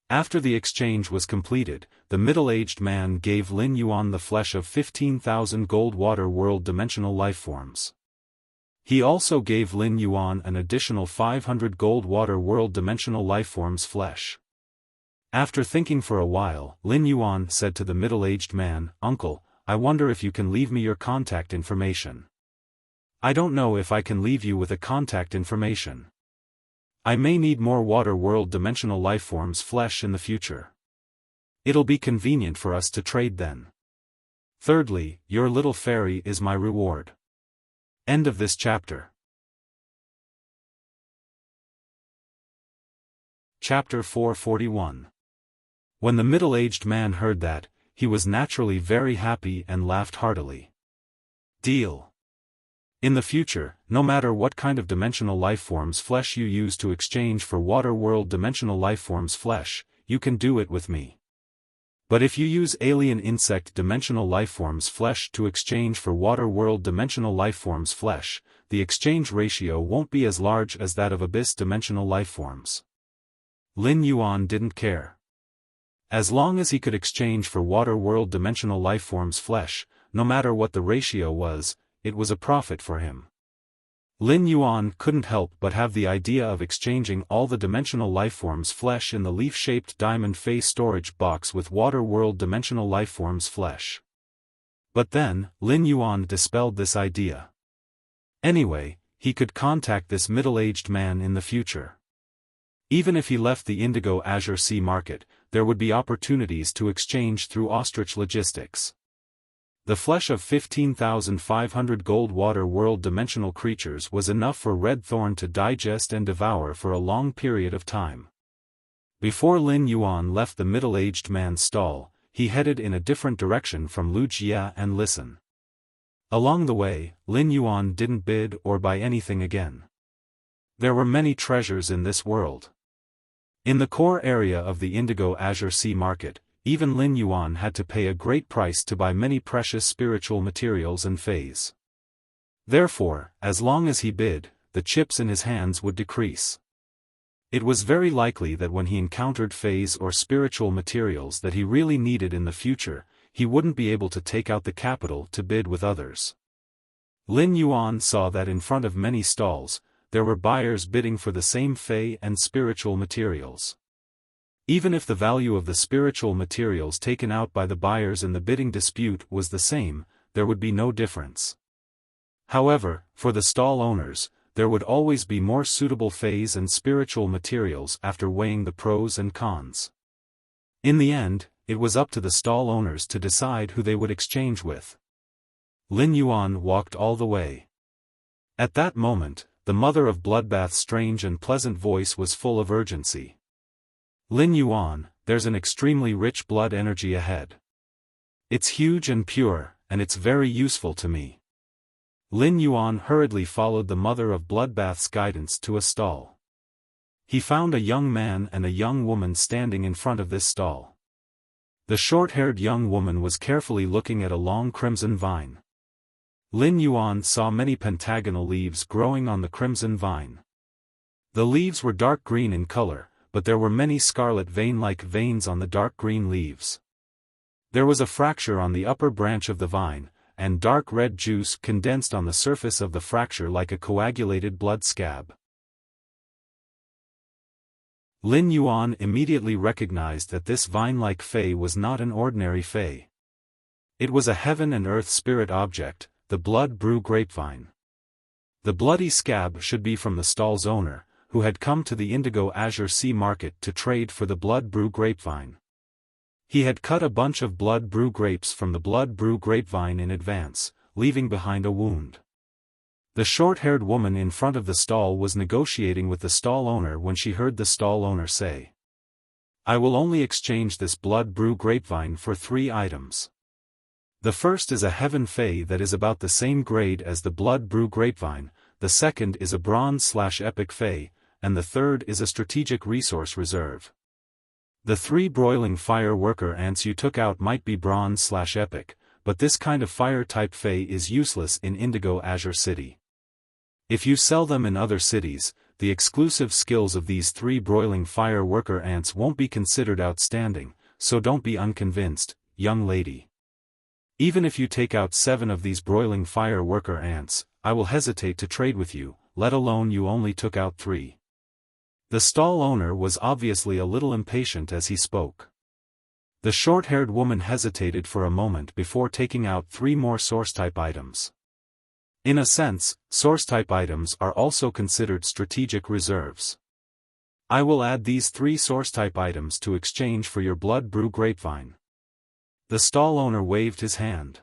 After the exchange was completed, the middle-aged man gave Lin Yuan the flesh of 15,000 gold water world dimensional lifeforms. He also gave Lin Yuan an additional 500 gold water world dimensional lifeforms' flesh. After thinking for a while, Lin Yuan said to the middle-aged man, "Uncle, I wonder if you can leave me your contact information." "I don't know if I can leave you with a contact information. I may need more water world dimensional lifeforms' flesh in the future. It'll be convenient for us to trade then. Thirdly, your little fairy is my reward." End of this chapter. Chapter 441. When the middle-aged man heard that, he was naturally very happy and laughed heartily. Deal. In the future, no matter what kind of dimensional lifeforms flesh you use to exchange for water world dimensional lifeforms flesh, you can do it with me. But if you use alien insect dimensional lifeforms flesh to exchange for water world dimensional lifeforms flesh, the exchange ratio won't be as large as that of abyss dimensional lifeforms. Lin Yuan didn't care. As long as he could exchange for water world dimensional lifeforms flesh, no matter what the ratio was, it was a profit for him. Lin Yuan couldn't help but have the idea of exchanging all the dimensional lifeforms flesh in the leaf-shaped diamond face storage box with water world dimensional lifeforms flesh. But then, Lin Yuan dispelled this idea. Anyway, he could contact this middle-aged man in the future. Even if he left the Indigo Azure Sea market, there would be opportunities to exchange through ostrich logistics. The flesh of 15,500 gold water world dimensional creatures was enough for Red Thorn to digest and devour for a long period of time. Before Lin Yuan left the middle-aged man's stall, he headed in a different direction from Wuxia and listened. Along the way, Lin Yuan didn't bid or buy anything again. There were many treasures in this world. In the core area of the Indigo Azure Sea market, even Lin Yuan had to pay a great price to buy many precious spiritual materials and phase. Therefore, as long as he bid, the chips in his hands would decrease. It was very likely that when he encountered phase or spiritual materials that he really needed in the future, he wouldn't be able to take out the capital to bid with others. Lin Yuan saw that in front of many stalls, there were buyers bidding for the same fey and spiritual materials. Even if the value of the spiritual materials taken out by the buyers in the bidding dispute was the same, there would be no difference. However, for the stall owners, there would always be more suitable phase and spiritual materials after weighing the pros and cons. In the end, it was up to the stall owners to decide who they would exchange with. Lin Yuan walked all the way. At that moment, the mother of Bloodbath's strange and pleasant voice was full of urgency. Lin Yuan, there's an extremely rich blood energy ahead. It's huge and pure, and it's very useful to me. Lin Yuan hurriedly followed the mother of Bloodbath's guidance to a stall. He found a young man and a young woman standing in front of this stall. The short-haired young woman was carefully looking at a long crimson vine. Lin Yuan saw many pentagonal leaves growing on the crimson vine. The leaves were dark green in color, but there were many scarlet vein-like veins on the dark green leaves. There was a fracture on the upper branch of the vine, and dark red juice condensed on the surface of the fracture like a coagulated blood scab. Lin Yuan immediately recognized that this vine-like fey was not an ordinary fey. It was a heaven and earth spirit object, the blood brew grapevine. The bloody scab should be from the stall's owner, who had come to the Indigo Azure Sea market to trade for the blood brew grapevine. He had cut a bunch of blood brew grapes from the blood brew grapevine in advance, leaving behind a wound. The short-haired woman in front of the stall was negotiating with the stall owner when she heard the stall owner say, "I will only exchange this blood brew grapevine for 3 items. The first is a heaven fey that is about the same grade as the blood brew grapevine, the second is a bronze/epic fey, and the third is a strategic resource reserve. The 3 broiling fire worker ants you took out might be bronze/epic, but this kind of fire-type fey is useless in Indigo Azure City. If you sell them in other cities, the exclusive skills of these 3 broiling fire worker ants won't be considered outstanding, so don't be unconvinced, young lady. Even if you take out 7 of these broiling fire worker ants, I will hesitate to trade with you, let alone you only took out 3. The stall owner was obviously a little impatient as he spoke. The short-haired woman hesitated for a moment before taking out 3 more source-type items. In a sense, source-type items are also considered strategic reserves. I will add these 3 source-type items to exchange for your blood brew grapevine. The stall owner waved his hand.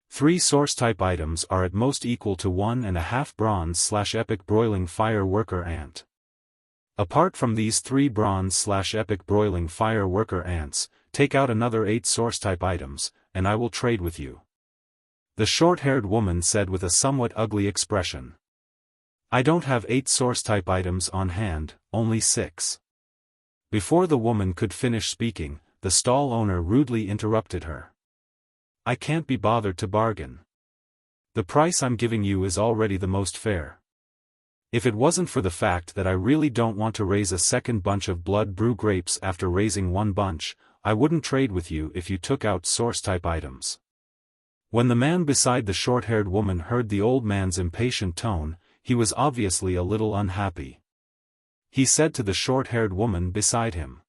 3 source-type items are at most equal to 1.5 bronze/epic broiling fire worker ant. Apart from these 3 bronze/epic broiling fire worker ants, take out another 8 source-type items, and I will trade with you. The short-haired woman said with a somewhat ugly expression. I don't have 8 source-type items on hand, only 6. Before the woman could finish speaking, the stall owner rudely interrupted her. I can't be bothered to bargain. The price I'm giving you is already the most fair. If it wasn't for the fact that I really don't want to raise a second bunch of blood brew grapes after raising 1 bunch, I wouldn't trade with you if you took out source-type items. When the man beside the short-haired woman heard the old man's impatient tone, he was obviously a little unhappy. He said to the short-haired woman beside him.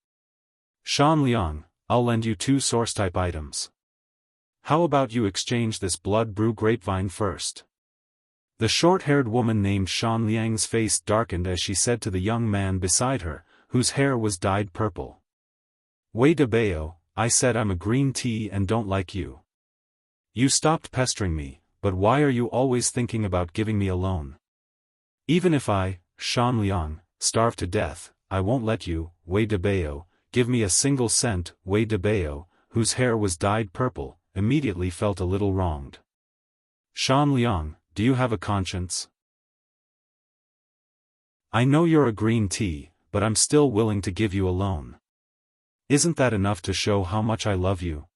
Shan Liang, I'll lend you 2 source-type items. How about you exchange this blood brew grapevine first? The short-haired woman named Shan Liang's face darkened as she said to the young man beside her, whose hair was dyed purple. Wei de Bao, I said I'm a green tea and don't like you. You stopped pestering me, but why are you always thinking about giving me a loan? Even if I, Shan Liang, starve to death, I won't let you, Wei de Bao, give me a single cent. Wei de Bao, whose hair was dyed purple, immediately felt a little wronged. Shan Liang, do you have a conscience? I know you're a green tea, but I'm still willing to give you a loan. Isn't that enough to show how much I love you?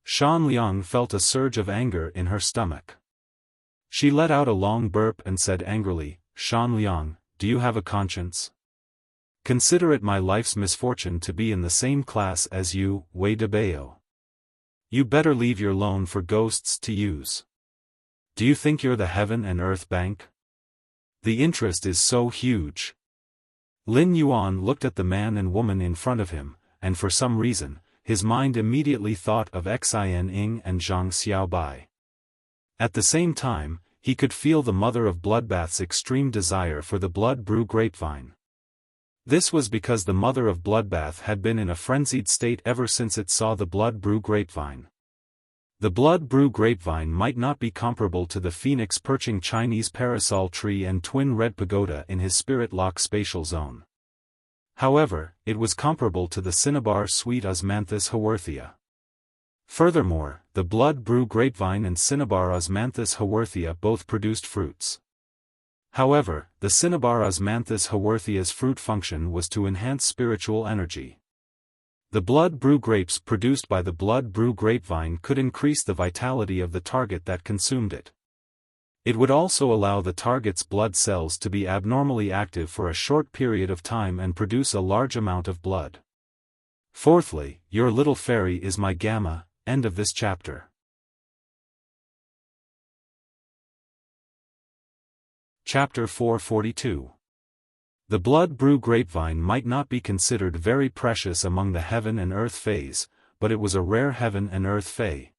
Shan Liang felt a surge of anger in her stomach. She let out a long burp and said angrily, Shan Liang, do you have a conscience? Consider it my life's misfortune to be in the same class as you, Wei de Bao. You better leave your loan for ghosts to use. Do you think you're the Heaven and Earth Bank? The interest is so huge. Lin Yuan looked at the man and woman in front of him, and for some reason, his mind immediately thought of Xin Ying and Zhang Xiaobai. At the same time, he could feel the mother of bloodbath's extreme desire for the blood brew grapevine. This was because the mother of bloodbath had been in a frenzied state ever since it saw the blood brew grapevine. The blood brew grapevine might not be comparable to the phoenix perching Chinese parasol tree and twin red pagoda in his spirit lock spatial zone. However, it was comparable to the cinnabar sweet Osmanthus haworthia. Furthermore, the blood brew grapevine and cinnabar Osmanthus haworthia both produced fruits. However, the cinnabar Osmanthus haworthia's fruit function was to enhance spiritual energy. The blood brew grapes produced by the blood brew grapevine could increase the vitality of the target that consumed it. It would also allow the target's blood cells to be abnormally active for a short period of time and produce a large amount of blood. Fourthly, your little fairy is my gamma. End of this chapter. Chapter 442. The blood brew grapevine might not be considered very precious among the heaven and earth fays, but it was a rare heaven and earth fay.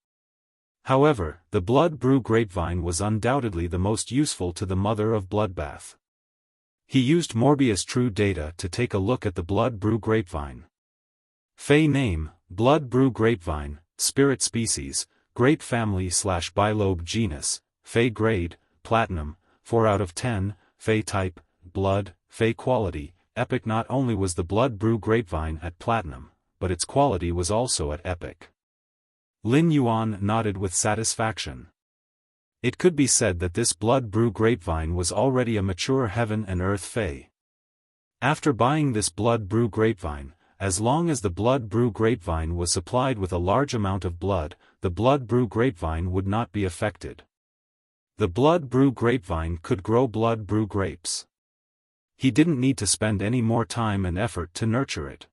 However, the blood brew grapevine was undoubtedly the most useful to the mother of bloodbath. He used Morbius True Data to take a look at the blood brew grapevine. Fay name, blood brew grapevine, spirit species, grape family / bilobe genus, Fay grade, platinum, 4 out of 10, Fay type, blood, Fay quality, epic. Not only was the blood brew grapevine at platinum, but its quality was also at epic. Lin Yuan nodded with satisfaction. It could be said that this blood brew grapevine was already a mature heaven and earth fay. After buying this blood brew grapevine, as long as the blood brew grapevine was supplied with a large amount of blood, the blood brew grapevine would not be affected. The blood brew grapevine could grow blood brew grapes. He didn't need to spend any more time and effort to nurture it.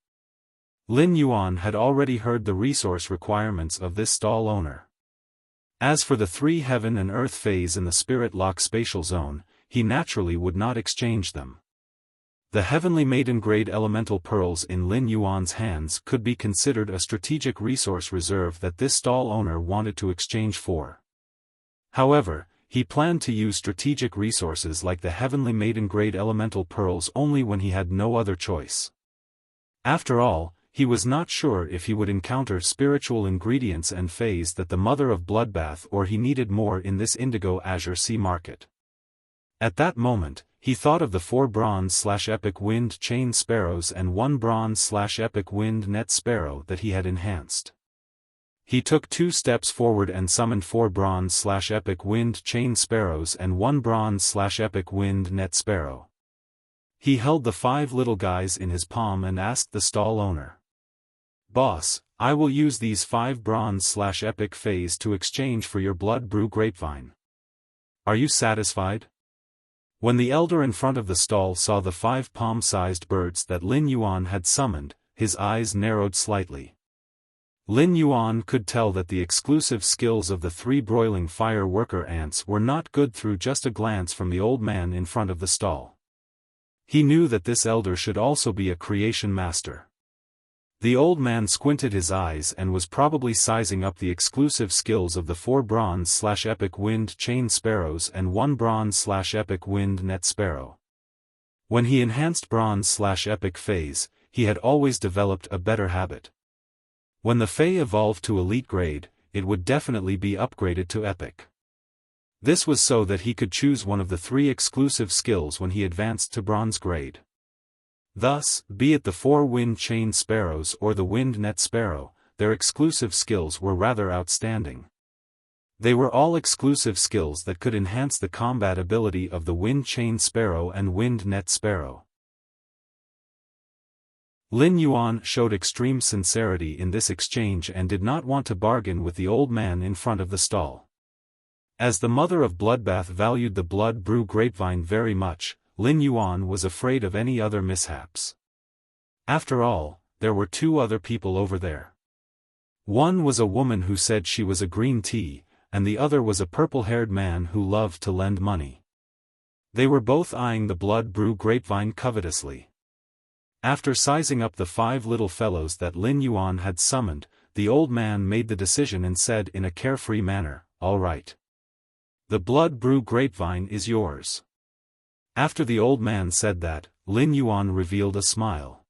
Lin Yuan had already heard the resource requirements of this stall owner. As for the 3 heaven and earth fays in the spirit lock spatial zone, he naturally would not exchange them. The heavenly maiden grade elemental pearls in Lin Yuan's hands could be considered a strategic resource reserve that this stall owner wanted to exchange for. However, he planned to use strategic resources like the heavenly maiden grade elemental pearls only when he had no other choice. After all, he was not sure if he would encounter spiritual ingredients and fays that the mother of bloodbath or he needed more in this indigo azure sea market. At that moment, he thought of the 4 bronze/epic wind chain sparrows and 1 bronze/epic wind net sparrow that he had enhanced. He took 2 steps forward and summoned 4 bronze/epic wind chain sparrows and 1 bronze/epic wind net sparrow. He held the 5 little guys in his palm and asked the stall owner, "Boss, I will use these 5 bronze/epic fays to exchange for your blood brew grapevine. Are you satisfied?" When the elder in front of the stall saw the 5 palm-sized birds that Lin Yuan had summoned, his eyes narrowed slightly. Lin Yuan could tell that the exclusive skills of the 3 broiling fire worker ants were not good through just a glance from the old man in front of the stall. He knew that this elder should also be a creation master. The old man squinted his eyes and was probably sizing up the exclusive skills of the 4 bronze/epic wind chain sparrows and 1 bronze/epic wind net sparrow. When he enhanced bronze/epic fays, he had always developed a better habit. When the fay evolved to elite grade, it would definitely be upgraded to epic. This was so that he could choose one of the 3 exclusive skills when he advanced to bronze grade. Thus, be it the 4 wind chain sparrows or the wind net sparrow, their exclusive skills were rather outstanding. They were all exclusive skills that could enhance the combat ability of the wind chain sparrow and wind net sparrow. Lin Yuan showed extreme sincerity in this exchange and did not want to bargain with the old man in front of the stall. As the mother of Bloodbath valued the blood brew grapevine very much, Lin Yuan was afraid of any other mishaps. After all, there were 2 other people over there. One was a woman who said she was a green tea, and the other was a purple-haired man who loved to lend money. They were both eyeing the blood brew grapevine covetously. After sizing up the 5 little fellows that Lin Yuan had summoned, the old man made the decision and said in a carefree manner, "All right. The blood brew grapevine is yours." After the old man said that, Lin Yuan revealed a smile.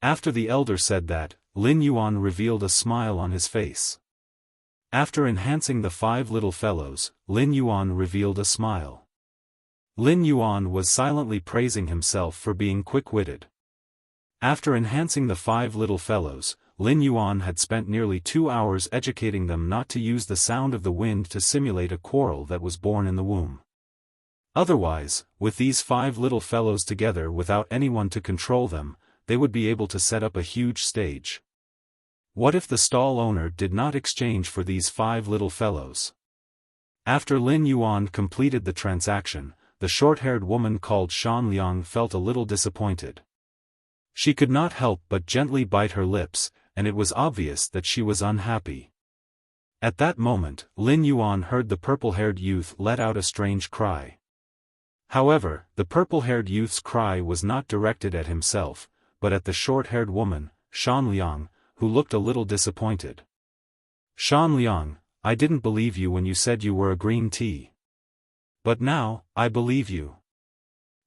After the elder said that, Lin Yuan revealed a smile on his face. After enhancing the 5 little fellows, Lin Yuan revealed a smile. Lin Yuan was silently praising himself for being quick-witted. After enhancing the 5 little fellows, Lin Yuan had spent nearly 2 hours educating them not to use the sound of the wind to simulate a quarrel that was born in the womb. Otherwise, with these 5 little fellows together without anyone to control them, they would be able to set up a huge stage. What if the stall owner did not exchange for these 5 little fellows? After Lin Yuan completed the transaction, the short-haired woman called Shan Liang felt a little disappointed. She could not help but gently bite her lips, and it was obvious that she was unhappy. At that moment, Lin Yuan heard the purple-haired youth let out a strange cry. However, the purple-haired youth's cry was not directed at himself, but at the short-haired woman, Shan Liang, who looked a little disappointed. "Shan Liang, I didn't believe you when you said you were a green tea. But now, I believe you.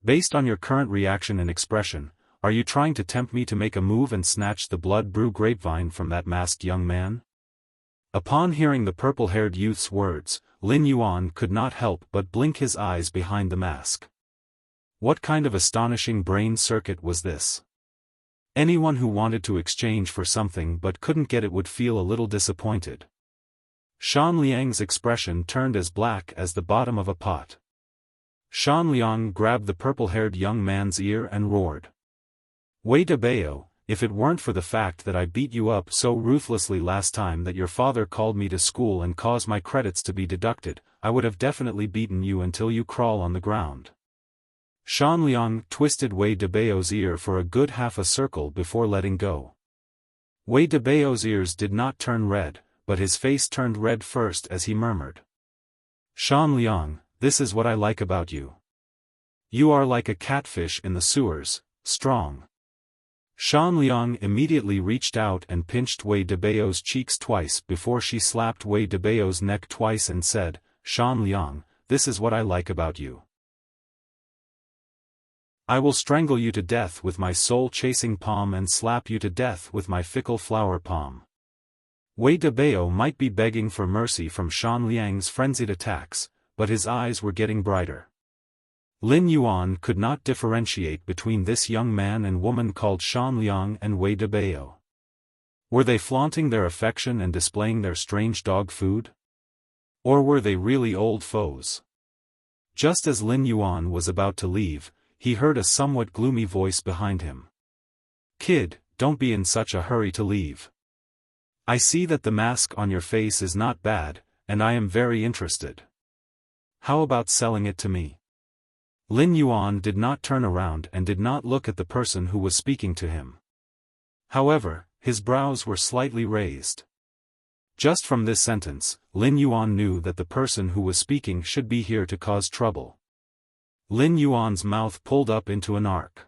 Based on your current reaction and expression, are you trying to tempt me to make a move and snatch the blood brew grapevine from that masked young man?" Upon hearing the purple-haired youth's words, Lin Yuan could not help but blink his eyes behind the mask. What kind of astonishing brain circuit was this? Anyone who wanted to exchange for something but couldn't get it would feel a little disappointed. Shan Liang's expression turned as black as the bottom of a pot. Shan Liang grabbed the purple-haired young man's ear and roared. "Wei Debao, if it weren't for the fact that I beat you up so ruthlessly last time that your father called me to school and caused my credits to be deducted, I would have definitely beaten you until you crawl on the ground." Shan Liang twisted Wei Debao's ear for a good half a circle before letting go. Wei Debao's ears did not turn red, but his face turned red first as he murmured. "Shan Liang, this is what I like about you. You are like a catfish in the sewers, strong." Shan Liang immediately reached out and pinched Wei Debao's cheeks twice before she slapped Wei Debao's neck twice and said, "Shan Liang, this is what I like about you. I will strangle you to death with my soul-chasing palm and slap you to death with my fickle flower palm." Wei Debao might be begging for mercy from Shan Liang's frenzied attacks, but his eyes were getting brighter. Lin Yuan could not differentiate between this young man and woman called Shan Liang and Wei Debao. Were they flaunting their affection and displaying their strange dog food? Or were they really old foes? Just as Lin Yuan was about to leave, he heard a somewhat gloomy voice behind him. "Kid, don't be in such a hurry to leave. I see that the mask on your face is not bad, and I am very interested. How about selling it to me?" Lin Yuan did not turn around and did not look at the person who was speaking to him. However, his brows were slightly raised. Just from this sentence, Lin Yuan knew that the person who was speaking should be here to cause trouble. Lin Yuan's mouth pulled up into an arc.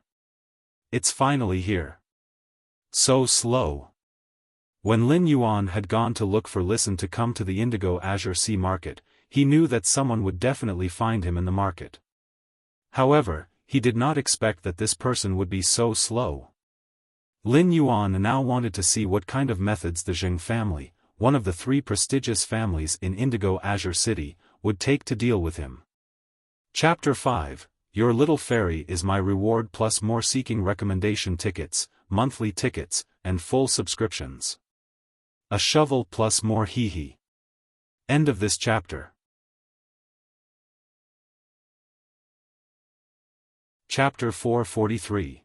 "It's finally here. So slow." When Lin Yuan had gone to look for Listen to come to the Indigo Azure Sea Market, he knew that someone would definitely find him in the market. However, he did not expect that this person would be so slow. Lin Yuan now wanted to see what kind of methods the Zheng family, one of the 3 prestigious families in Indigo Azure City, would take to deal with him. Chapter 5, Your Little Fairy is my reward plus more seeking recommendation tickets, monthly tickets, and full subscriptions. A shovel plus more hee-hee. End of this chapter. Chapter 443.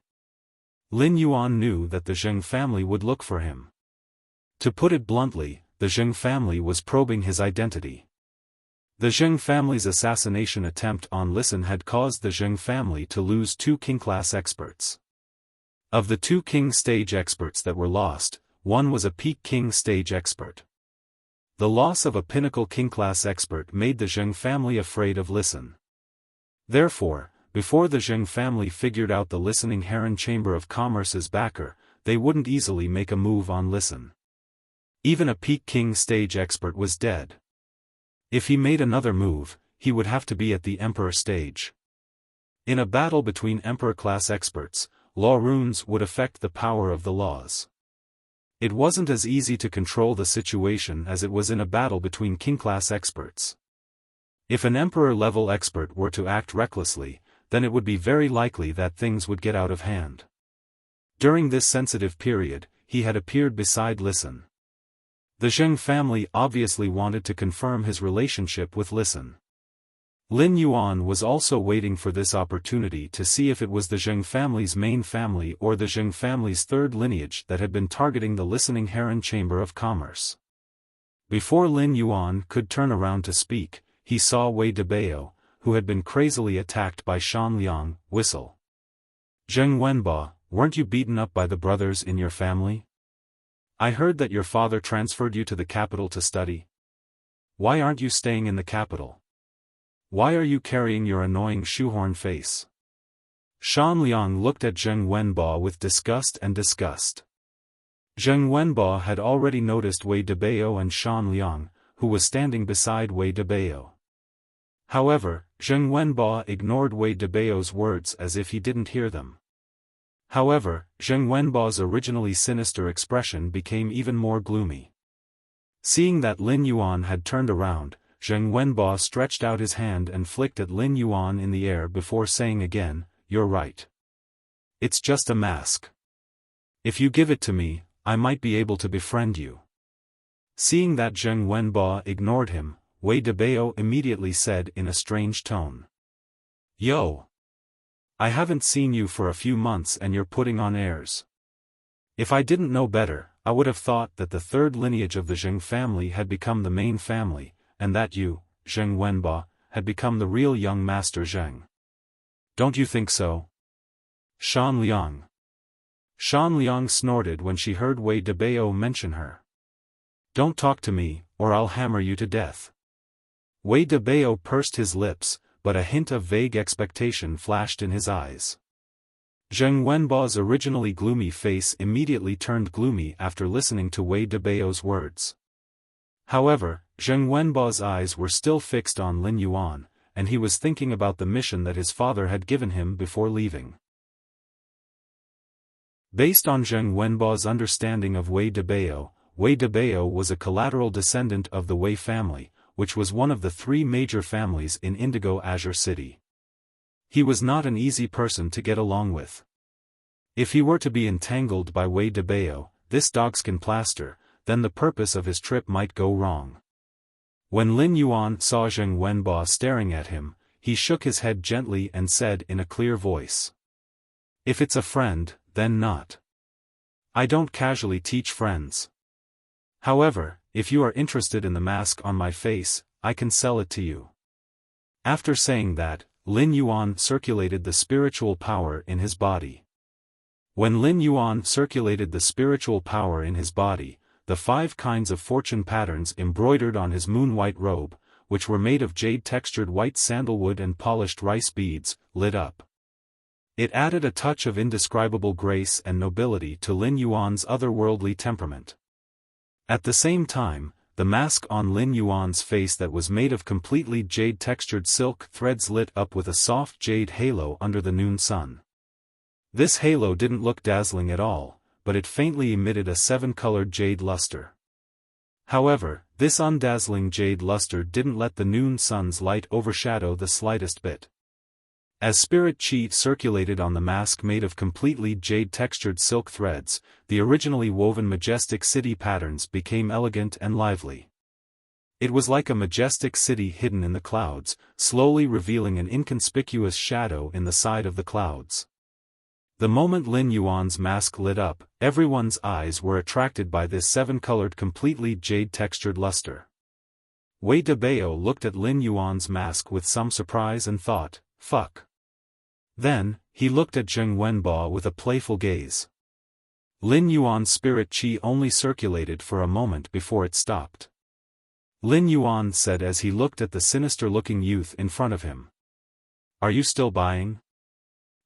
Lin Yuan knew that the Zheng family would look for him. To put it bluntly, the Zheng family was probing his identity. The Zheng family's assassination attempt on Listen had caused the Zheng family to lose 2 king-class experts. Of the 2 king stage experts that were lost, one was a peak king stage expert. The loss of a pinnacle king-class expert made the Zheng family afraid of Listen. Therefore, before the Zheng family figured out the listening Heron Chamber of Commerce's backer, they wouldn't easily make a move on Listen. Even a peak king stage expert was dead. If he made another move, he would have to be at the Emperor stage. In a battle between Emperor-class experts, law runes would affect the power of the laws. It wasn't as easy to control the situation as it was in a battle between king-class experts. If an Emperor-level expert were to act recklessly, then it would be very likely that things would get out of hand. During this sensitive period, he had appeared beside Listen. The Zheng family obviously wanted to confirm his relationship with Listen. Lin Yuan was also waiting for this opportunity to see if it was the Zheng family's main family or the Zheng family's 3rd lineage that had been targeting the listening Heron Chamber of Commerce. Before Lin Yuan could turn around to speak, he saw Wei Debao, who had been crazily attacked by Shan Liang, whistle. Zheng Wenba, weren't you beaten up by the brothers in your family? I heard that your father transferred you to the capital to study. Why aren't you staying in the capital? Why are you carrying your annoying shoehorn face? Shan Liang looked at Zheng Wenba with disgust and disgust. Zheng Wenba had already noticed Wei Debao and Shan Liang, who was standing beside Wei Debao. However, Zheng Wenba ignored Wei Debao's words as if he didn't hear them. However, Zheng Wenba's originally sinister expression became even more gloomy. Seeing that Lin Yuan had turned around, Zheng Wenba stretched out his hand and flicked at Lin Yuan in the air before saying again, "You're right. It's just a mask. If you give it to me, I might be able to befriend you." Seeing that Zheng Wenba ignored him, Wei Debao immediately said in a strange tone, "Yo! I haven't seen you for a few months and you're putting on airs. If I didn't know better, I would have thought that the 3rd lineage of the Zheng family had become the main family, and that you, Zheng Wenba, had become the real young master Zheng. Don't you think so?" Shan Liang. Shan Liang snorted when she heard Wei Debao mention her. "Don't talk to me, or I'll hammer you to death." Wei Debao pursed his lips, but a hint of vague expectation flashed in his eyes. Zheng Wenba's originally gloomy face immediately turned gloomy after listening to Wei Debao's words. However, Zheng Wenba's eyes were still fixed on Lin Yuan, and he was thinking about the mission that his father had given him before leaving. Based on Zheng Wenba's understanding of Wei Debao was a collateral descendant of the Wei family, which was one of the 3 major families in Indigo Azure City. He was not an easy person to get along with. If he were to be entangled by Wei Debao, this dogskin plaster, then the purpose of his trip might go wrong. When Lin Yuan saw Zheng Wenba staring at him, he shook his head gently and said in a clear voice, "If it's a friend, then not. I don't casually teach friends. However, if you are interested in the mask on my face, I can sell it to you." After saying that, Lin Yuan circulated the spiritual power in his body. When Lin Yuan circulated the spiritual power in his body, the 5 kinds of fortune patterns embroidered on his moon-white robe, which were made of jade-textured white sandalwood and polished rice beads, lit up. It added a touch of indescribable grace and nobility to Lin Yuan's otherworldly temperament. At the same time, the mask on Lin Yuan's face that was made of completely jade-textured silk threads lit up with a soft jade halo under the noon sun. This halo didn't look dazzling at all, but it faintly emitted a 7-colored jade luster. However, this undazzling jade luster didn't let the noon sun's light overshadow the slightest bit. As spirit chi circulated on the mask made of completely jade-textured silk threads, the originally woven majestic city patterns became elegant and lively. It was like a majestic city hidden in the clouds, slowly revealing an inconspicuous shadow in the side of the clouds. The moment Lin Yuan's mask lit up, everyone's eyes were attracted by this seven-colored completely jade-textured luster. Wei Debao looked at Lin Yuan's mask with some surprise and thought, "Fuck." Then, he looked at Zheng Wenbo with a playful gaze. Lin Yuan's spirit chi only circulated for a moment before it stopped. Lin Yuan said as he looked at the sinister-looking youth in front of him. "Are you still buying?"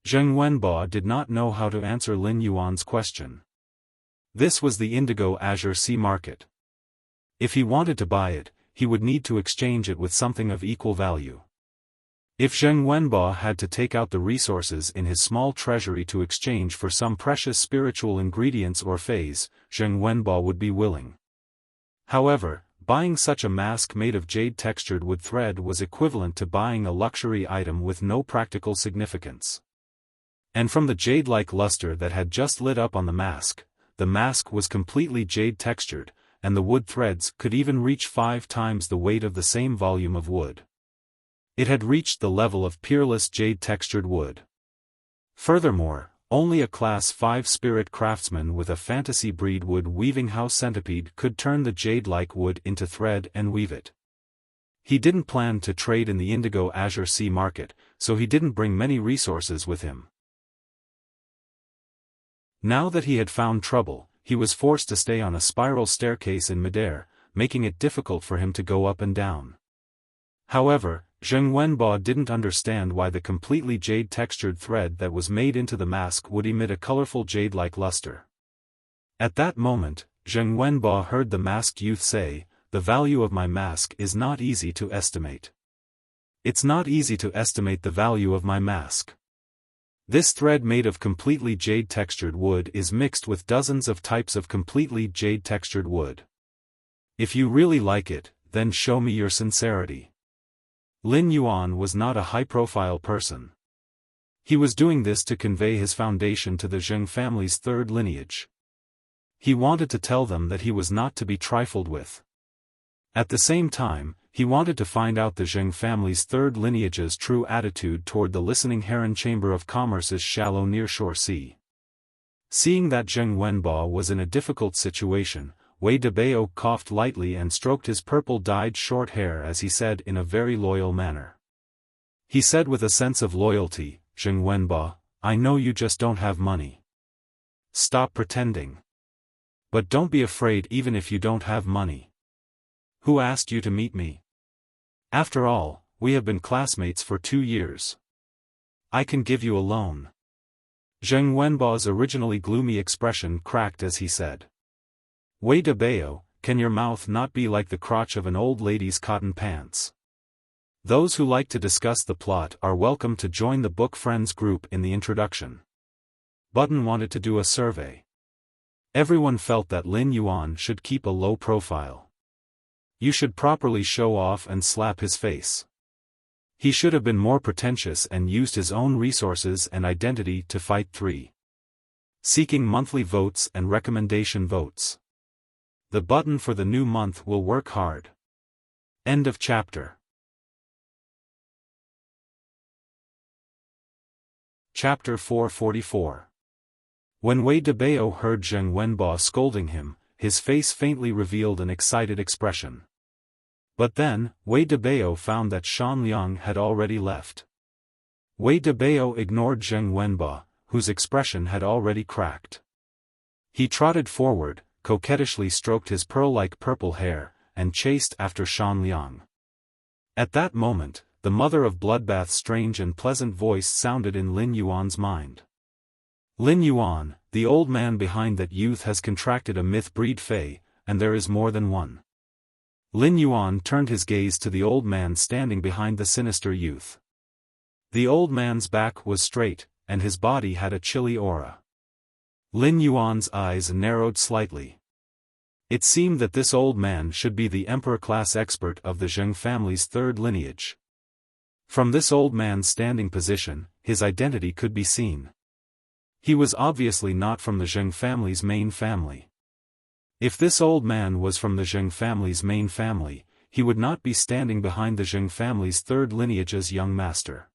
Zheng Wenbo did not know how to answer Lin Yuan's question. This was the Indigo Azure Sea market. If he wanted to buy it, he would need to exchange it with something of equal value. If Zheng Wenbo had to take out the resources in his small treasury to exchange for some precious spiritual ingredients or phase, Zheng Wenbo would be willing. However, buying such a mask made of jade-textured wood thread was equivalent to buying a luxury item with no practical significance. And from the jade-like luster that had just lit up on the mask was completely jade-textured, and the wood threads could even reach 5 times the weight of the same volume of wood. It had reached the level of peerless jade-textured wood. Furthermore, only a Class 5 spirit craftsman with a fantasy breed wood weaving house centipede could turn the jade-like wood into thread and weave it. He didn't plan to trade in the Indigo Azure Sea market, so he didn't bring many resources with him. Now that he had found trouble, he was forced to stay on a spiral staircase in midair, making it difficult for him to go up and down. However, Zheng Wenbo didn't understand why the completely jade-textured thread that was made into the mask would emit a colorful jade-like luster. At that moment, Zheng Wenbo heard the masked youth say, "The value of my mask is not easy to estimate. It's not easy to estimate the value of my mask. This thread made of completely jade-textured wood is mixed with dozens of types of completely jade-textured wood. If you really like it, then show me your sincerity." Lin Yuan was not a high-profile person. He was doing this to convey his foundation to the Zheng family's third lineage. He wanted to tell them that he was not to be trifled with. At the same time, he wanted to find out the Zheng family's third lineage's true attitude toward the listening Heron Chamber of Commerce's shallow nearshore sea. Seeing that Zheng Wenbo was in a difficult situation, Wei Debao coughed lightly and stroked his purple-dyed short hair as he said in a very loyal manner. He said with a sense of loyalty, "Zheng Wenbo, I know you just don't have money. Stop pretending. But don't be afraid even if you don't have money. Who asked you to meet me? After all, we have been classmates for 2 years. I can give you a loan." Zheng Wenbo's originally gloomy expression cracked as he said, "Wei Debao, can your mouth not be like the crotch of an old lady's cotton pants? Those who like to discuss the plot are welcome to join the Book Friends group in the introduction." Button wanted to do a survey. Everyone felt that Lin Yuan should keep a low profile. You should properly show off and slap his face. He should have been more pretentious and used his own resources and identity to fight 3. Seeking monthly votes and recommendation votes. The button for the new month will work hard. End of chapter. Chapter 444. When Wei Debao heard Zheng Wenbo scolding him, his face faintly revealed an excited expression. But then, Wei Debao found that Shan Liang had already left. Wei Debao ignored Zheng Wenbo, whose expression had already cracked. He trotted forward, coquettishly stroked his pearl-like purple hair, and chased after Shan Liang. At that moment, the mother of Bloodbath's strange and pleasant voice sounded in Lin Yuan's mind. "Lin Yuan, the old man behind that youth has contracted a myth-breed fey, and there is more than one." Lin Yuan turned his gaze to the old man standing behind the sinister youth. The old man's back was straight, and his body had a chilly aura. Lin Yuan's eyes narrowed slightly. It seemed that this old man should be the emperor-class expert of the Zheng family's third lineage. From this old man's standing position, his identity could be seen. He was obviously not from the Zheng family's main family. If this old man was from the Zheng family's main family, he would not be standing behind the Zheng family's third lineage's young master.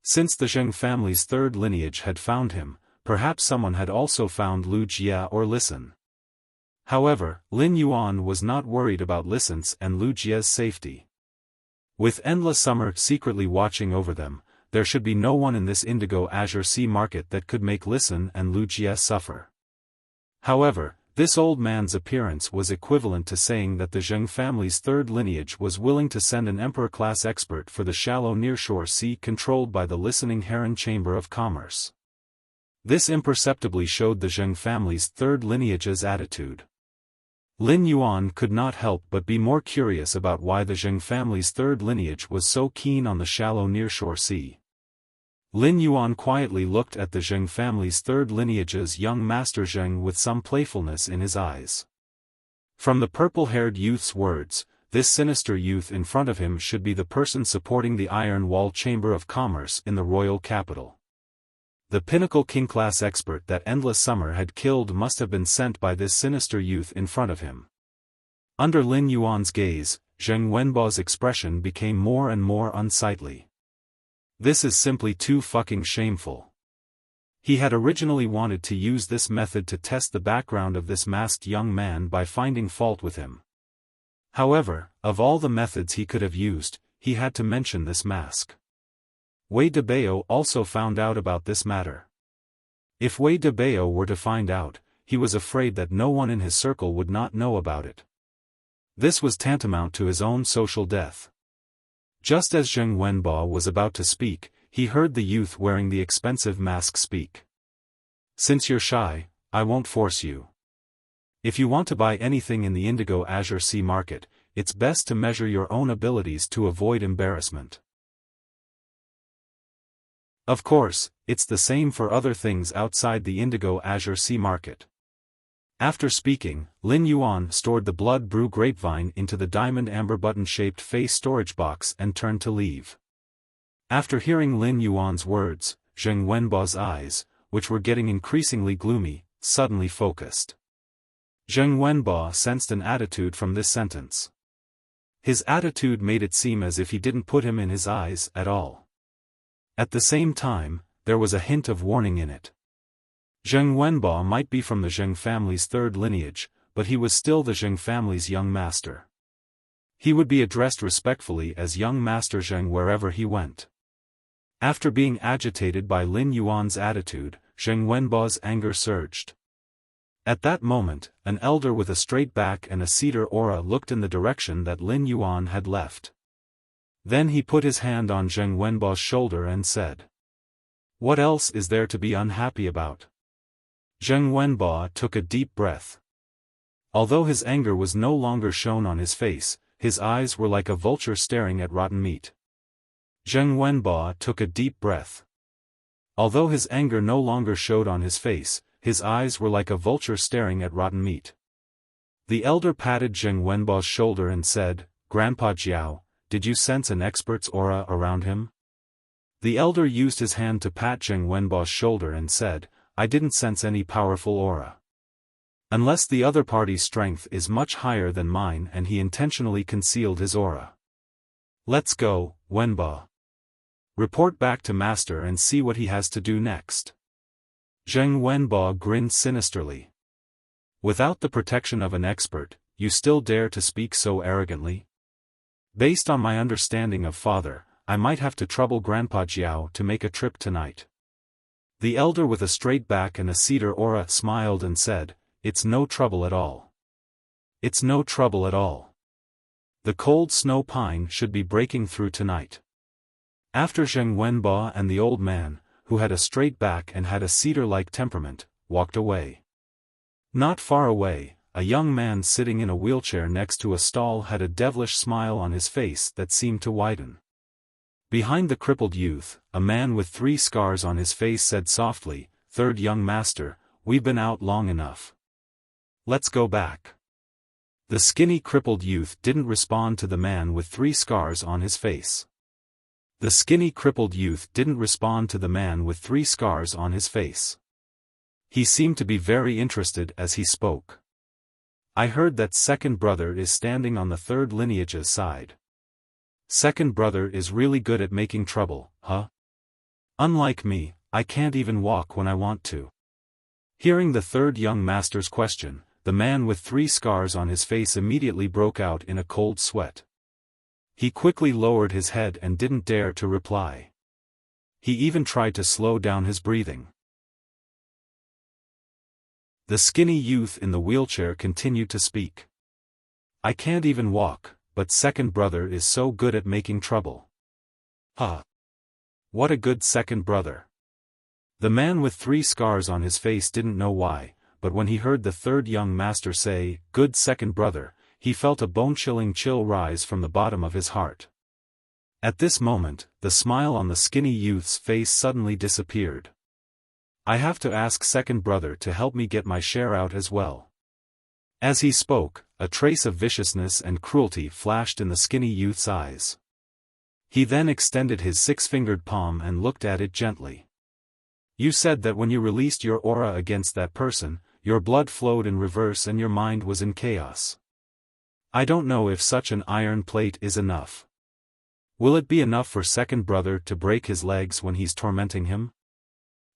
Since the Zheng family's third lineage had found him, perhaps someone had also found Lu Jia or Listen. However, Lin Yuan was not worried about Listen's and Lu Jia's safety. With Endless Summer secretly watching over them, there should be no one in this Indigo Azure Sea market that could make Listen and Lu Jia suffer. However, this old man's appearance was equivalent to saying that the Zheng family's third lineage was willing to send an emperor-class expert for the shallow nearshore sea controlled by the listening Heron Chamber of Commerce. This imperceptibly showed the Zheng family's third lineage's attitude. Lin Yuan could not help but be more curious about why the Zheng family's third lineage was so keen on the shallow nearshore sea. Lin Yuan quietly looked at the Zheng family's third lineage's young master Zheng with some playfulness in his eyes. From the purple-haired youth's words, this sinister youth in front of him should be the person supporting the Iron Wall Chamber of Commerce in the royal capital. The pinnacle king-class expert that Endless Summer had killed must have been sent by this sinister youth in front of him. Under Lin Yuan's gaze, Zheng Wenbao's expression became more and more unsightly. This is simply too fucking shameful. He had originally wanted to use this method to test the background of this masked young man by finding fault with him. However, of all the methods he could have used, he had to mention this mask. Wei Debao also found out about this matter. If Wei Debao were to find out, he was afraid that no one in his circle would not know about it. This was tantamount to his own social death. Just as Zheng Wenbao was about to speak, he heard the youth wearing the expensive mask speak. Since you're shy, I won't force you. If you want to buy anything in the Indigo Azure Sea market, it's best to measure your own abilities to avoid embarrassment. Of course, it's the same for other things outside the Indigo Azure Sea market. After speaking, Lin Yuan stored the blood brew grapevine into the diamond amber button-shaped face storage box and turned to leave. After hearing Lin Yuan's words, Zheng Wenbao's eyes, which were getting increasingly gloomy, suddenly focused. Zheng Wenbao sensed an attitude from this sentence. His attitude made it seem as if he didn't put him in his eyes at all. At the same time, there was a hint of warning in it. Zheng Wenbao might be from the Zheng family's third lineage, but he was still the Zheng family's young master. He would be addressed respectfully as young Master Zheng wherever he went. After being agitated by Lin Yuan's attitude, Zheng Wenbao's anger surged. At that moment, an elder with a straight back and a cedar aura looked in the direction that Lin Yuan had left. Then he put his hand on Zheng Wenbao's shoulder and said, "What else is there to be unhappy about?" Zheng Wenbao took a deep breath. Although his anger was no longer shown on his face, his eyes were like a vulture staring at rotten meat. Zheng Wenbao took a deep breath. Although his anger no longer showed on his face, his eyes were like a vulture staring at rotten meat. The elder patted Zheng Wenbao's shoulder and said, "Grandpa Jiao, did you sense an expert's aura around him?" The elder used his hand to pat Zheng Wenbao's shoulder and said, "I didn't sense any powerful aura. Unless the other party's strength is much higher than mine and he intentionally concealed his aura. Let's go, Wenbao. Report back to Master and see what he has to do next." Zheng Wenbao grinned sinisterly. "Without the protection of an expert, you still dare to speak so arrogantly? Based on my understanding of Father, I might have to trouble Grandpa Jiao to make a trip tonight." The elder with a straight back and a cedar aura smiled and said, "It's no trouble at all. It's no trouble at all. The cold snow pine should be breaking through tonight." After Zheng Wenbao and the old man, who had a straight back and had a cedar-like temperament, walked away. Not far away, a young man sitting in a wheelchair next to a stall had a devilish smile on his face that seemed to widen. Behind the crippled youth, a man with 3 scars on his face said softly, "Third young master, we've been out long enough. Let's go back." The skinny crippled youth didn't respond to the man with 3 scars on his face. The skinny crippled youth didn't respond to the man with 3 scars on his face. He seemed to be very interested as he spoke. I heard that second brother is standing on the third lineage's side. Second brother is really good at making trouble, huh? Unlike me, I can't even walk when I want to. Hearing the third young master's question, the man with 3 scars on his face immediately broke out in a cold sweat. He quickly lowered his head and didn't dare to reply. He even tried to slow down his breathing. The skinny youth in the wheelchair continued to speak. I can't even walk, but second brother is so good at making trouble. Huh. What a good second brother. The man with 3 scars on his face didn't know why, but when he heard the third young master say, good second brother, he felt a bone-chilling chill rise from the bottom of his heart. At this moment, the smile on the skinny youth's face suddenly disappeared. I have to ask second brother to help me get my share out as well. As he spoke, a trace of viciousness and cruelty flashed in the skinny youth's eyes. He then extended his 6-fingered palm and looked at it gently. You said that when you released your aura against that person, your blood flowed in reverse and your mind was in chaos. I don't know if such an iron plate is enough. Will it be enough for second brother to break his legs when he's tormenting him?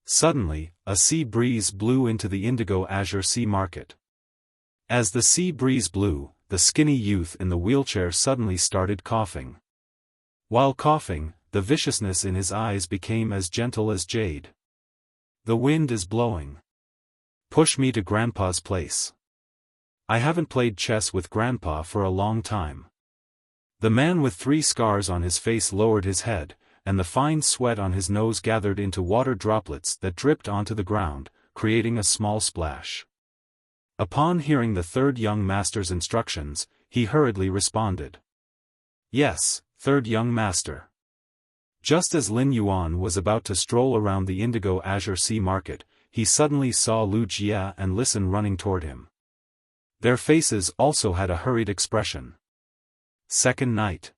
Suddenly, a sea breeze blew into the indigo azure sea market. As the sea breeze blew, the skinny youth in the wheelchair suddenly started coughing. While coughing, the viciousness in his eyes became as gentle as jade. The wind is blowing. Push me to Grandpa's place. I haven't played chess with Grandpa for a long time. The man with 3 scars on his face lowered his head, and the fine sweat on his nose gathered into water droplets that dripped onto the ground, creating a small splash. Upon hearing the third young master's instructions, he hurriedly responded. Yes, third young master. Just as Lin Yuan was about to stroll around the indigo azure sea market, he suddenly saw Wuxia and Listen running toward him. Their faces also had a hurried expression. Second night.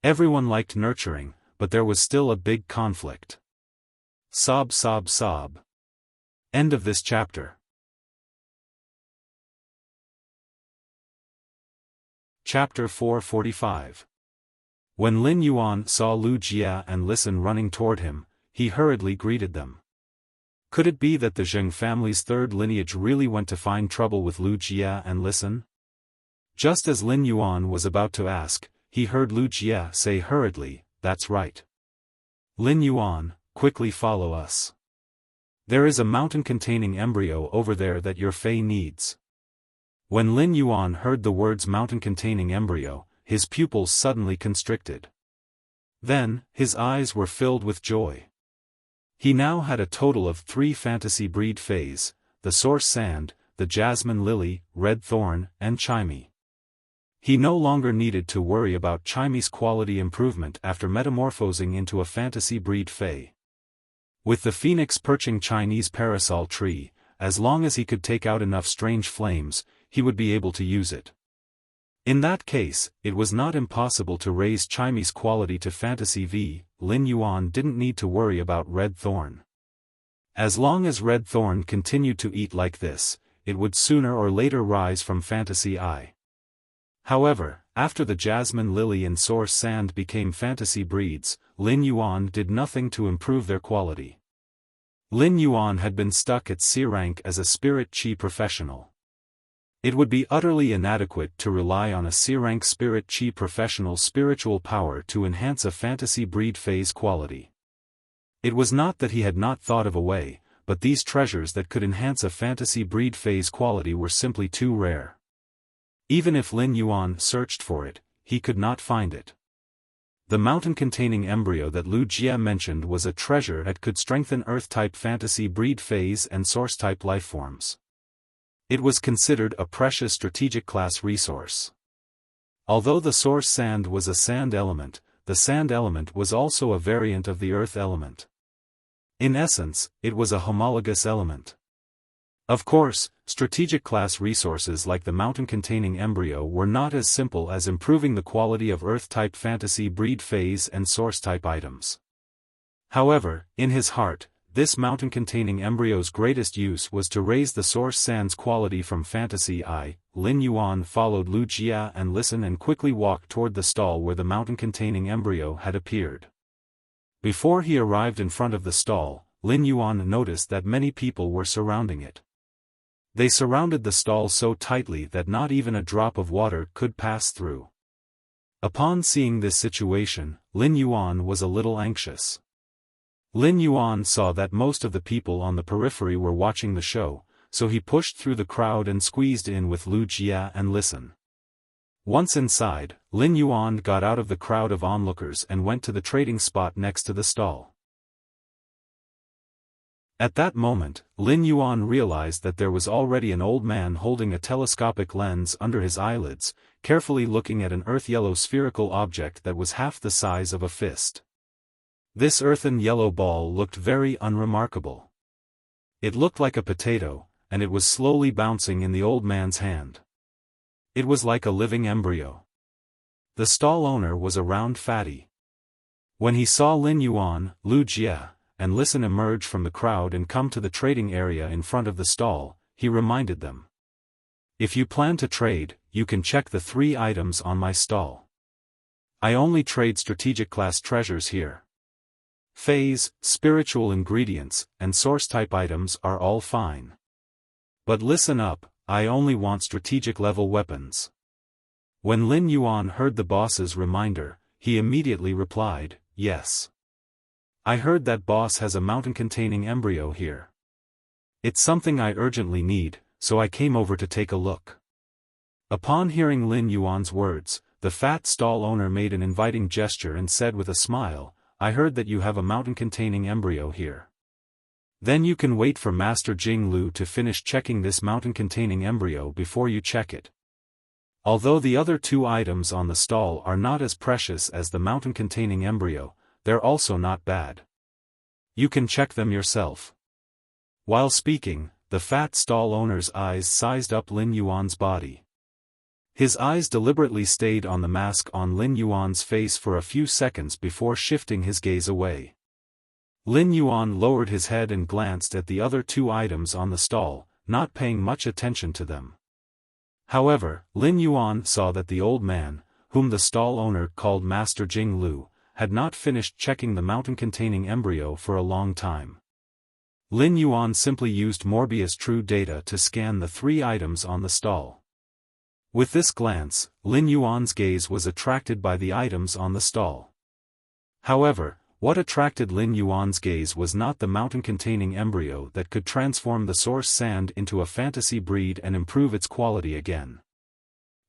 Everyone liked nurturing, but there was still a big conflict. Sob sob sob. End of this chapter. Chapter 445. When Lin Yuan saw Lu Jia and Listen running toward him, he hurriedly greeted them. Could it be that the Zheng family's third lineage really went to find trouble with Lu Jia and Listen? Just as Lin Yuan was about to ask, he heard Lu Jia say hurriedly, that's right. Lin Yuan, quickly follow us. There is a mountain-containing embryo over there that your Fae needs. When Lin Yuan heard the words mountain-containing embryo, his pupils suddenly constricted. Then, his eyes were filled with joy. He now had a total of 3 fantasy breed Faes, the Source Sand, the Jasmine Lily, Red Thorn, and Chimey. He no longer needed to worry about Chimey's quality improvement after metamorphosing into a fantasy breed Fae. With the phoenix perching Chinese parasol tree, as long as he could take out enough strange flames, he would be able to use it. In that case, it was not impossible to raise Chimey's quality to Fantasy V. Lin Yuan didn't need to worry about Red Thorn. As long as Red Thorn continued to eat like this, it would sooner or later rise from Fantasy I. However, after the Jasmine Lily and Source Sand became fantasy breeds, Lin Yuan did nothing to improve their quality. Lin Yuan had been stuck at C rank as a spirit chi professional. It would be utterly inadequate to rely on a C-rank spirit chi professional's spiritual power to enhance a fantasy breed phase quality. It was not that he had not thought of a way, but these treasures that could enhance a fantasy breed phase quality were simply too rare. Even if Lin Yuan searched for it, he could not find it. The mountain-containing embryo that Lu Jia mentioned was a treasure that could strengthen Earth-type fantasy breed phase and Source-type lifeforms. It was considered a precious strategic class resource. Although the Source Sand was a sand element, the sand element was also a variant of the earth element. In essence, it was a homologous element. Of course, strategic class resources like the mountain-containing embryo were not as simple as improving the quality of Earth-type fantasy breed phase and source-type items. However, in his heart, this mountain-containing embryo's greatest use was to raise the source sand's quality from fantasy I. Lin Yuan followed Wuxia and listened and quickly walked toward the stall where the mountain-containing embryo had appeared. Before he arrived in front of the stall, Lin Yuan noticed that many people were surrounding it. They surrounded the stall so tightly that not even a drop of water could pass through. Upon seeing this situation, Lin Yuan was a little anxious. Lin Yuan saw that most of the people on the periphery were watching the show, so he pushed through the crowd and squeezed in with Lu Jia and listened. Once inside, Lin Yuan got out of the crowd of onlookers and went to the trading spot next to the stall. At that moment, Lin Yuan realized that there was already an old man holding a telescopic lens under his eyelids, carefully looking at an earth-yellow spherical object that was half the size of a fist. This earthen yellow ball looked very unremarkable. It looked like a potato, and it was slowly bouncing in the old man's hand. It was like a living embryo. The stall owner was a round fatty. When he saw Lin Yuan, Lu Jia, and Listen emerge from the crowd and come to the trading area in front of the stall, he reminded them. If you plan to trade, you can check the 3 items on my stall. I only trade strategic class treasures here. Phase, spiritual ingredients, and source-type items are all fine. But listen up, I only want strategic-level weapons. When Lin Yuan heard the boss's reminder, he immediately replied, yes. I heard that boss has a mountain-containing embryo here. It's something I urgently need, so I came over to take a look. Upon hearing Lin Yuan's words, the fat stall owner made an inviting gesture and said with a smile, I heard that you have a mountain-containing embryo here. Then you can wait for Master Jing Lu to finish checking this mountain-containing embryo before you check it. Although the other 2 items on the stall are not as precious as the mountain-containing embryo, they're also not bad. You can check them yourself. While speaking, the fat stall owner's eyes sized up Lin Yuan's body. His eyes deliberately stayed on the mask on Lin Yuan's face for a few seconds before shifting his gaze away. Lin Yuan lowered his head and glanced at the other 2 items on the stall, not paying much attention to them. However, Lin Yuan saw that the old man, whom the stall owner called Master Jing Lu, had not finished checking the mountain-containing embryo for a long time. Lin Yuan simply used Morbius True Data to scan the 3 items on the stall. With this glance, Lin Yuan's gaze was attracted by the items on the stall. However, what attracted Lin Yuan's gaze was not the mountain-containing embryo that could transform the source sand into a fantasy breed and improve its quality again.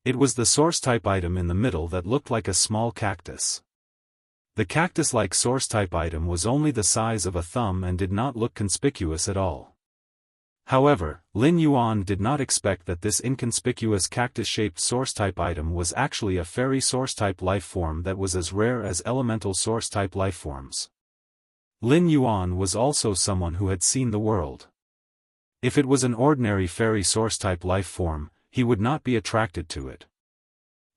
It was the source-type item in the middle that looked like a small cactus. The cactus-like source-type item was only the size of a thumb and did not look conspicuous at all. However, Lin Yuan did not expect that this inconspicuous cactus-shaped source-type item was actually a fairy source-type lifeform that was as rare as elemental source-type lifeforms. Lin Yuan was also someone who had seen the world. If it was an ordinary fairy source-type lifeform, he would not be attracted to it.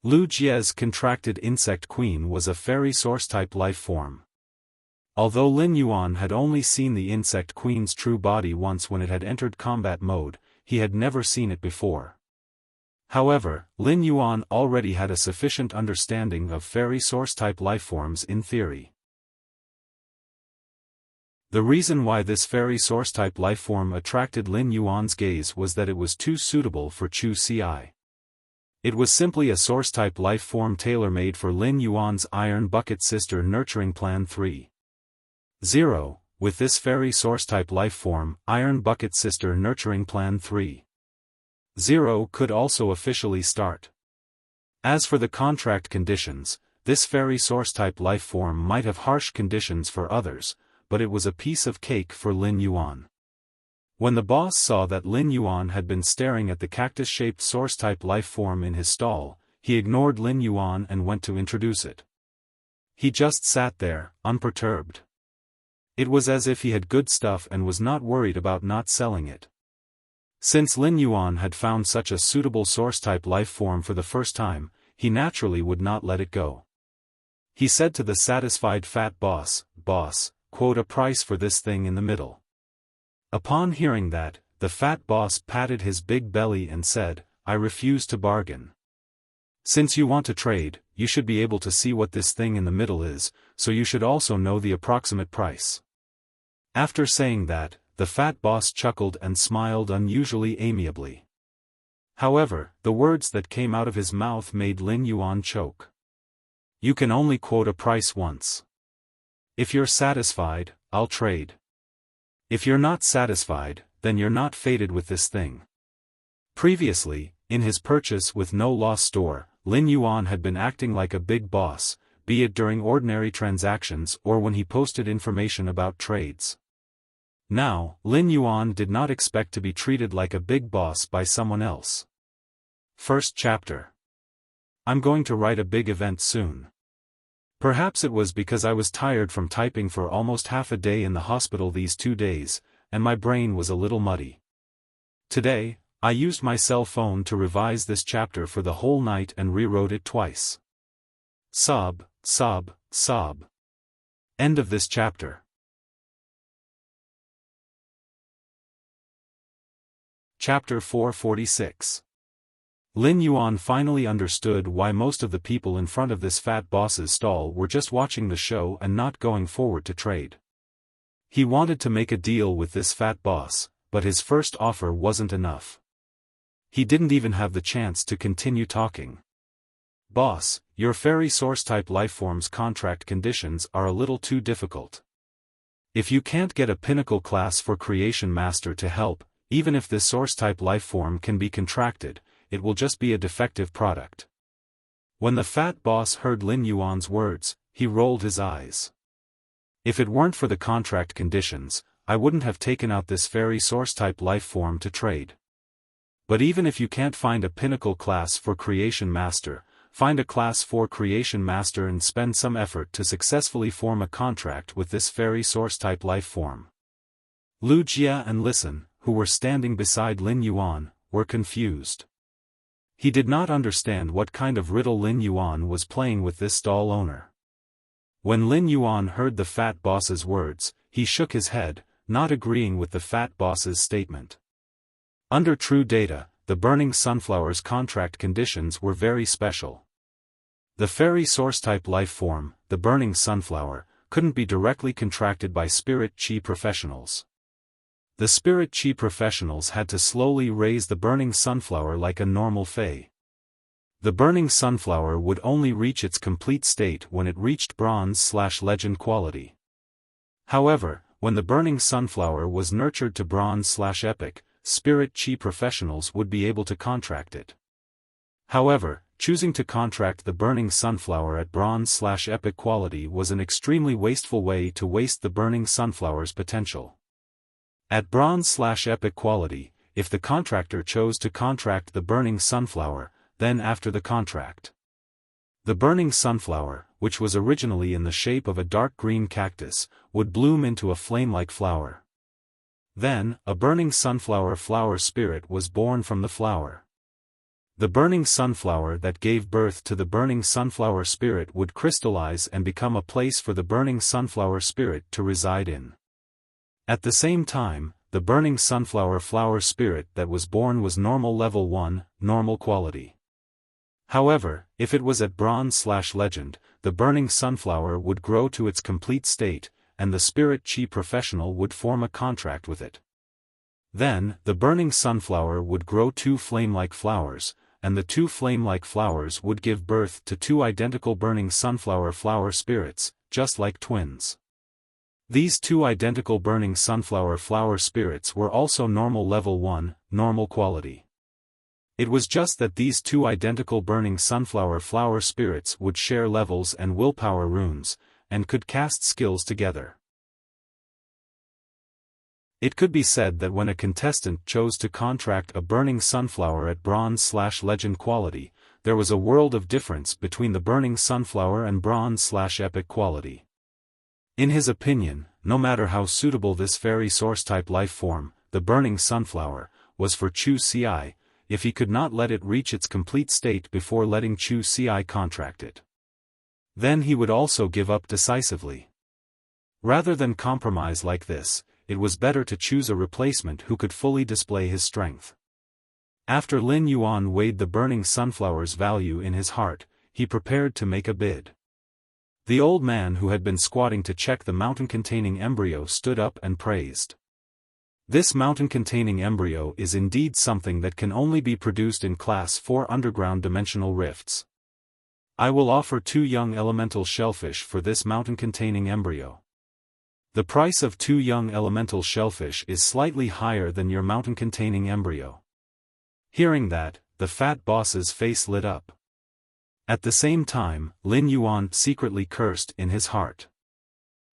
Lu Jia's contracted insect queen was a fairy source-type life form. Although Lin Yuan had only seen the insect queen's true body once when it had entered combat mode, he had never seen it before. However, Lin Yuan already had a sufficient understanding of fairy source-type lifeforms in theory. The reason why this fairy source-type lifeform attracted Lin Yuan's gaze was that it was too suitable for Chu Ci. It was simply a source-type life form tailor-made for Lin Yuan's Iron Bucket Sister Nurturing Plan 3.0. With this fairy source-type life form, Iron Bucket Sister Nurturing Plan 3.0 could also officially start. As for the contract conditions, this fairy source-type life form might have harsh conditions for others, but it was a piece of cake for Lin Yuan. When the boss saw that Lin Yuan had been staring at the cactus-shaped source-type life form in his stall, he ignored Lin Yuan and went to introduce it. He just sat there, unperturbed. It was as if he had good stuff and was not worried about not selling it. Since Lin Yuan had found such a suitable source-type life form for the first time, he naturally would not let it go. He said to the satisfied fat boss, "Boss, quote a price for this thing in the middle." Upon hearing that, the fat boss patted his big belly and said, "I refuse to bargain. Since you want to trade, you should be able to see what this thing in the middle is, so you should also know the approximate price." After saying that, the fat boss chuckled and smiled unusually amiably. However, the words that came out of his mouth made Lin Yuan choke. "You can only quote a price once. If you're satisfied, I'll trade. If you're not satisfied, then you're not fated with this thing." Previously, in his purchase with no loss store, Lin Yuan had been acting like a big boss, be it during ordinary transactions or when he posted information about trades. Now, Lin Yuan did not expect to be treated like a big boss by someone else. First chapter. I'm going to write a big event soon. Perhaps it was because I was tired from typing for almost half a day in the hospital these 2 days, and my brain was a little muddy. Today, I used my cell phone to revise this chapter for the whole night and rewrote it twice. Sob, sob, sob. End of this chapter. Chapter 446. Lin Yuan finally understood why most of the people in front of this fat boss's stall were just watching the show and not going forward to trade. He wanted to make a deal with this fat boss, but his first offer wasn't enough. He didn't even have the chance to continue talking. "Boss, your fairy source-type lifeform's contract conditions are a little too difficult. If you can't get a pinnacle class for Creation Master to help, even if this source-type lifeform can be contracted, it will just be a defective product." When the fat boss heard Lin Yuan's words, he rolled his eyes. "If it weren't for the contract conditions, I wouldn't have taken out this fairy source-type lifeform to trade. But even if you can't find a pinnacle class for Creation Master, find a class for Creation Master and spend some effort to successfully form a contract with this fairy source-type lifeform." Lu Jia and Listen, who were standing beside Lin Yuan, were confused. He did not understand what kind of riddle Lin Yuan was playing with this stall owner. When Lin Yuan heard the fat boss's words, he shook his head, not agreeing with the fat boss's statement. Under true data, the Burning Sunflower's contract conditions were very special. The fairy source-type life form, the Burning Sunflower, couldn't be directly contracted by Spirit Chi professionals. The Spirit Chi professionals had to slowly raise the Burning Sunflower like a normal Fae. The Burning Sunflower would only reach its complete state when it reached Bronze/Legend quality. However, when the Burning Sunflower was nurtured to Bronze/Epic, Spirit Chi professionals would be able to contract it. However, choosing to contract the Burning Sunflower at Bronze/Epic quality was an extremely wasteful way to waste the Burning Sunflower's potential. At Bronze/Epic quality, if the contractor chose to contract the Burning Sunflower, then after the contract, the Burning Sunflower, which was originally in the shape of a dark green cactus, would bloom into a flame-like flower. Then, a Burning Sunflower flower spirit was born from the flower. The Burning Sunflower that gave birth to the Burning Sunflower spirit would crystallize and become a place for the Burning Sunflower spirit to reside in. At the same time, the Burning Sunflower flower spirit that was born was normal level 1, normal quality. However, if it was at Bronze/Legend, the Burning Sunflower would grow to its complete state, and the Spirit Chi professional would form a contract with it. Then, the Burning Sunflower would grow 2 flame-like flowers, and the 2 flame-like flowers would give birth to 2 identical Burning Sunflower flower spirits, just like twins. These 2 identical Burning Sunflower flower spirits were also normal level 1, normal quality. It was just that these 2 identical Burning Sunflower flower spirits would share levels and willpower runes, and could cast skills together. It could be said that when a contestant chose to contract a Burning Sunflower at Bronze/Legend quality, there was a world of difference between the Burning Sunflower and Bronze/Epic quality. In his opinion, no matter how suitable this fairy source-type life form, the Burning Sunflower, was for Chu Ci, if he could not let it reach its complete state before letting Chu Ci contract it. Then he would also give up decisively. Rather than compromise like this, it was better to choose a replacement who could fully display his strength. After Lin Yuan weighed the burning sunflower's value in his heart, he prepared to make a bid. The old man who had been squatting to check the mountain-containing embryo stood up and praised. This mountain-containing embryo is indeed something that can only be produced in Class 4 underground dimensional rifts. I will offer 2 young elemental shellfish for this mountain-containing embryo. The price of 2 young elemental shellfish is slightly higher than your mountain-containing embryo. Hearing that, the fat boss's face lit up. At the same time, Lin Yuan secretly cursed in his heart.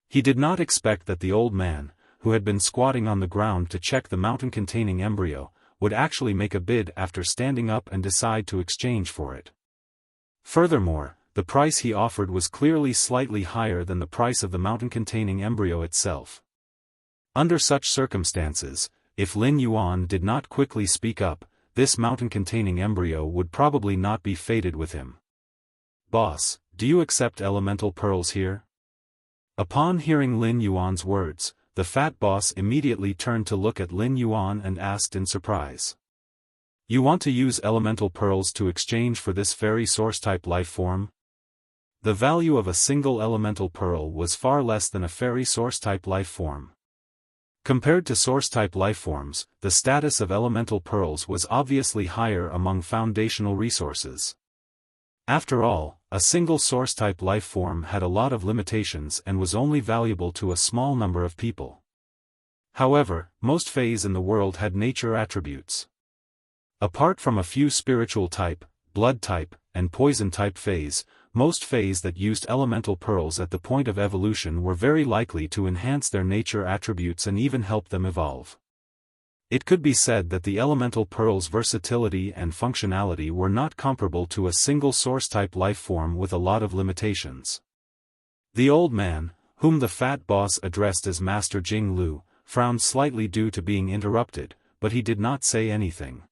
He did not expect that the old man, who had been squatting on the ground to check the mountain-containing embryo, would actually make a bid after standing up and decide to exchange for it. Furthermore, the price he offered was clearly slightly higher than the price of the mountain-containing embryo itself. Under such circumstances, if Lin Yuan did not quickly speak up, this mountain-containing embryo would probably not be fated with him. "Boss, do you accept elemental pearls here?" Upon hearing Lin Yuan's words, the fat boss immediately turned to look at Lin Yuan and asked in surprise. "You want to use elemental pearls to exchange for this fairy source-type life form?" The value of a single elemental pearl was far less than a fairy source-type life form. Compared to source-type lifeforms, the status of elemental pearls was obviously higher among foundational resources. After all, a single source-type lifeform had a lot of limitations and was only valuable to a small number of people. However, most fays in the world had nature attributes. Apart from a few spiritual type, blood type, and poison type fays, most fays that used elemental pearls at the point of evolution were very likely to enhance their nature attributes and even help them evolve. It could be said that the elemental pearl's versatility and functionality were not comparable to a single source-type life form with a lot of limitations. The old man, whom the fat boss addressed as Master Jing Lu, frowned slightly due to being interrupted, but he did not say anything.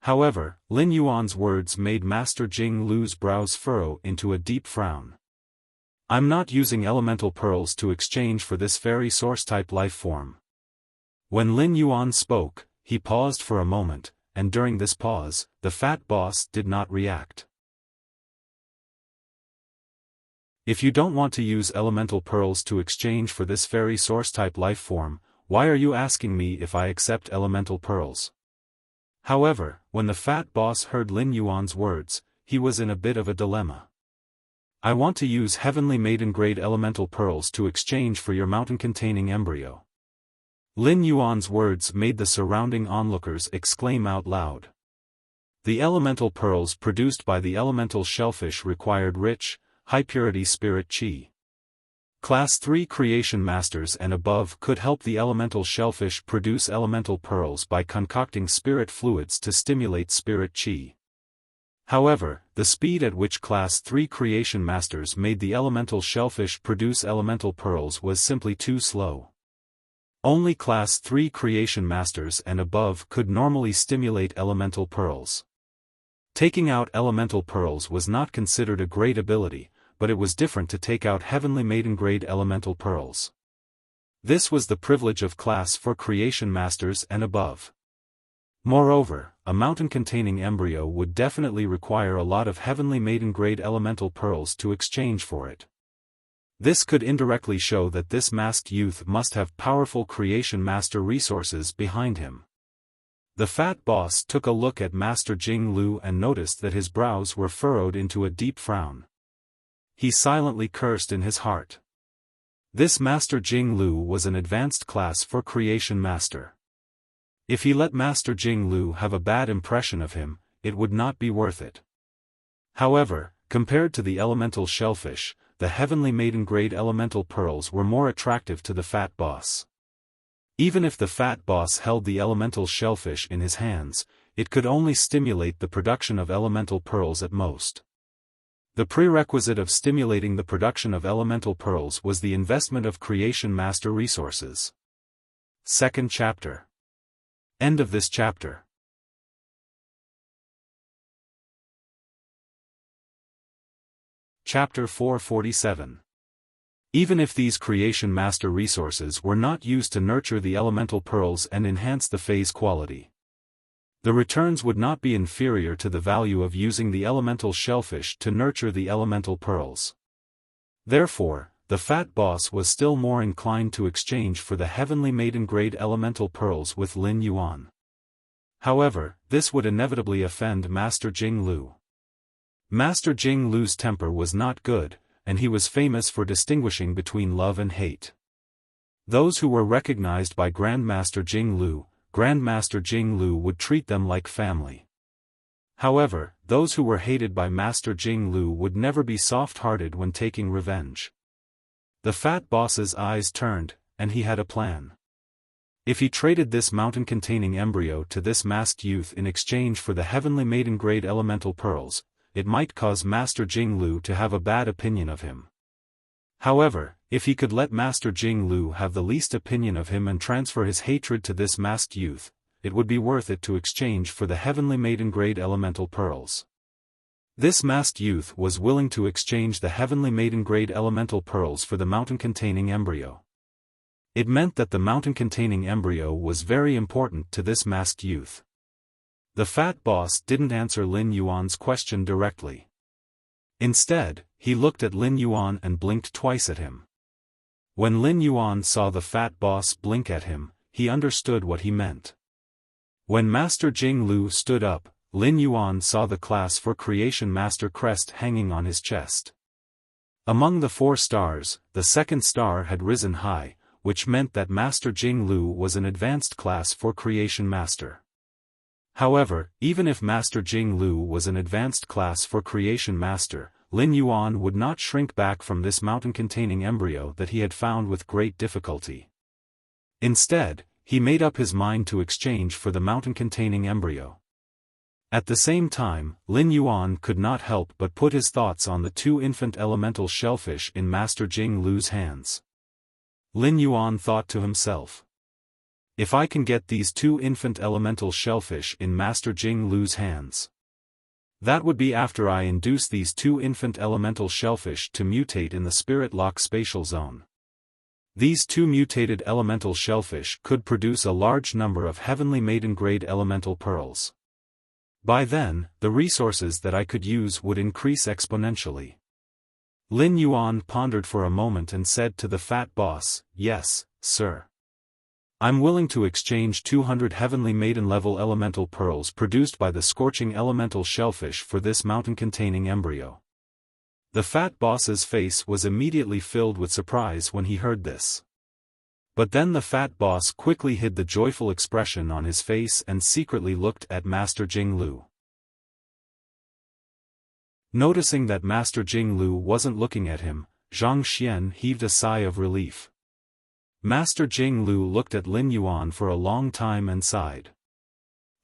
However, Lin Yuan's words made Master Jing Lu's brows furrow into a deep frown. "I'm not using elemental pearls to exchange for this fairy source-type life form." When Lin Yuan spoke, he paused for a moment, and during this pause, the fat boss did not react. "If you don't want to use elemental pearls to exchange for this fairy source-type life form, why are you asking me if I accept elemental pearls?" However, when the fat boss heard Lin Yuan's words, he was in a bit of a dilemma. "I want to use heavenly maiden-grade elemental pearls to exchange for your mountain-containing embryo." Lin Yuan's words made the surrounding onlookers exclaim out loud. The elemental pearls produced by the elemental shellfish required rich, high-purity spirit qi. Class 3 creation masters and above could help the elemental shellfish produce elemental pearls by concocting spirit fluids to stimulate spirit qi. However, the speed at which Class 3 creation masters made the elemental shellfish produce elemental pearls was simply too slow. Only Class 3 creation masters and above could normally stimulate elemental pearls. Taking out elemental pearls was not considered a great ability, but it was different to take out heavenly maiden-grade elemental pearls. This was the privilege of Class 4 creation masters and above. Moreover, a mountain-containing embryo would definitely require a lot of heavenly maiden-grade elemental pearls to exchange for it. This could indirectly show that this masked youth must have powerful creation master resources behind him. The fat boss took a look at Master Jing Lu and noticed that his brows were furrowed into a deep frown. He silently cursed in his heart. This Master Jing Lu was an advanced Class 4 creation master. If he let Master Jing Lu have a bad impression of him, it would not be worth it. However, compared to the elemental shellfish, the heavenly maiden-grade elemental pearls were more attractive to the fat boss. Even if the fat boss held the elemental shellfish in his hands, it could only stimulate the production of elemental pearls at most. The prerequisite of stimulating the production of elemental pearls was the investment of creation master resources. Second chapter. End of this chapter. Chapter 447. Even if these Creation Master resources were not used to nurture the elemental pearls and enhance the phase quality, the returns would not be inferior to the value of using the elemental shellfish to nurture the elemental pearls. Therefore, the fat boss was still more inclined to exchange for the heavenly maiden-grade elemental pearls with Lin Yuan. However, this would inevitably offend Master Jing Lu. Master Jing Lu's temper was not good, and he was famous for distinguishing between love and hate. Those who were recognized by Grandmaster Jing Lu would treat them like family. However, those who were hated by Master Jing Lu would never be soft-hearted when taking revenge. The fat boss's eyes turned, and he had a plan. If he traded this mountain-containing embryo to this masked youth in exchange for the heavenly maiden-grade elemental pearls, it might cause Master Jing Lu to have a bad opinion of him. However, if he could let Master Jing Lu have the least opinion of him and transfer his hatred to this masked youth, it would be worth it to exchange for the heavenly maiden-grade elemental pearls. This masked youth was willing to exchange the heavenly maiden-grade elemental pearls for the mountain-containing embryo. It meant that the mountain-containing embryo was very important to this masked youth. The fat boss didn't answer Lin Yuan's question directly. Instead, he looked at Lin Yuan and blinked twice at him. When Lin Yuan saw the fat boss blink at him, he understood what he meant. When Master Jing Lu stood up, Lin Yuan saw the class for Creation Master crest hanging on his chest. Among the 4 stars, the second star had risen high, which meant that Master Jing Lu was an advanced class for Creation Master. However, even if Master Jing Lu was an advanced class for Creation Master, Lin Yuan would not shrink back from this mountain-containing embryo that he had found with great difficulty. Instead, he made up his mind to exchange for the mountain-containing embryo. At the same time, Lin Yuan could not help but put his thoughts on the 2 infant elemental shellfish in Master Jing Lu's hands. Lin Yuan thought to himself, if I can get these 2 infant elemental shellfish in Master Jing Lu's hands, that would be after I induce these 2 infant elemental shellfish to mutate in the Spirit Lock spatial zone. These 2 mutated elemental shellfish could produce a large number of heavenly maiden-grade elemental pearls. By then, the resources that I could use would increase exponentially. Lin Yuan pondered for a moment and said to the fat boss, "Yes, sir. I'm willing to exchange 200 heavenly maiden-level elemental pearls produced by the scorching elemental shellfish for this mountain-containing embryo." The fat boss's face was immediately filled with surprise when he heard this. But then the fat boss quickly hid the joyful expression on his face and secretly looked at Master Jing Lu. Noticing that Master Jing Lu wasn't looking at him, Zhang Xian heaved a sigh of relief. Master Jing Lu looked at Lin Yuan for a long time and sighed.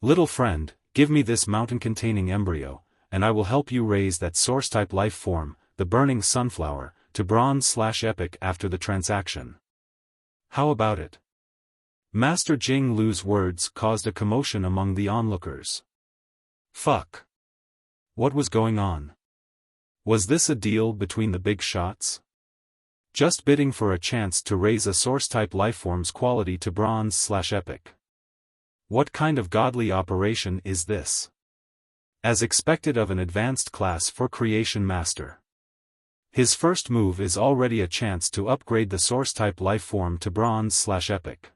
"Little friend, give me this mountain-containing embryo, and I will help you raise that source-type life form, the burning sunflower, to bronze/epic after the transaction. How about it?" Master Jing Lu's words caused a commotion among the onlookers. Fuck. What was going on? Was this a deal between the big shots? Just bidding for a chance to raise a source-type lifeform's quality to bronze/epic. What kind of godly operation is this? As expected of an advanced class for Creation Master. His first move is already a chance to upgrade the source-type lifeform to bronze/epic.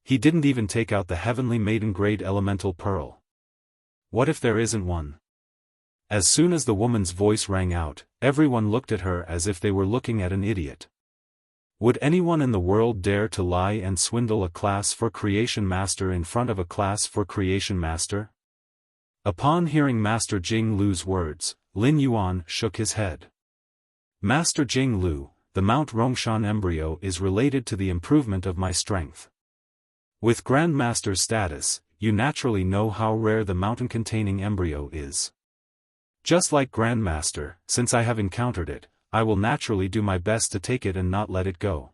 He didn't even take out the heavenly maiden-grade elemental pearl. What if there isn't one? As soon as the woman's voice rang out, everyone looked at her as if they were looking at an idiot. Would anyone in the world dare to lie and swindle a class for Creation Master in front of a class for Creation Master? Upon hearing Master Jing Lu's words, Lin Yuan shook his head. "Master Jing Lu, the Mount Rongshan embryo is related to the improvement of my strength. With Grandmaster's status, you naturally know how rare the mountain-containing embryo is. Just like Grandmaster, since I have encountered it, I will naturally do my best to take it and not let it go."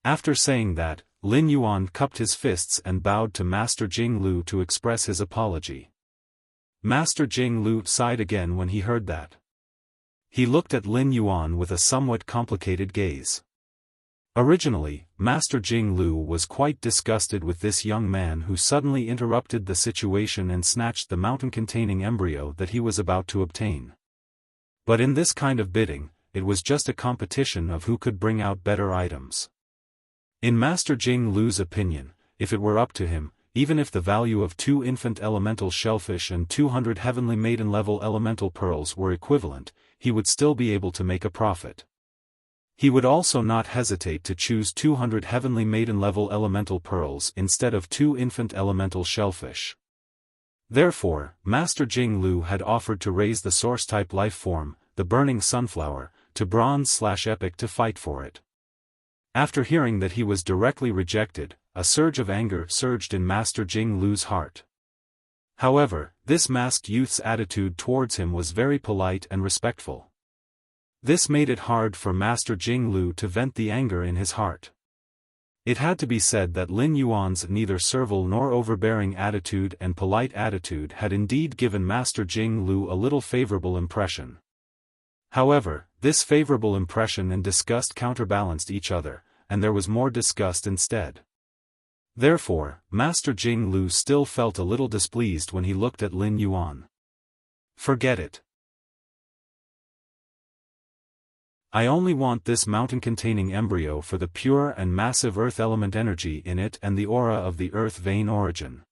After saying that, Lin Yuan cupped his fists and bowed to Master Jing Lu to express his apology. Master Jing Lu sighed again when he heard that. He looked at Lin Yuan with a somewhat complicated gaze. Originally, Master Jing Lu was quite disgusted with this young man who suddenly interrupted the situation and snatched the mountain-containing embryo that he was about to obtain. But in this kind of bidding, it was just a competition of who could bring out better items. In Master Jing Lu's opinion, if it were up to him, even if the value of 2 infant elemental shellfish and 200 heavenly maiden-level elemental pearls were equivalent, he would still be able to make a profit. He would also not hesitate to choose 200 heavenly maiden-level elemental pearls instead of 2 infant elemental shellfish. Therefore, Master Jing Lu had offered to raise the source-type life form, the burning sunflower, to bronze/epic to fight for it. After hearing that he was directly rejected, a surge of anger surged in Master Jing Lu's heart. However, this masked youth's attitude towards him was very polite and respectful. This made it hard for Master Jing Lu to vent the anger in his heart. It had to be said that Lin Yuan's neither servile nor overbearing attitude and polite attitude had indeed given Master Jing Lu a little favorable impression. However, this favorable impression and disgust counterbalanced each other, and there was more disgust instead. Therefore, Master Jing Lu still felt a little displeased when he looked at Lin Yuan. Forget it. I only want this mountain-containing embryo for the pure and massive earth element energy in it and the aura of the earth vein origin.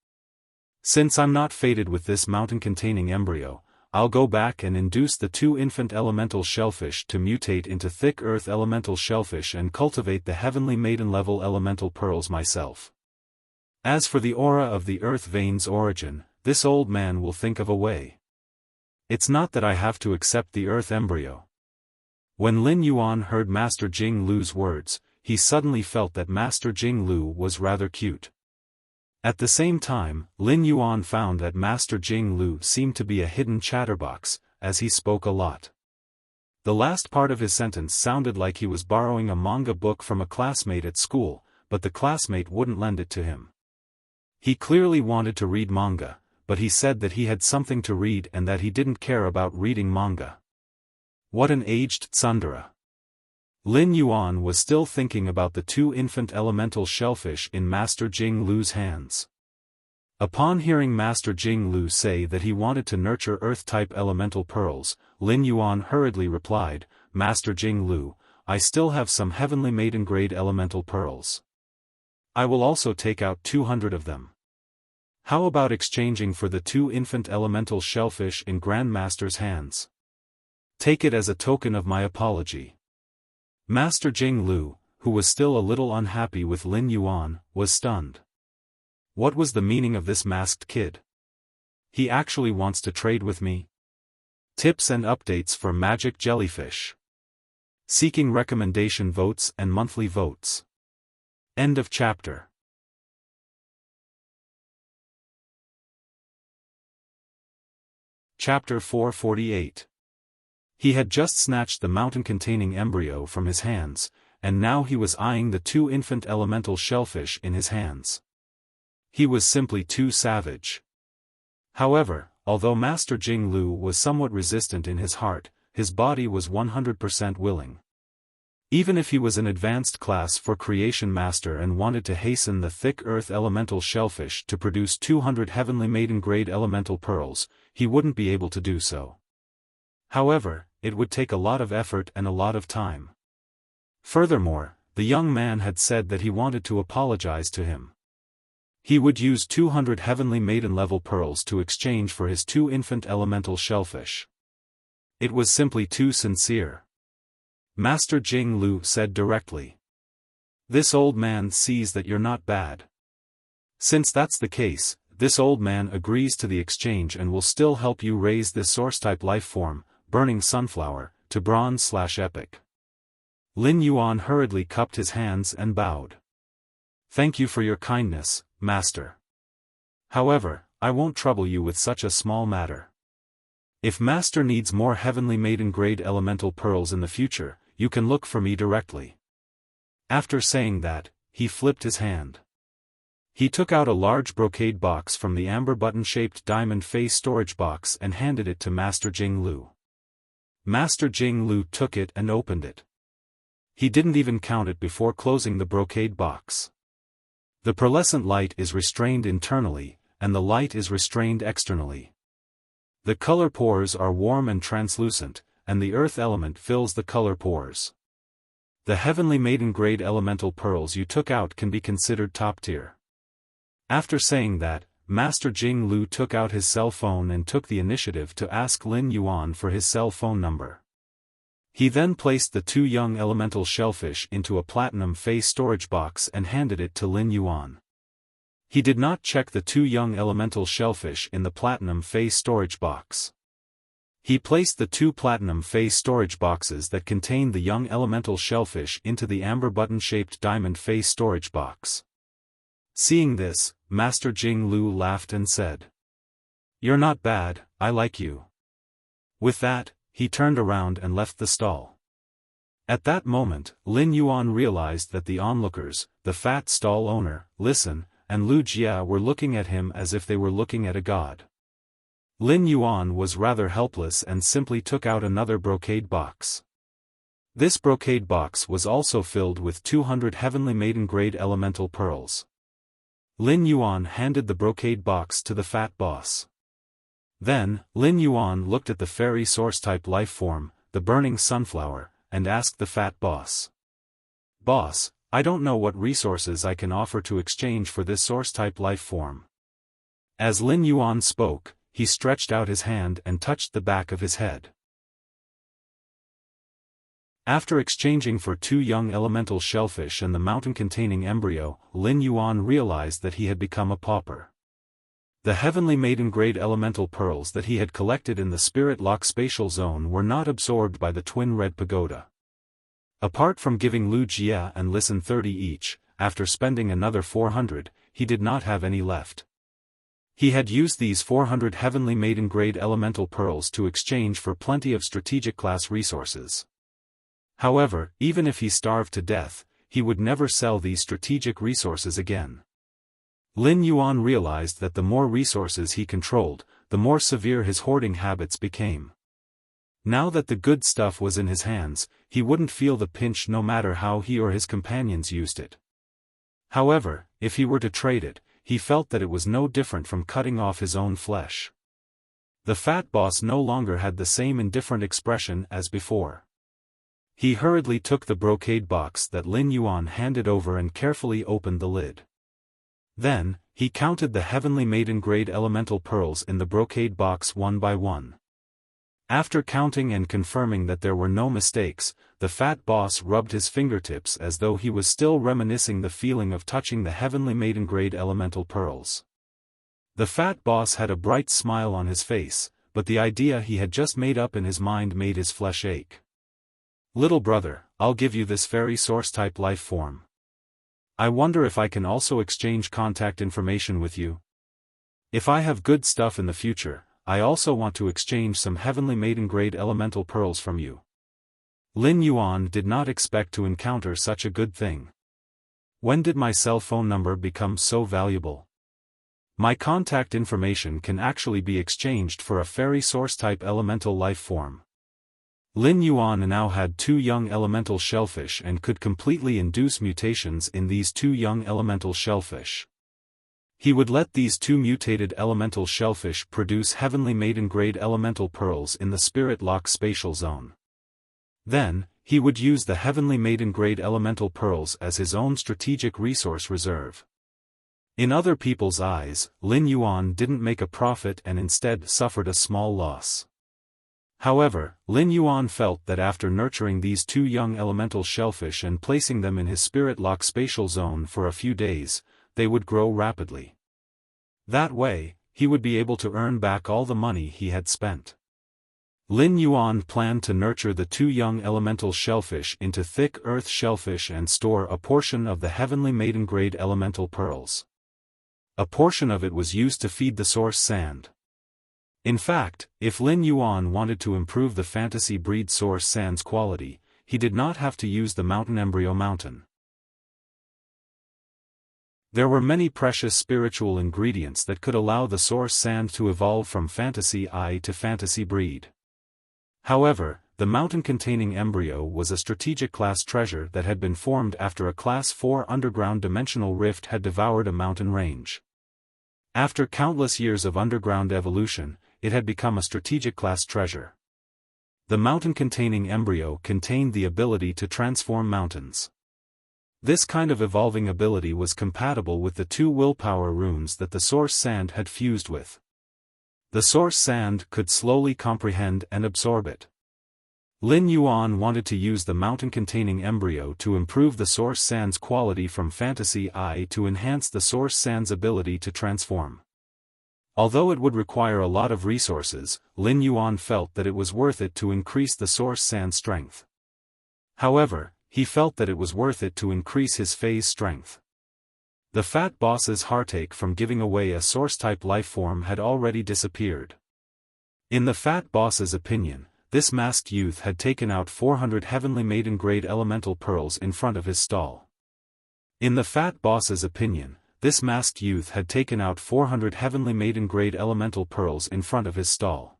Since I'm not fated with this mountain-containing embryo, I'll go back and induce the 2 infant elemental shellfish to mutate into thick earth elemental shellfish and cultivate the heavenly maiden-level elemental pearls myself. As for the aura of the earth vein's origin, this old man will think of a way. It's not that I have to accept the earth embryo. When Lin Yuan heard Master Jing Lu's words, he suddenly felt that Master Jing Lu was rather cute. At the same time, Lin Yuan found that Master Jing Lu seemed to be a hidden chatterbox, as he spoke a lot. The last part of his sentence sounded like he was borrowing a manga book from a classmate at school, but the classmate wouldn't lend it to him. He clearly wanted to read manga, but he said that he had something to read and that he didn't care about reading manga. What an aged tsundere. Lin Yuan was still thinking about the 2 infant elemental shellfish in Master Jing Lu's hands. Upon hearing Master Jing Lu say that he wanted to nurture earth-type elemental pearls, Lin Yuan hurriedly replied, Master Jing Lu, I still have some heavenly maiden-grade elemental pearls. I will also take out 200 of them. How about exchanging for the 2 infant elemental shellfish in Grandmaster's hands? Take it as a token of my apology. Master Jing Lu, who was still a little unhappy with Lin Yuan, was stunned. What was the meaning of this masked kid? He actually wants to trade with me? Tips and updates for Magic Jellyfish. Seeking recommendation votes and monthly votes. End of chapter. Chapter 448. He had just snatched the mountain-containing embryo from his hands, and now he was eyeing the 2 infant elemental shellfish in his hands. He was simply too savage. However, although Master Jing Lu was somewhat resistant in his heart, his body was 100% willing. Even if he was an advanced class for Creation Master and wanted to hasten the thick earth elemental shellfish to produce 200 heavenly maiden-grade elemental pearls, he wouldn't be able to do so. However, it would take a lot of effort and a lot of time. Furthermore, the young man had said that he wanted to apologize to him. He would use 200 heavenly maiden-level pearls to exchange for his 2 infant elemental shellfish. It was simply too sincere. Master Jing Lu said directly. This old man sees that you're not bad. Since that's the case, this old man agrees to the exchange and will still help you raise this source-type life form, burning sunflower, to bronze/epic. Lin Yuan hurriedly cupped his hands and bowed. Thank you for your kindness, Master. However, I won't trouble you with such a small matter. If Master needs more heavenly maiden-grade elemental pearls in the future, you can look for me directly. After saying that, he flipped his hand. He took out a large brocade box from the amber button-shaped diamond face storage box and handed it to Master Jing Lu. Master Jing Lu took it and opened it. He didn't even count it before closing the brocade box. The pearlescent light is restrained internally, and the light is restrained externally. The color pores are warm and translucent, and the earth element fills the color pores. The heavenly maiden-grade elemental pearls you took out can be considered top-tier. After saying that, Master Jing Lu took out his cell phone and took the initiative to ask Lin Yuan for his cell phone number. He then placed the 2 young elemental shellfish into a platinum face storage box and handed it to Lin Yuan. He did not check the 2 young elemental shellfish in the platinum face storage box. He placed the 2 platinum face storage boxes that contained the young elemental shellfish into the amber button-shaped diamond face storage box. Seeing this, Master Jing Lu laughed and said, "You're not bad, I like you." With that, he turned around and left the stall. At that moment, Lin Yuan realized that the onlookers, the fat stall owner, Listen, and Lu Jia were looking at him as if they were looking at a god. Lin Yuan was rather helpless and simply took out another brocade box. This brocade box was also filled with 200 heavenly maiden-grade elemental pearls. Lin Yuan handed the brocade box to the fat boss. Then, Lin Yuan looked at the fairy source-type life form, the burning sunflower, and asked the fat boss. "Boss, I don't know what resources I can offer to exchange for this source-type life form." As Lin Yuan spoke, he stretched out his hand and touched the back of his head. After exchanging for 2 young elemental shellfish and the mountain-containing embryo, Lin Yuan realized that he had become a pauper. The heavenly maiden-grade elemental pearls that he had collected in the Spirit Lock spatial zone were not absorbed by the twin red pagoda. Apart from giving Lu Jia and Listen 30 each, after spending another 400, he did not have any left. He had used these 400 heavenly maiden-grade elemental pearls to exchange for plenty of strategic class resources. However, even if he starved to death, he would never sell these strategic resources again. Lin Yuan realized that the more resources he controlled, the more severe his hoarding habits became. Now that the good stuff was in his hands, he wouldn't feel the pinch no matter how he or his companions used it. However, if he were to trade it, he felt that it was no different from cutting off his own flesh. The fat boss no longer had the same indifferent expression as before. He hurriedly took the brocade box that Lin Yuan handed over and carefully opened the lid. Then, he counted the heavenly maiden-grade elemental pearls in the brocade box one by one. After counting and confirming that there were no mistakes, the fat boss rubbed his fingertips as though he was still reminiscing the feeling of touching the heavenly maiden-grade elemental pearls. The fat boss had a bright smile on his face, but the idea he had just made up in his mind made his flesh ache. "Little brother, I'll give you this fairy source-type life form. I wonder if I can also exchange contact information with you. If I have good stuff in the future, I also want to exchange some heavenly maiden-grade elemental pearls from you." Lin Yuan did not expect to encounter such a good thing. "When did my cell phone number become so valuable? My contact information can actually be exchanged for a fairy source-type elemental life form." Lin Yuan now had 2 young elemental shellfish and could completely induce mutations in these 2 young elemental shellfish. He would let these 2 mutated elemental shellfish produce heavenly maiden-grade elemental pearls in the Spirit Lock spatial zone. Then, he would use the heavenly maiden-grade elemental pearls as his own strategic resource reserve. In other people's eyes, Lin Yuan didn't make a profit and instead suffered a small loss. However, Lin Yuan felt that after nurturing these 2 young elemental shellfish and placing them in his Spirit Lock spatial zone for a few days, they would grow rapidly. That way, he would be able to earn back all the money he had spent. Lin Yuan planned to nurture the 2 young elemental shellfish into thick earth shellfish and store a portion of the heavenly maiden-grade elemental pearls. A portion of it was used to feed the source sand. In fact, if Lin Yuan wanted to improve the fantasy breed source sand's quality, he did not have to use the mountain embryo mountain. There were many precious spiritual ingredients that could allow the source sand to evolve from fantasy eye to fantasy breed. However, the mountain-containing embryo was a strategic class treasure that had been formed after a Class 4 underground dimensional rift had devoured a mountain range. After countless years of underground evolution, it had become a strategic class treasure. The mountain-containing embryo contained the ability to transform mountains. This kind of evolving ability was compatible with the 2 willpower runes that the source sand had fused with. The source sand could slowly comprehend and absorb it. Lin Yuan wanted to use the mountain-containing embryo to improve the source sand's quality from fantasy eye to enhance the source sand's ability to transform. Although it would require a lot of resources, Lin Yuan felt that it was worth it to increase the source sand's strength. However, he felt that it was worth it to increase his phase strength. The fat boss's heartache from giving away a source-type lifeform had already disappeared. In the fat boss's opinion, this masked youth had taken out 400 heavenly maiden-grade elemental pearls in front of his stall. In the fat boss's opinion, this masked youth had taken out 400 heavenly maiden-grade elemental pearls in front of his stall.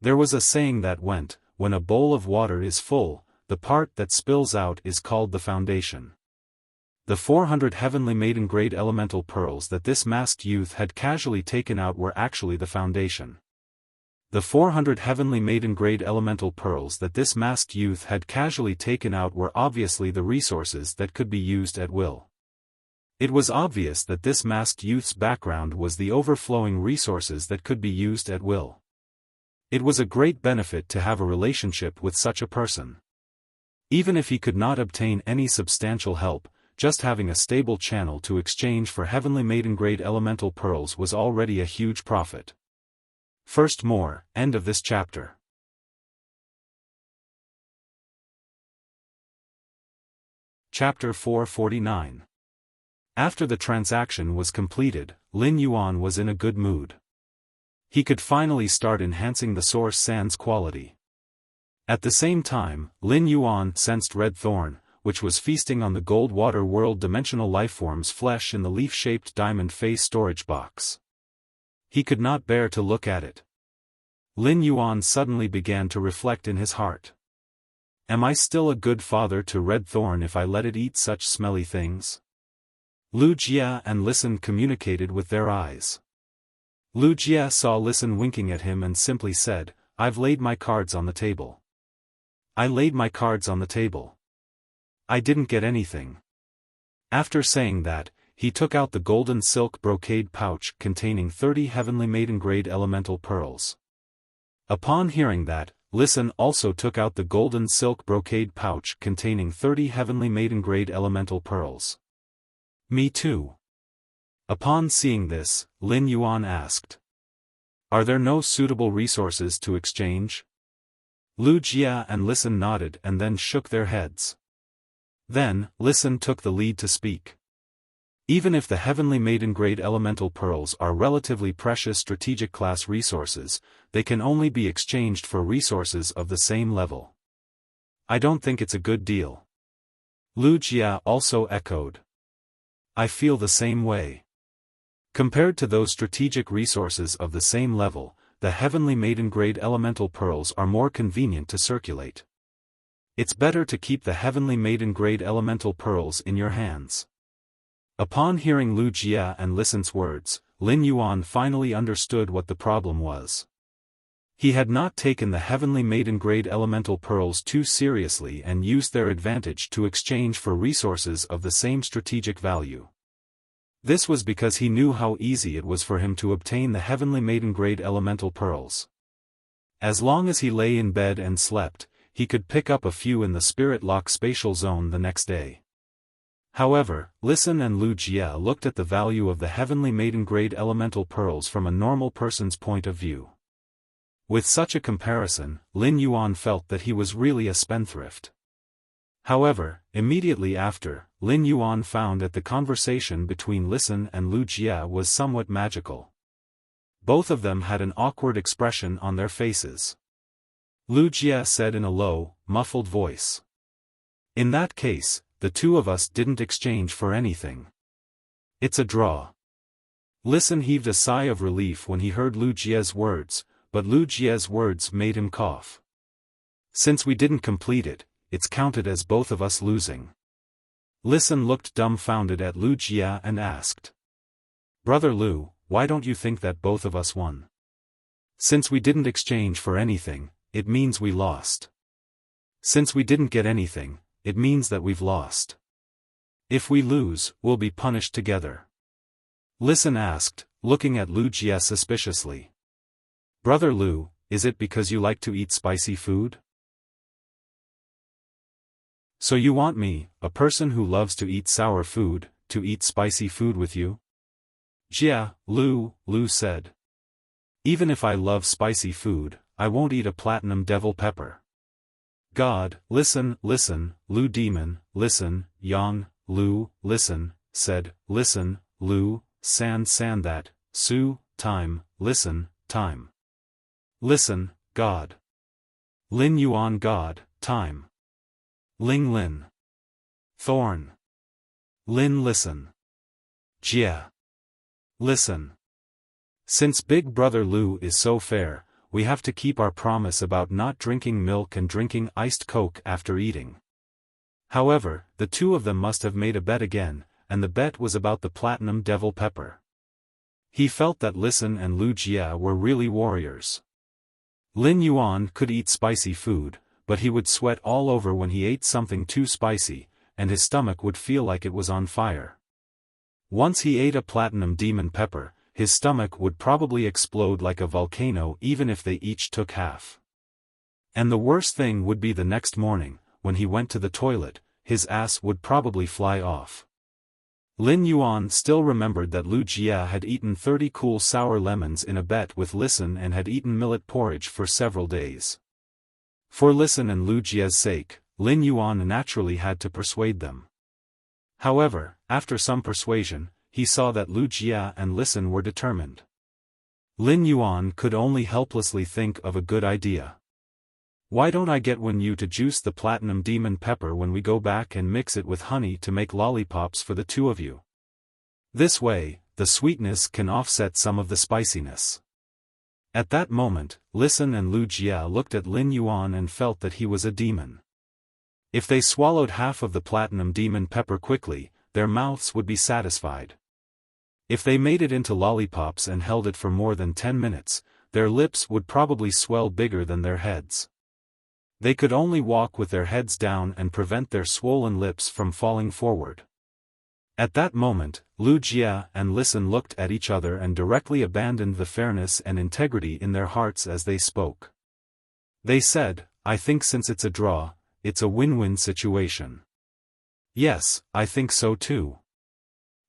There was a saying that went, when a bowl of water is full, the part that spills out is called the foundation. The 400 heavenly maiden-grade elemental pearls that this masked youth had casually taken out were actually the foundation. The 400 heavenly maiden-grade elemental pearls that this masked youth had casually taken out were obviously the resources that could be used at will. It was obvious that this masked youth's background was the overflowing resources that could be used at will. It was a great benefit to have a relationship with such a person. Even if he could not obtain any substantial help, just having a stable channel to exchange for heavenly maiden-grade elemental pearls was already a huge profit. First more, end of this chapter. Chapter 449. After the transaction was completed, Lin Yuan was in a good mood. He could finally start enhancing the source sand's quality. At the same time, Lin Yuan sensed Red Thorn, which was feasting on the Gold Water World dimensional lifeform's flesh in the leaf-shaped diamond face storage box. He could not bear to look at it. Lin Yuan suddenly began to reflect in his heart. Am I still a good father to Red Thorn if I let it eat such smelly things? Lu Jia and Listen communicated with their eyes. Lu Jia saw Listen winking at him and simply said, I've laid my cards on the table. I laid my cards on the table. I didn't get anything. After saying that, he took out the golden silk brocade pouch containing 30 heavenly maiden-grade elemental pearls. Upon hearing that, Listen also took out the golden silk brocade pouch containing 30 heavenly maiden-grade elemental pearls. Me too. Upon seeing this, Lin Yuan asked. Are there no suitable resources to exchange? Lu Jia and Listen nodded and then shook their heads. Then, Listen took the lead to speak. Even if the heavenly maiden-grade elemental pearls are relatively precious strategic class resources, they can only be exchanged for resources of the same level. I don't think it's a good deal. Lu Jia also echoed. I feel the same way. Compared to those strategic resources of the same level, the heavenly maiden-grade elemental pearls are more convenient to circulate. It's better to keep the heavenly maiden-grade elemental pearls in your hands. Upon hearing Lu Jia and Listen's words, Lin Yuan finally understood what the problem was. He had not taken the heavenly maiden-grade elemental pearls too seriously and used their advantage to exchange for resources of the same strategic value. This was because he knew how easy it was for him to obtain the heavenly maiden-grade elemental pearls. As long as he lay in bed and slept, he could pick up a few in the Spirit Lock spatial zone the next day. However, Listen and Lu Jia looked at the value of the heavenly maiden-grade elemental pearls from a normal person's point of view. With such a comparison, Lin Yuan felt that he was really a spendthrift. However, immediately after, Lin Yuan found that the conversation between Listen and Lu Jia was somewhat magical. Both of them had an awkward expression on their faces. Lu Jia said in a low, muffled voice. In that case, the two of us didn't exchange for anything. It's a draw. Listen heaved a sigh of relief when he heard Lu Jie's words, but Lu Jie's words made him cough. Since we didn't complete it, it's counted as both of us losing. Listen looked dumbfounded at Lu Jie and asked. Brother Lu, why don't you think that both of us won? Since we didn't exchange for anything, it means we lost. Since we didn't get anything, it means that we've lost. If we lose, we'll be punished together. Listen asked, looking at Lu Jie suspiciously. Brother Lu, is it because you like to eat spicy food? So you want me, a person who loves to eat sour food, to eat spicy food with you? Jia, Lu said. Even if I love spicy food, I won't eat a platinum devil pepper. God, listen, Lu demon, listen, Yang, Lu, listen, said, listen, Lu, san that, Su, time, listen, time. Listen, God. Lin Yuan God, time. Ling Lin. Thorn. Lin listen. Jia. Listen. Since Big Brother Lu is so fair, we have to keep our promise about not drinking milk and drinking iced Coke after eating. However, the two of them must have made a bet again, and the bet was about the platinum devil pepper. He felt that Listen and Lu Jie were really warriors. Lin Yuan could eat spicy food, but he would sweat all over when he ate something too spicy, and his stomach would feel like it was on fire. Once he ate a platinum demon pepper, his stomach would probably explode like a volcano even if they each took half. And the worst thing would be the next morning, when he went to the toilet, his ass would probably fly off. Lin Yuan still remembered that Lu Jie had eaten 30 cool sour lemons in a bet with Listen and had eaten millet porridge for several days. For Listen and Lu Jie's sake, Lin Yuan naturally had to persuade them. However, after some persuasion, he saw that Lu Jie and Listen were determined. Lin Yuan could only helplessly think of a good idea. Why don't I get you to juice the platinum demon pepper when we go back and mix it with honey to make lollipops for the two of you? This way, the sweetness can offset some of the spiciness. At that moment, Listen and Lu Jie looked at Lin Yuan and felt that he was a demon. If they swallowed half of the platinum demon pepper quickly, their mouths would be satisfied. If they made it into lollipops and held it for more than 10 minutes, their lips would probably swell bigger than their heads. They could only walk with their heads down and prevent their swollen lips from falling forward. At that moment, Lu Jie and Listen looked at each other and directly abandoned the fairness and integrity in their hearts as they spoke. They said, I think since it's a draw, it's a win-win situation. Yes, I think so too.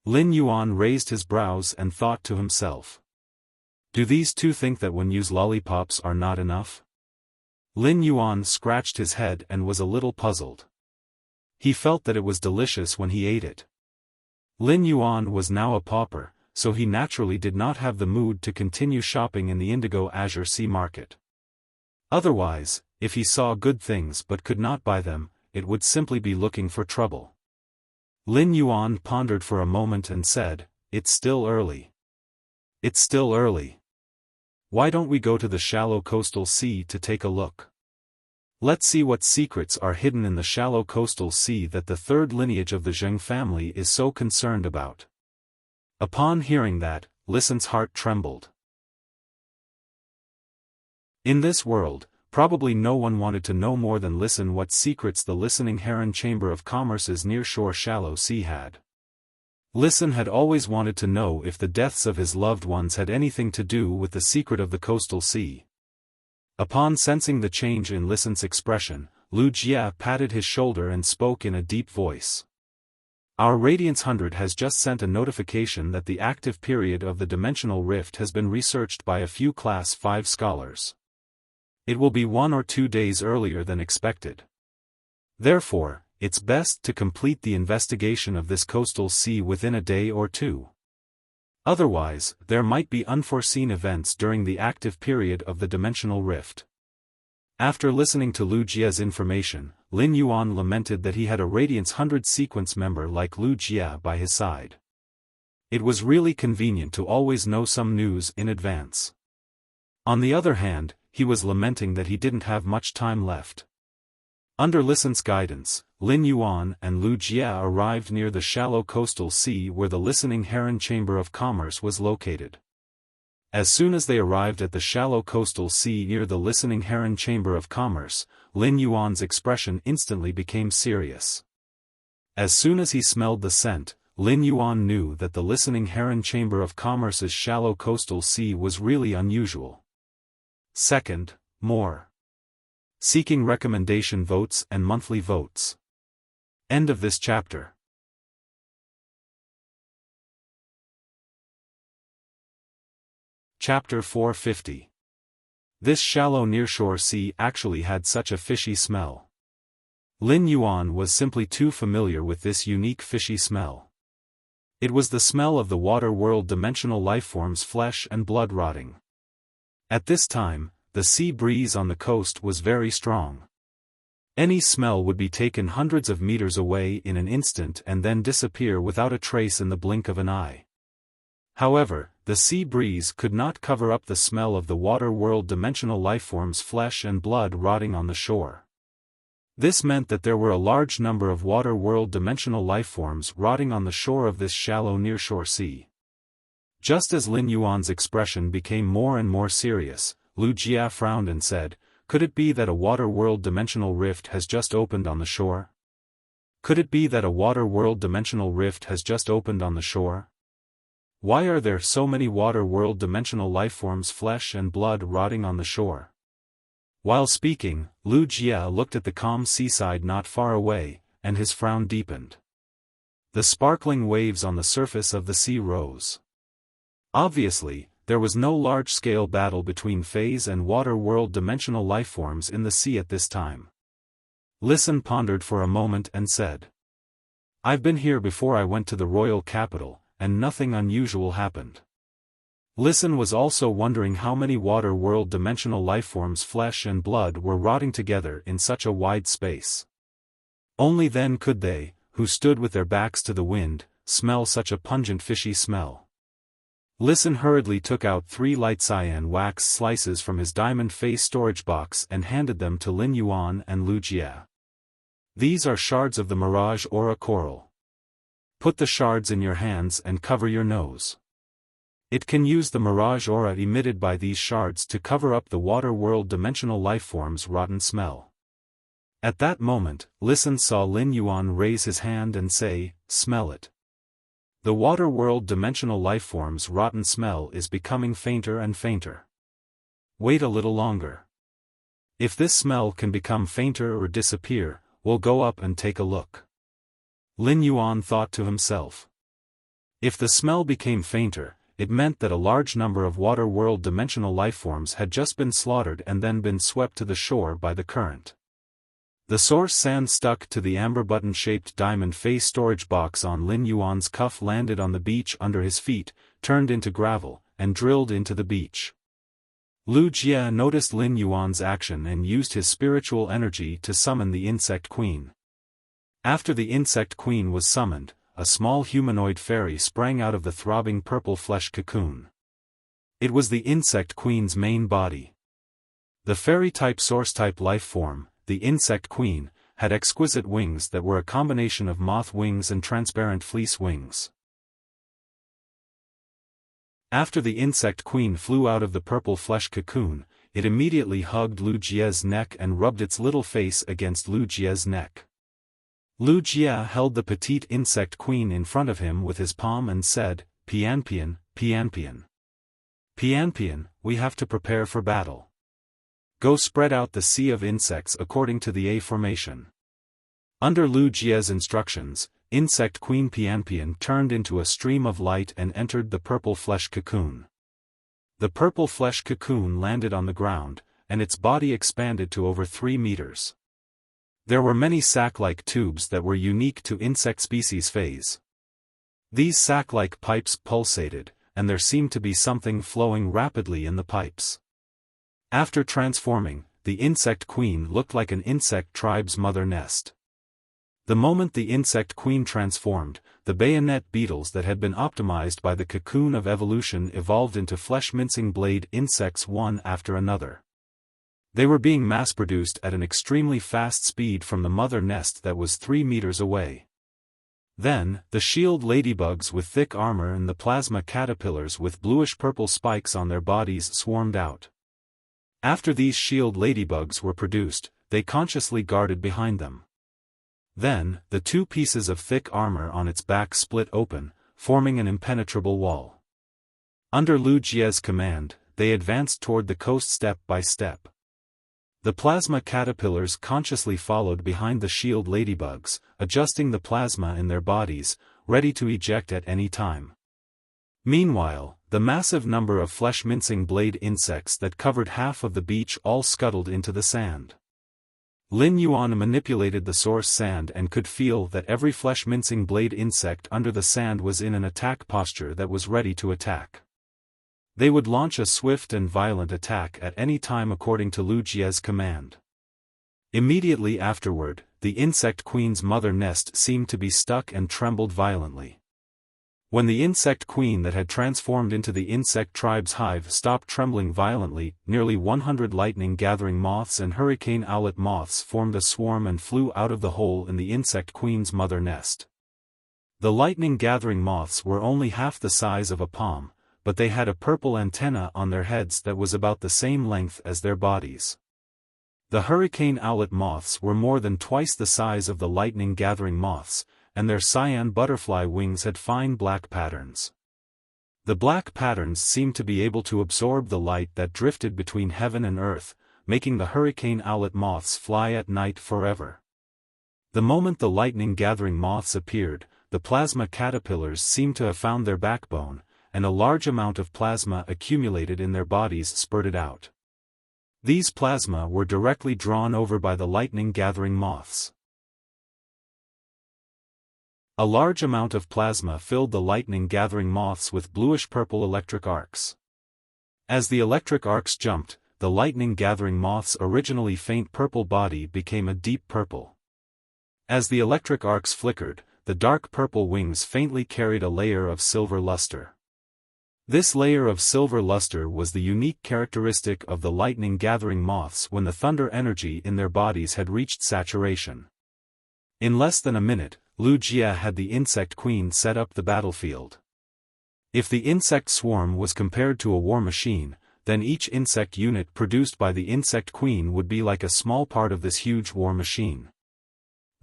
Lin Yuan raised his brows and thought to himself. Do these two think that Wenju's lollipops are not enough? Lin Yuan scratched his head and was a little puzzled. He felt that it was delicious when he ate it. Lin Yuan was now a pauper, so he naturally did not have the mood to continue shopping in the Indigo Azure Sea Market. Otherwise, if he saw good things but could not buy them, it would simply be looking for trouble. Lin Yuan pondered for a moment and said, It's still early. It's still early. Why don't we go to the shallow coastal sea to take a look? Let's see what secrets are hidden in the shallow coastal sea that the third lineage of the Zheng family is so concerned about. Upon hearing that, Listen's heart trembled. In this world, probably no one wanted to know more than Listen what secrets the Listening Heron Chamber of Commerce's nearshore shallow sea had. Listen had always wanted to know if the deaths of his loved ones had anything to do with the secret of the coastal sea. Upon sensing the change in Listen's expression, Lu Jie patted his shoulder and spoke in a deep voice. Our Radiance 100 has just sent a notification that the active period of the dimensional rift has been researched by a few Class 5 scholars. It will be 1 or 2 days earlier than expected. Therefore, it's best to complete the investigation of this coastal sea within a day or 2. Otherwise, there might be unforeseen events during the active period of the dimensional rift. After listening to Lu Jie's information, Lin Yuan lamented that he had a Radiance 100 sequence member like Lu Jie by his side. It was really convenient to always know some news in advance. On the other hand, he was lamenting that he didn't have much time left. Under Listen's guidance, Lin Yuan and Lu Jia arrived near the shallow coastal sea where the Listening Heron Chamber of Commerce was located. As soon as they arrived at the shallow coastal sea near the Listening Heron Chamber of Commerce, Lin Yuan's expression instantly became serious. As soon as he smelled the scent, Lin Yuan knew that the Listening Heron Chamber of Commerce's shallow coastal sea was really unusual. Second, more. Seeking recommendation votes and monthly votes. End of this chapter. Chapter 450. This shallow nearshore sea actually had such a fishy smell. Lin Yuan was simply too familiar with this unique fishy smell. It was the smell of the water world dimensional lifeforms' flesh and blood rotting. At this time, the sea breeze on the coast was very strong. Any smell would be taken hundreds of meters away in an instant and then disappear without a trace in the blink of an eye. However, the sea breeze could not cover up the smell of the water world dimensional lifeforms' flesh and blood rotting on the shore. This meant that there were a large number of water world dimensional lifeforms rotting on the shore of this shallow nearshore sea. Just as Lin Yuan's expression became more and more serious, Lu Jia frowned and said, "Could it be that a water world dimensional rift has just opened on the shore? Could it be that a water world dimensional rift has just opened on the shore? Why are there so many water world dimensional lifeforms' flesh and blood rotting on the shore?" While speaking, Lu Jia looked at the calm seaside not far away, and his frown deepened. The sparkling waves on the surface of the sea rose. Obviously, there was no large-scale battle between phase and water world dimensional lifeforms in the sea at this time. Listen pondered for a moment and said, "I've been here before I went to the royal capital, and nothing unusual happened." Listen was also wondering how many water world dimensional lifeforms' flesh and blood were rotting together in such a wide space. Only then could they, who stood with their backs to the wind, smell such a pungent fishy smell. Listen hurriedly took out 3 light cyan wax slices from his diamond face storage box and handed them to Lin Yuan and Lu Jia. "These are shards of the Mirage Aura coral. Put the shards in your hands and cover your nose. It can use the Mirage Aura emitted by these shards to cover up the water world dimensional lifeforms' rotten smell." At that moment, Listen saw Lin Yuan raise his hand and say, "Smell it. The water world dimensional lifeforms' rotten smell is becoming fainter and fainter. Wait a little longer. If this smell can become fainter or disappear, we'll go up and take a look." Lin Yuan thought to himself. If the smell became fainter, it meant that a large number of water world dimensional lifeforms had just been slaughtered and then been swept to the shore by the current. The source sand stuck to the amber button-shaped diamond face storage box on Lin Yuan's cuff landed on the beach under his feet, turned into gravel, and drilled into the beach. Lu Jia noticed Lin Yuan's action and used his spiritual energy to summon the Insect Queen. After the Insect Queen was summoned, a small humanoid fairy sprang out of the throbbing purple flesh cocoon. It was the Insect Queen's main body. The fairy-type source-type life form, the Insect Queen, had exquisite wings that were a combination of moth wings and transparent fleece wings. After the Insect Queen flew out of the purple flesh cocoon, it immediately hugged Lu Jia's neck and rubbed its little face against Lu Jia's neck. Lu Jia held the petite Insect Queen in front of him with his palm and said, "Pianpian, Pianpian. Pianpian, we have to prepare for battle. Go spread out the sea of insects according to the A formation." Under Lu Jia's instructions, Insect Queen Pianpian turned into a stream of light and entered the purple flesh cocoon. The purple flesh cocoon landed on the ground, and its body expanded to over 3 meters. There were many sac-like tubes that were unique to insect species phase. These sac-like pipes pulsated, and there seemed to be something flowing rapidly in the pipes. After transforming, the Insect Queen looked like an insect tribe's mother nest. The moment the insect queen transformed, the bayonet beetles that had been optimized by the cocoon of evolution evolved into flesh-mincing blade insects one after another. They were being mass-produced at an extremely fast speed from the mother nest that was 3 meters away. Then, the shield ladybugs with thick armor and the plasma caterpillars with bluish-purple spikes on their bodies swarmed out. After these shield ladybugs were produced, they consciously guarded behind them. Then, the 2 pieces of thick armor on its back split open, forming an impenetrable wall. Under Lu Jie's command, they advanced toward the coast step by step. The plasma caterpillars consciously followed behind the shield ladybugs, adjusting the plasma in their bodies, ready to eject at any time. Meanwhile, the massive number of flesh-mincing blade insects that covered half of the beach all scuttled into the sand. Lin Yuan manipulated the source sand and could feel that every flesh-mincing blade insect under the sand was in an attack posture that was ready to attack. They would launch a swift and violent attack at any time according to Lu Jie's command. Immediately afterward, the insect queen's mother nest seemed to be stuck and trembled violently. When the insect queen that had transformed into the insect tribe's hive stopped trembling violently, nearly 100 lightning-gathering moths and hurricane owlet moths formed a swarm and flew out of the hole in the insect queen's mother nest. The lightning-gathering moths were only half the size of a palm, but they had a purple antenna on their heads that was about the same length as their bodies. The hurricane owlet moths were more than twice the size of the lightning-gathering moths, and their cyan butterfly wings had fine black patterns. The black patterns seemed to be able to absorb the light that drifted between heaven and earth, making the hurricane owlet moths fly at night forever. The moment the lightning-gathering moths appeared, the plasma caterpillars seemed to have found their backbone, and a large amount of plasma accumulated in their bodies spurted out. These plasma were directly drawn over by the lightning-gathering moths. A large amount of plasma filled the lightning-gathering moths with bluish-purple electric arcs. As the electric arcs jumped, the lightning-gathering moth's originally faint purple body became a deep purple. As the electric arcs flickered, the dark purple wings faintly carried a layer of silver luster. This layer of silver luster was the unique characteristic of the lightning-gathering moths when the thunder energy in their bodies had reached saturation. In less than a minute, Lu Jie had the insect queen set up the battlefield. If the insect swarm was compared to a war machine, then each insect unit produced by the insect queen would be like a small part of this huge war machine.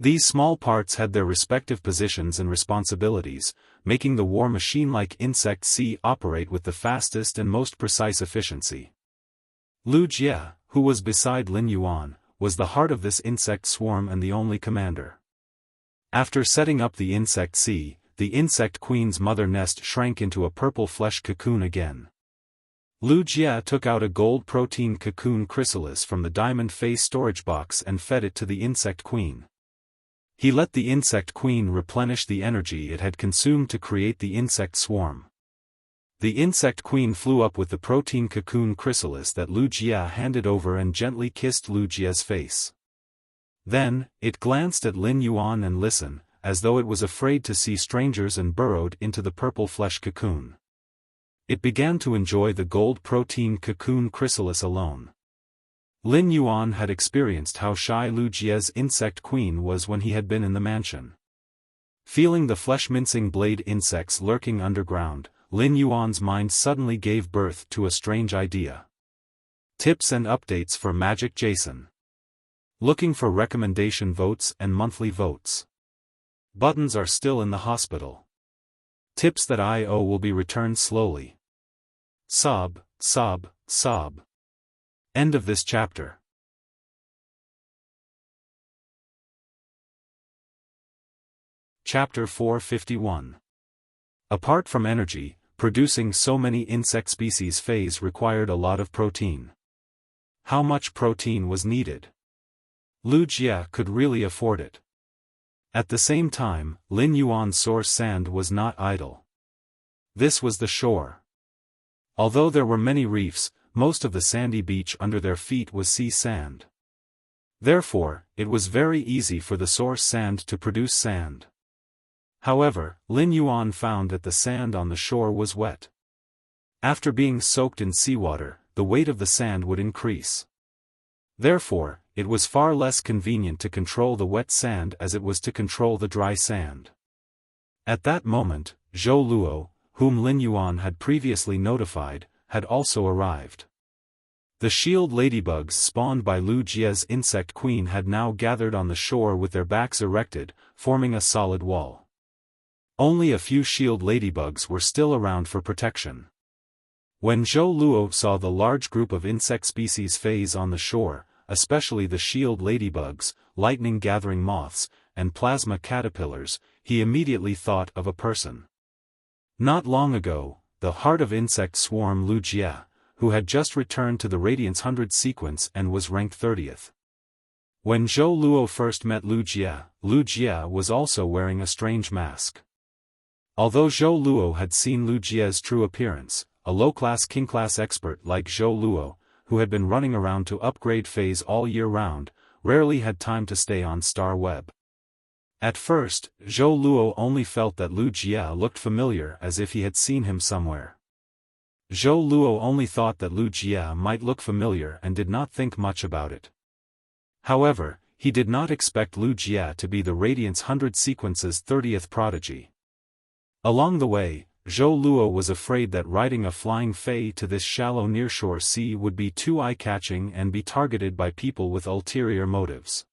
These small parts had their respective positions and responsibilities, making the war machine-like insect C operate with the fastest and most precise efficiency. Lu Jie, who was beside Lin Yuan, was the heart of this insect swarm and the only commander. After setting up the insect C, the insect queen's mother nest shrank into a purple flesh cocoon again. Lu Jie took out a gold protein cocoon chrysalis from the diamond face storage box and fed it to the insect queen. He let the insect queen replenish the energy it had consumed to create the insect swarm. The insect queen flew up with the protein cocoon chrysalis that Lu Jie handed over and gently kissed Lu Jie's face. Then, it glanced at Lin Yuan and listened, as though it was afraid to see strangers and burrowed into the purple flesh cocoon. It began to enjoy the gold protein cocoon chrysalis alone. Lin Yuan had experienced how shy Lu Jie's insect queen was when he had been in the mansion. Feeling the flesh-mincing blade insects lurking underground, Lin Yuan's mind suddenly gave birth to a strange idea. Tips and updates for Magic Jason. Looking for recommendation votes and monthly votes. Buttons are still in the hospital. Tips.io will be returned slowly. Sob, sob, sob. End of this chapter. Chapter 451. Apart from energy, producing so many insect species phase required a lot of protein. How much protein was needed? Lu Jie could really afford it. At the same time, Lin Yuan's source sand was not idle. This was the shore. Although there were many reefs, most of the sandy beach under their feet was sea sand. Therefore, it was very easy for the source sand to produce sand. However, Lin Yuan found that the sand on the shore was wet. After being soaked in seawater, the weight of the sand would increase. Therefore, it was far less convenient to control the wet sand as it was to control the dry sand. At that moment, Zhou Luo, whom Lin Yuan had previously notified, had also arrived. The shield ladybugs spawned by Lu Jia's insect queen had now gathered on the shore with their backs erected, forming a solid wall. Only a few shield ladybugs were still around for protection. When Zhou Luo saw the large group of insect species phase on the shore, especially the shield ladybugs, lightning-gathering moths, and plasma caterpillars, he immediately thought of a person. Not long ago, the heart of insect swarm Lu Jia, who had just returned to the Radiance 100 sequence and was ranked 30th. When Zhou Luo first met Lu Jia was also wearing a strange mask. Although Zhou Luo had seen Lu Jia's true appearance, a low-class king-class expert like Zhou Luo, who had been running around to upgrade phase all year round, rarely had time to stay on Star Web. At first, Zhou Luo only felt that Lu Jia looked familiar as if he had seen him somewhere. Zhou Luo only thought that Lu Jia might look familiar and did not think much about it. However, he did not expect Lu Jia to be the Radiance 100 sequence's 30th prodigy. Along the way, Zhou Luo was afraid that riding a flying fei to this shallow nearshore sea would be too eye-catching and be targeted by people with ulterior motives.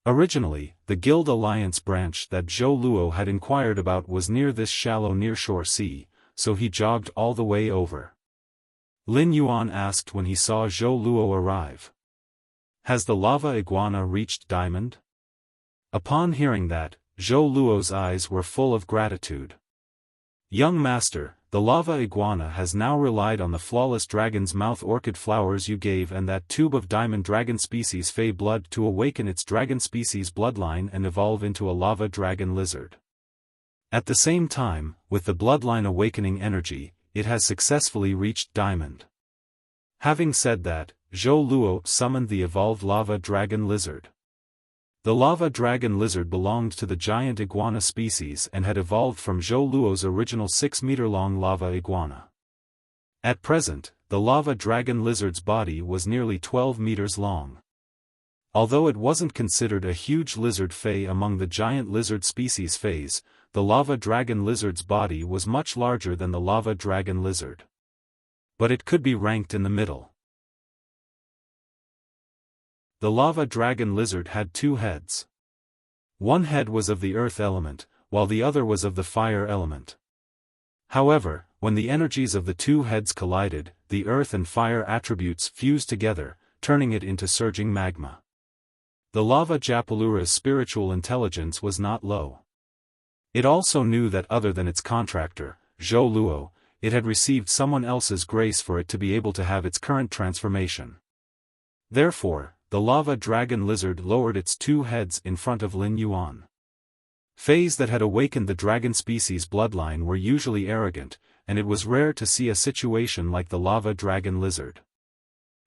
Originally, the Guild Alliance branch that Zhou Luo had inquired about was near this shallow nearshore sea, so he jogged all the way over. Lin Yuan asked when he saw Zhou Luo arrive. "Has the lava iguana reached Diamond?" Upon hearing that, Zhou Luo's eyes were full of gratitude. "Young master, the lava iguana has now relied on the flawless dragon's mouth orchid flowers you gave and that tube of diamond dragon species fey blood to awaken its dragon species bloodline and evolve into a lava dragon lizard. At the same time, with the bloodline awakening energy, it has successfully reached Diamond." Having said that, Zhou Luo summoned the evolved lava dragon lizard. The lava dragon lizard belonged to the giant iguana species and had evolved from Zhou Luo's original 6-meter-long lava iguana. At present, the lava dragon lizard's body was nearly 12 meters long. Although it wasn't considered a huge lizard fey among the giant lizard species feys, the lava dragon lizard's body was much larger than the lava dragon lizard. But it could be ranked in the middle. The lava dragon lizard had 2 heads. One head was of the earth element, while the other was of the fire element. However, when the energies of the 2 heads collided, the earth and fire attributes fused together, turning it into surging magma. The lava Japalura's spiritual intelligence was not low. It also knew that other than its contractor, Zhou Luo, it had received someone else's grace for it to be able to have its current transformation. Therefore, the lava dragon lizard lowered its 2 heads in front of Lin Yuan. Feys that had awakened the dragon species bloodline were usually arrogant, and it was rare to see a situation like the lava dragon lizard.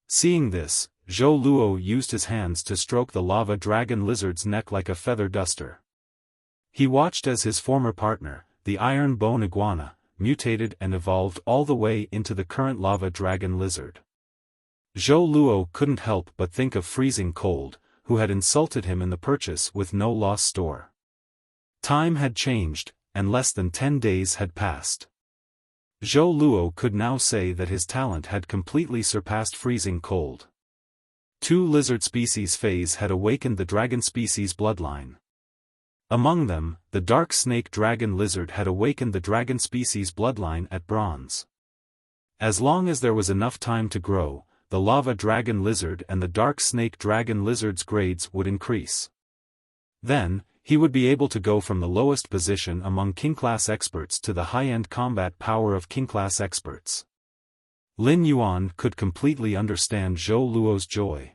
Seeing this, Zhou Luo used his hands to stroke the lava dragon lizard's neck like a feather duster. He watched as his former partner, the iron bone iguana, mutated and evolved all the way into the current lava dragon lizard. Zhou Luo couldn't help but think of Freezing Cold, who had insulted him in the purchase with no loss store. Time had changed, and less than 10 days had passed. Zhou Luo could now say that his talent had completely surpassed Freezing Cold. 2 lizard species feys had awakened the dragon species bloodline. Among them, the dark snake dragon lizard had awakened the dragon species bloodline at bronze. As long as there was enough time to grow, the lava dragon lizard and the dark snake dragon lizard's grades would increase. Then, he would be able to go from the lowest position among king-class experts to the high-end combat power of king-class experts. Lin Yuan could completely understand Zhou Luo's joy.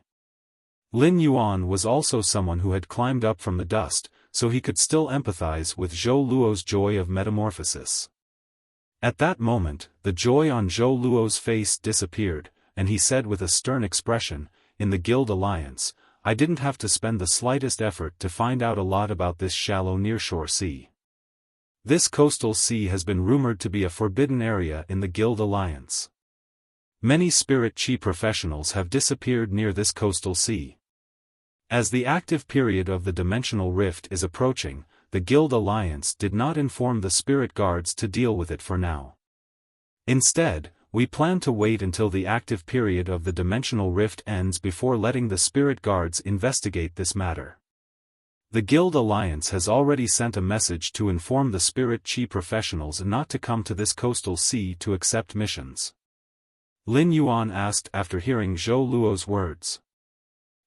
Lin Yuan was also someone who had climbed up from the dust, so he could still empathize with Zhou Luo's joy of metamorphosis. At that moment, the joy on Zhou Luo's face disappeared, and he said with a stern expression, "In the Guild Alliance, I didn't have to spend the slightest effort to find out a lot about this shallow nearshore sea. This coastal sea has been rumored to be a forbidden area in the Guild Alliance. Many spirit chi professionals have disappeared near this coastal sea. As the active period of the dimensional rift is approaching, the Guild Alliance did not inform the spirit guards to deal with it for now. Instead, we plan to wait until the active period of the dimensional rift ends before letting the spirit guards investigate this matter. The Guild Alliance has already sent a message to inform the spirit chi professionals not to come to this coastal sea to accept missions. Lin Yuan asked after hearing Zhou Luo's words.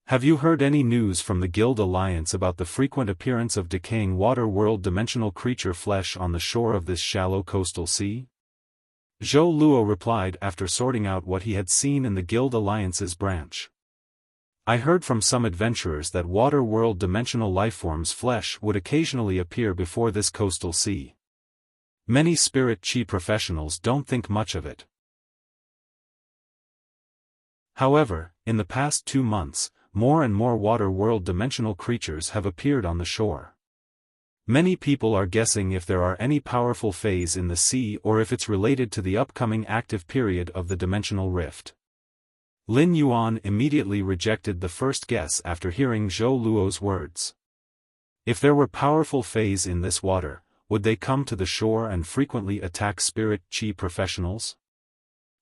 Have you heard any news from the Guild Alliance about the frequent appearance of decaying water world dimensional creature flesh on the shore of this shallow coastal sea? Zhou Luo replied after sorting out what he had seen in the Guild Alliance's branch. I heard from some adventurers that water world dimensional lifeforms' flesh would occasionally appear before this coastal sea. Many spirit chi professionals don't think much of it. However, in the past 2 months, more and more water world dimensional creatures have appeared on the shore. Many people are guessing if there are any powerful fays in the sea or if it's related to the upcoming active period of the dimensional rift. Lin Yuan immediately rejected the first guess after hearing Zhou Luo's words. If there were powerful fays in this water, would they come to the shore and frequently attack spirit chi professionals?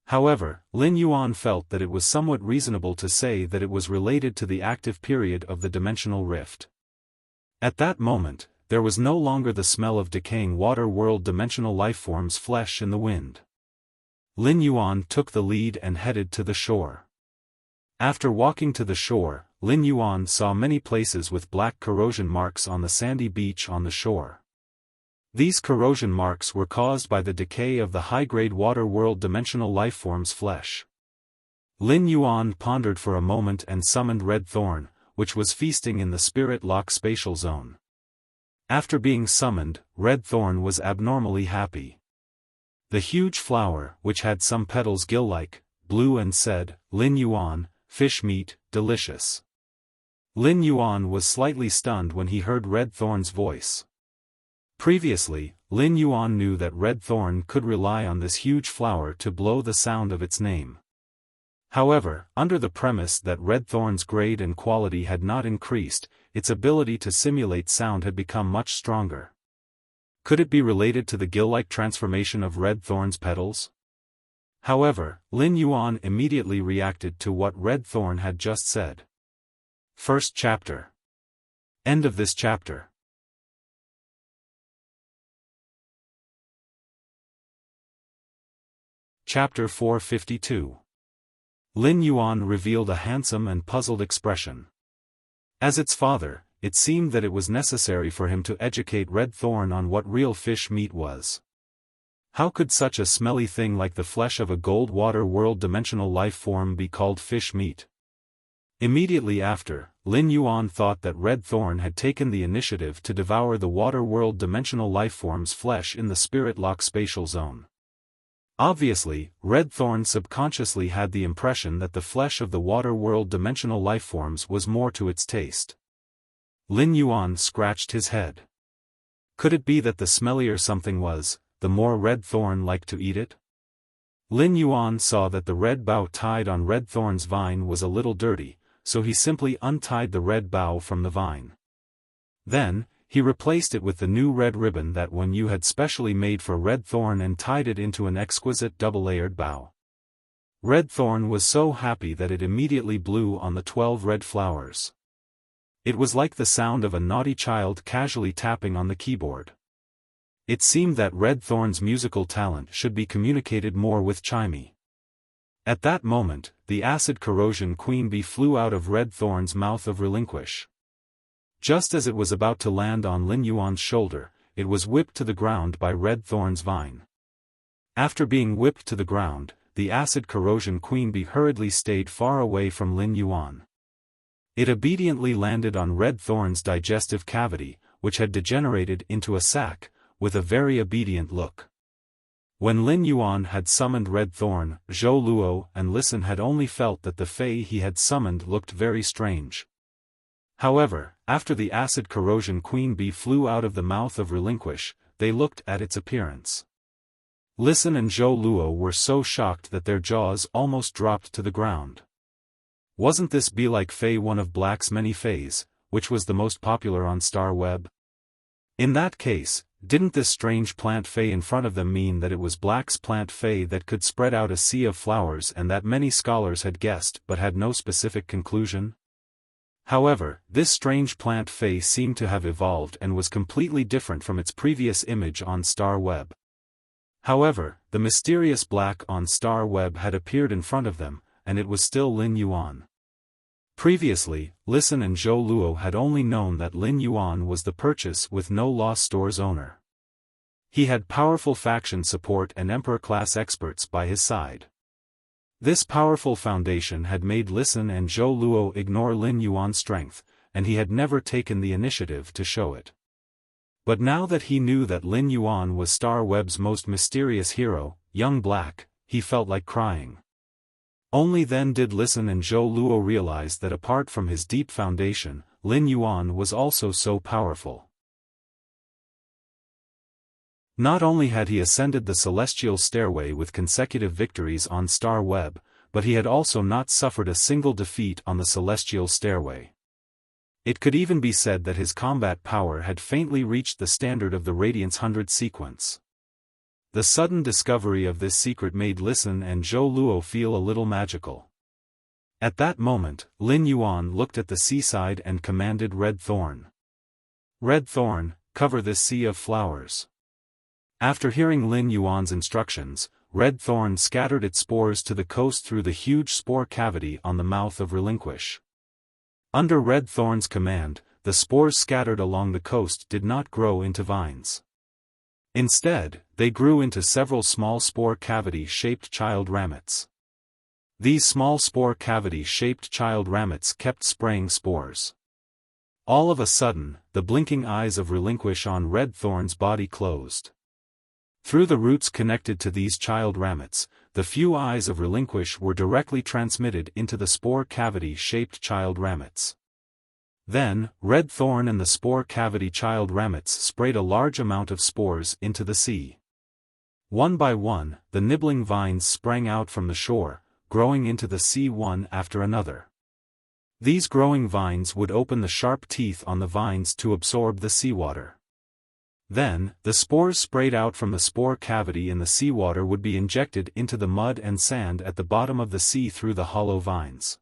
However, Lin Yuan felt that it was somewhat reasonable to say that it was related to the active period of the dimensional rift. At that moment, there was no longer the smell of decaying water world dimensional lifeforms' flesh in the wind. Lin Yuan took the lead and headed to the shore. After walking to the shore, Lin Yuan saw many places with black corrosion marks on the sandy beach on the shore. These corrosion marks were caused by the decay of the high-grade water world dimensional lifeforms' flesh. Lin Yuan pondered for a moment and summoned Red Thorn, which was feasting in the spirit lock spatial zone. After being summoned, Red Thorn was abnormally happy. The huge flower, which had some petals gill-like, blew and said, "Lin Yuan, fish meat, delicious." Lin Yuan was slightly stunned when he heard Red Thorn's voice. Previously, Lin Yuan knew that Red Thorn could rely on this huge flower to blow the sound of its name. However, under the premise that Red Thorn's grade and quality had not increased, its ability to simulate sound had become much stronger. Could it be related to the gill-like transformation of Red Thorn's petals? However, Lin Yuan immediately reacted to what Red Thorn had just said. First chapter. End of this chapter. Chapter 452. Lin Yuan revealed a handsome and puzzled expression. As its father, it seemed that it was necessary for him to educate Red Thorn on what real fish meat was. How could such a smelly thing like the flesh of a gold water world dimensional life form be called fish meat? Immediately after, Lin Yuan thought that Red Thorn had taken the initiative to devour the water world dimensional life form's flesh in the spirit lock spatial zone. Obviously, Red Thorn subconsciously had the impression that the flesh of the water world dimensional lifeforms was more to its taste. Lin Yuan scratched his head. Could it be that the smellier something was, the more Red Thorn liked to eat it? Lin Yuan saw that the red bough tied on Red Thorn's vine was a little dirty, so he simply untied the red bough from the vine. Then, he replaced it with the new red ribbon that Wen Yu had specially made for Red Thorn and tied it into an exquisite double-layered bough. Red Thorn was so happy that it immediately blew on the 12 red flowers. It was like the sound of a naughty child casually tapping on the keyboard. It seemed that Red Thorn's musical talent should be communicated more with Chimey. At that moment, the acid corrosion queen bee flew out of Red Thorn's mouth of relinquish. Just as it was about to land on Lin Yuan's shoulder, it was whipped to the ground by Red Thorn's vine. After being whipped to the ground, the acid corrosion queen bee hurriedly stayed far away from Lin Yuan. It obediently landed on Red Thorn's digestive cavity, which had degenerated into a sac, with a very obedient look. When Lin Yuan had summoned Red Thorn, Zhou Luo and Listen had only felt that the Fey he had summoned looked very strange. However, after the acid corrosion queen bee flew out of the mouth of Relinquish, they looked at its appearance. Listen and Zhou Luo were so shocked that their jaws almost dropped to the ground. Wasn't this bee like Fei one of Black's many Feis, which was the most popular on Star Web? In that case, didn't this strange plant Fei in front of them mean that it was Black's plant Fei that could spread out a sea of flowers and that many scholars had guessed but had no specific conclusion? However, this strange plant Fei seemed to have evolved and was completely different from its previous image on Star Web. However, the mysterious Black on Star Web had appeared in front of them, and it was still Lin Yuan. Previously, Listen and Zhou Luo had only known that Lin Yuan was the Purchase with no Loss store's owner. He had powerful faction support and Emperor-class experts by his side. This powerful foundation had made Listen and Zhou Luo ignore Lin Yuan's strength, and he had never taken the initiative to show it. But now that he knew that Lin Yuan was Star Web's most mysterious hero, Young Black, he felt like crying. Only then did Listen and Zhou Luo realize that apart from his deep foundation, Lin Yuan was also so powerful. Not only had he ascended the celestial stairway with consecutive victories on Star Web, but he had also not suffered a single defeat on the celestial stairway. It could even be said that his combat power had faintly reached the standard of the Radiance 100 sequence. The sudden discovery of this secret made Listen and Zhou Luo feel a little magical. At that moment, Lin Yuan looked at the seaside and commanded Red Thorn. Red Thorn, cover this sea of flowers. After hearing Lin Yuan's instructions, Red Thorn scattered its spores to the coast through the huge spore cavity on the mouth of Relinquish. Under Red Thorn's command, the spores scattered along the coast did not grow into vines. Instead, they grew into several small spore cavity-shaped child ramets. These small spore cavity-shaped child ramets kept spraying spores. All of a sudden, the blinking eyes of Relinquish on Red Thorn's body closed. Through the roots connected to these child ramets, the few eyes of Relinquish were directly transmitted into the spore cavity-shaped child ramets. Then, Red Thorn and the spore cavity child ramets sprayed a large amount of spores into the sea. One by one, the nibbling vines sprang out from the shore, growing into the sea one after another. These growing vines would open the sharp teeth on the vines to absorb the seawater. Then, the spores sprayed out from the spore cavity in the seawater would be injected into the mud and sand at the bottom of the sea through the hollow vines.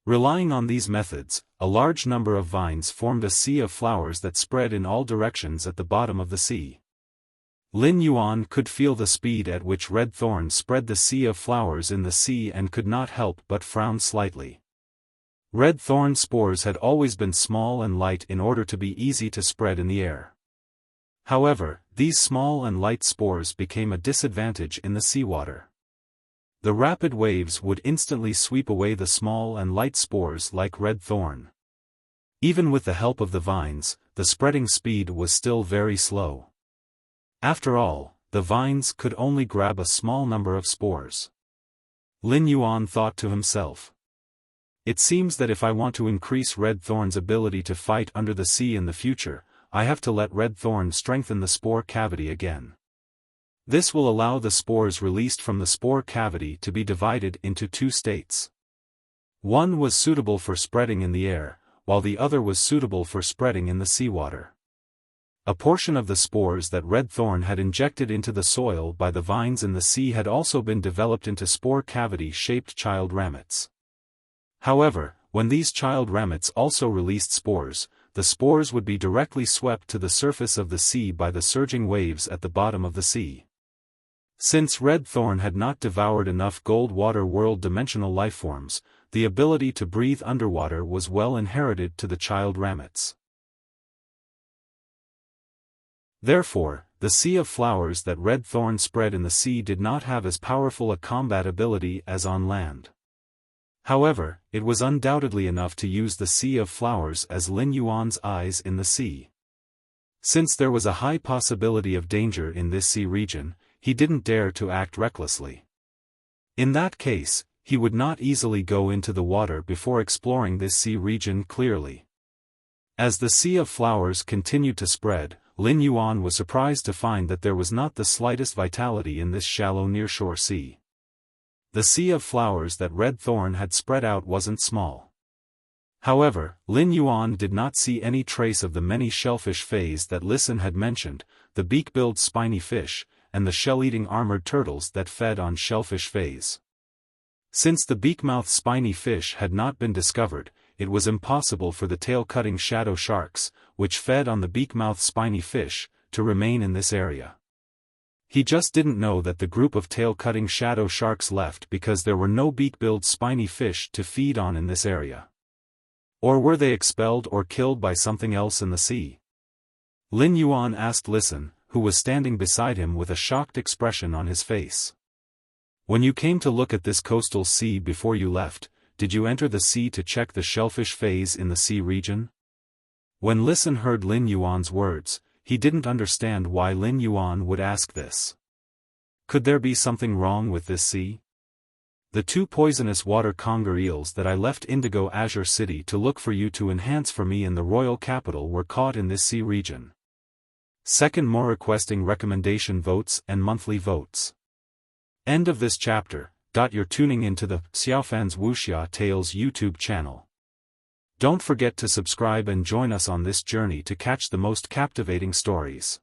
Relying on these methods, a large number of vines formed a sea of flowers that spread in all directions at the bottom of the sea. Lin Yuan could feel the speed at which Red Thorn spread the sea of flowers in the sea and could not help but frown slightly. Red Thorn spores had always been small and light in order to be easy to spread in the air. However, these small and light spores became a disadvantage in the seawater. The rapid waves would instantly sweep away the small and light spores like Red Thorn. Even with the help of the vines, the spreading speed was still very slow. After all, the vines could only grab a small number of spores. Lin Yuan thought to himself. It seems that if I want to increase Red Thorn's ability to fight under the sea in the future, I have to let Red Thorn strengthen the spore cavity again. This will allow the spores released from the spore cavity to be divided into two states. One was suitable for spreading in the air, while the other was suitable for spreading in the seawater. A portion of the spores that Red Thorn had injected into the soil by the vines in the sea had also been developed into spore cavity-shaped child ramets. However, when these child ramets also released spores, the spores would be directly swept to the surface of the sea by the surging waves at the bottom of the sea. Since Red Thorn had not devoured enough gold water world dimensional lifeforms, the ability to breathe underwater was well inherited to the child ramets. Therefore, the sea of flowers that Red Thorn spread in the sea did not have as powerful a combat ability as on land. However, it was undoubtedly enough to use the sea of flowers as Lin Yuan's eyes in the sea. Since there was a high possibility of danger in this sea region, he didn't dare to act recklessly. In that case, he would not easily go into the water before exploring this sea region clearly. As the sea of flowers continued to spread, Lin Yuan was surprised to find that there was not the slightest vitality in this shallow nearshore sea. The sea of flowers that Red Thorn had spread out wasn't small. However, Lin Yuan did not see any trace of the many shellfish phase that Listen had mentioned, the beak-billed spiny fish, and the shell-eating armored turtles that fed on shellfish phase. Since the beak-mouthed spiny fish had not been discovered, it was impossible for the tail-cutting shadow sharks, which fed on the beak-mouthed spiny fish, to remain in this area. He just didn't know that the group of tail-cutting shadow sharks left because there were no beak-billed spiny fish to feed on in this area. Or were they expelled or killed by something else in the sea? Lin Yuan asked Listen, who was standing beside him with a shocked expression on his face. When you came to look at this coastal sea before you left, did you enter the sea to check the shellfish phase in the sea region? When Listen heard Lin Yuan's words, he didn't understand why Lin Yuan would ask this. Could there be something wrong with this sea? The 2 poisonous water conger eels that I left Indigo Azure City to look for you to enhance for me in the royal capital were caught in this sea region. Second, more requesting recommendation votes and monthly votes. End of this chapter. You're tuning into the Xiaofan's Wuxia Tales YouTube channel. Don't forget to subscribe and join us on this journey to catch the most captivating stories.